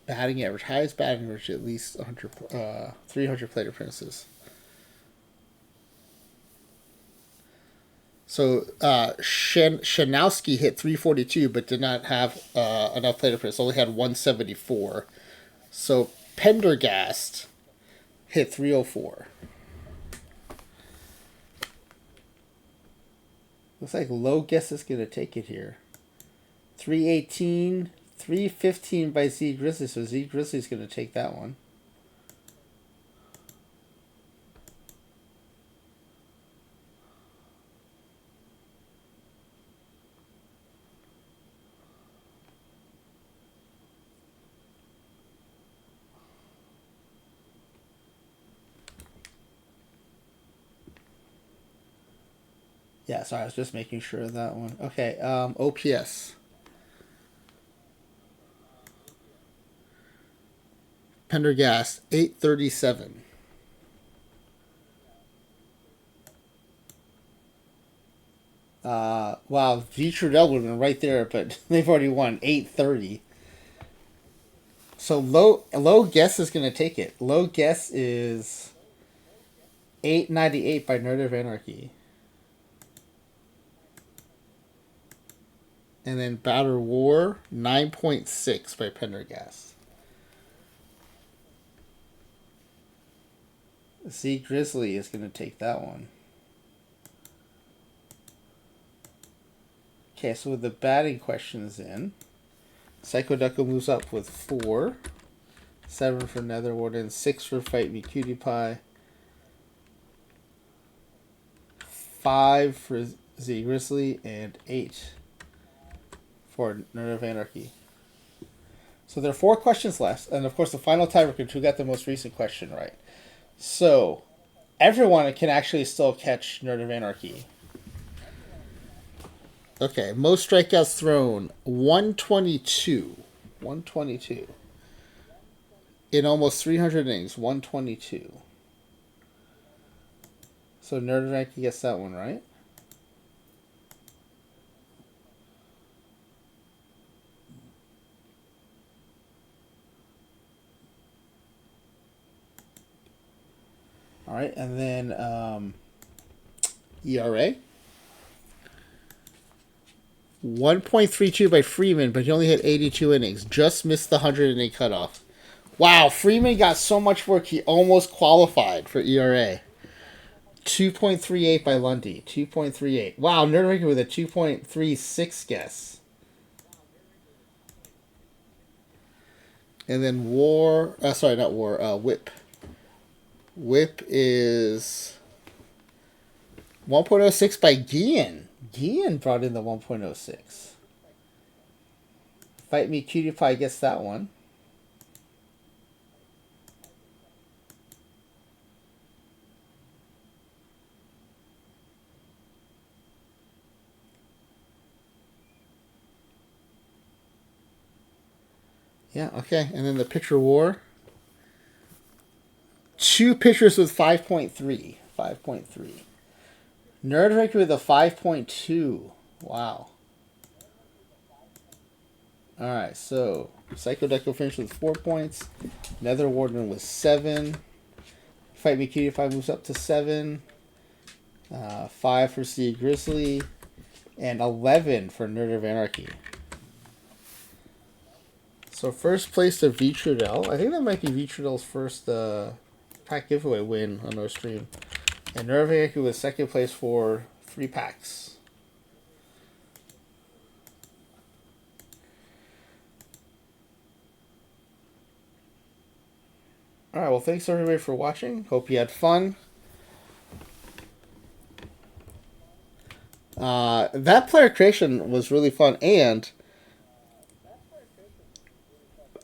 Batting average, highest batting average, at least 300 plate appearances. So Shanowski hit 342, but did not have enough plate appearances. Only had 174. So Pendergast hit 304. Looks like Low Guess is going to take it here. 318, 315 by zGrizzly. So zGrizzly is going to take that one. Yeah, sorry, I was just making sure of that one. Okay, OPS. Pendergast, 837. Wow, V Trudell would have been right there, but they've already won, 830. So low guess is going to take it. Low guess is 898 by Nerd of Anarchy. And then Batter War, 9.6 by Pendergast. zGrizzly is going to take that one. Okay, so with the batting questions in, Psycho Ducko moves up with 4. 7 for Netherwarden, 6 for Fight Me Cutie Pie, 5 for zGrizzly, and 8 for Nerd of Anarchy. So there are 4 questions left, and of course the final tiebreaker, who got the most recent question right. So everyone can actually still catch Nerd of Anarchy. Okay, most strikeouts thrown, 122. 122. In almost 300 innings, 122. So Nerd of Anarchy gets that one right. All right, and then ERA. 1.32 by Freeman, but he only had 82 innings. Just missed the 100 inning cutoff. Wow, Freeman got so much work he almost qualified for ERA. 2.38 by Lundy. 2.38. Wow, Nerdmaker with a 2.36 guess. And then Whip. Whip is 1.06 by Gian. Gian brought in the 1.06. Fight Me Cutie Pie gets that one. Yeah, okay. And then the pitcher war. 2 pitchers with 5.3. 5.3. Nerdmaker with a 5.2. Wow. Alright, so Psycho Deco finished with 4 points. Nether Warden with 7. Fight Me Cutie Pie moves up to 7. 5 for zGrizzly. And 11 for Nerd of Anarchy. So first place to V Trudell. I think that might be V Trudell's first pack giveaway win on our stream. And Nerd of Anarchy was second place for 3 packs. Alright, well thanks everybody for watching. Hope you had fun. That player creation was really fun, and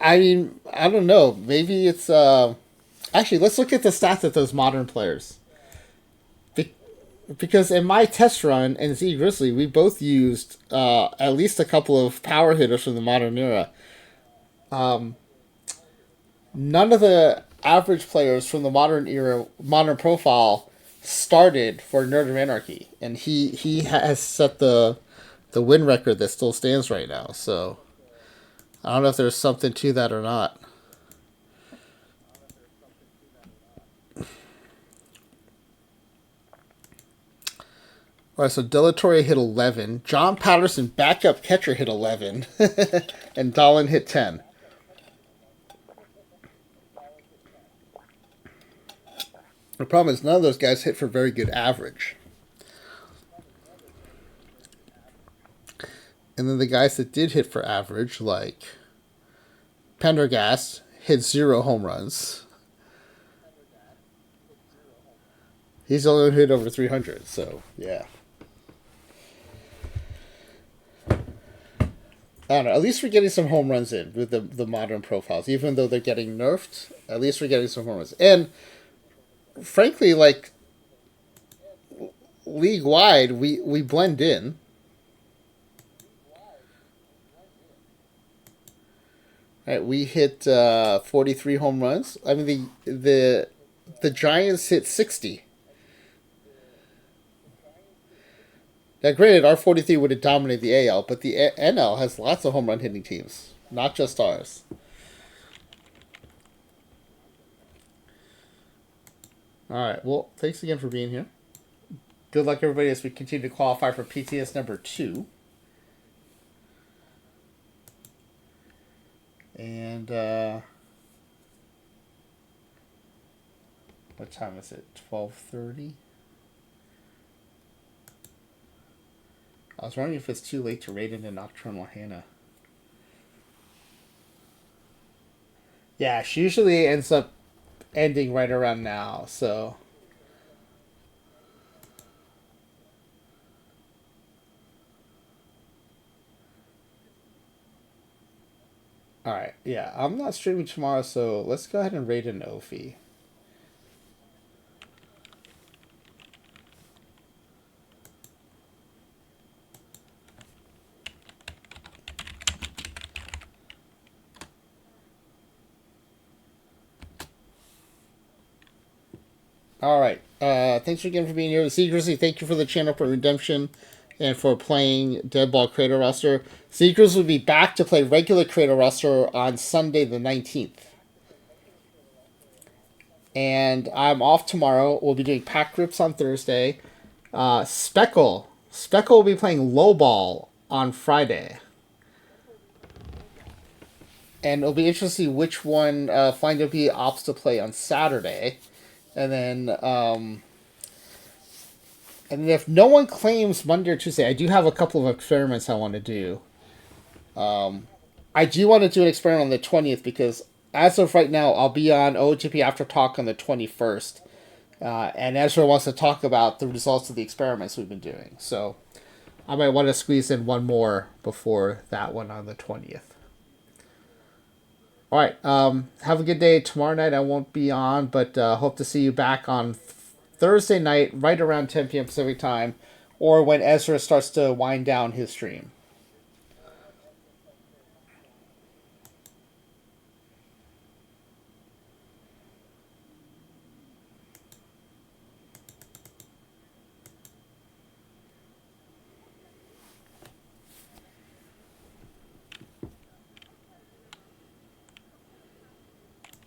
I mean, I don't know, maybe it's actually, let's look at the stats of those modern players. Because in my test run and zGrizzly, we both used at least a couple of power hitters from the modern era. None of the average players from the modern era, modern profile, started for Nerd of Anarchy, and he has set the win record that still stands right now. So I don't know if there's something to that or not. All right, so Delatorre hit 11. John Patterson, backup catcher, hit 11. And Dolan hit 10. The problem is none of those guys hit for very good average. And then the guys that did hit for average, like Pendergast, hit 0 home runs. He's only hit over 300, so yeah. I don't know. At least we're getting some home runs in with the modern profiles. Even though they're getting nerfed, at least we're getting some home runs. And frankly, like, league-wide, we blend in. Right, we hit 43 home runs. I mean, the Giants hit 60. Now, granted, our 43 would have dominated the AL, but the NL has lots of home run hitting teams, not just ours. All right. Well, thanks again for being here. Good luck, everybody, as we continue to qualify for PTS number 2. And what time is it? 12:30. I was wondering if it's too late to raid into Nocturnal Hannah. Yeah, she usually ends up ending right around now, so. Alright, yeah, I'm not streaming tomorrow, so let's go ahead and raid an Ophi. Alright, thanks again for being here. zGrizzly, thank you for the channel for Redemption and for playing Deadball Creator Roster. zGrizzly will be back to play regular Creator Roster on Sunday the 19th. And I'm off tomorrow. We'll be doing pack grips on Thursday. Speckle will be playing Lowball on Friday. And it'll be interesting to see which one Flying W opts to play on Saturday. And then if no one claims Monday or Tuesday, I do have a couple of experiments I want to do. I do want to do an experiment on the 20th because as of right now, I'll be on OOTP After Talk on the 21st. And Ezra wants to talk about the results of the experiments we've been doing. So I might want to squeeze in one more before that one on the 20th. All right. Have a good day. Tomorrow night I won't be on, but hope to see you back on Thursday night, right around 10 p.m. Pacific time, or when Ezra starts to wind down his stream.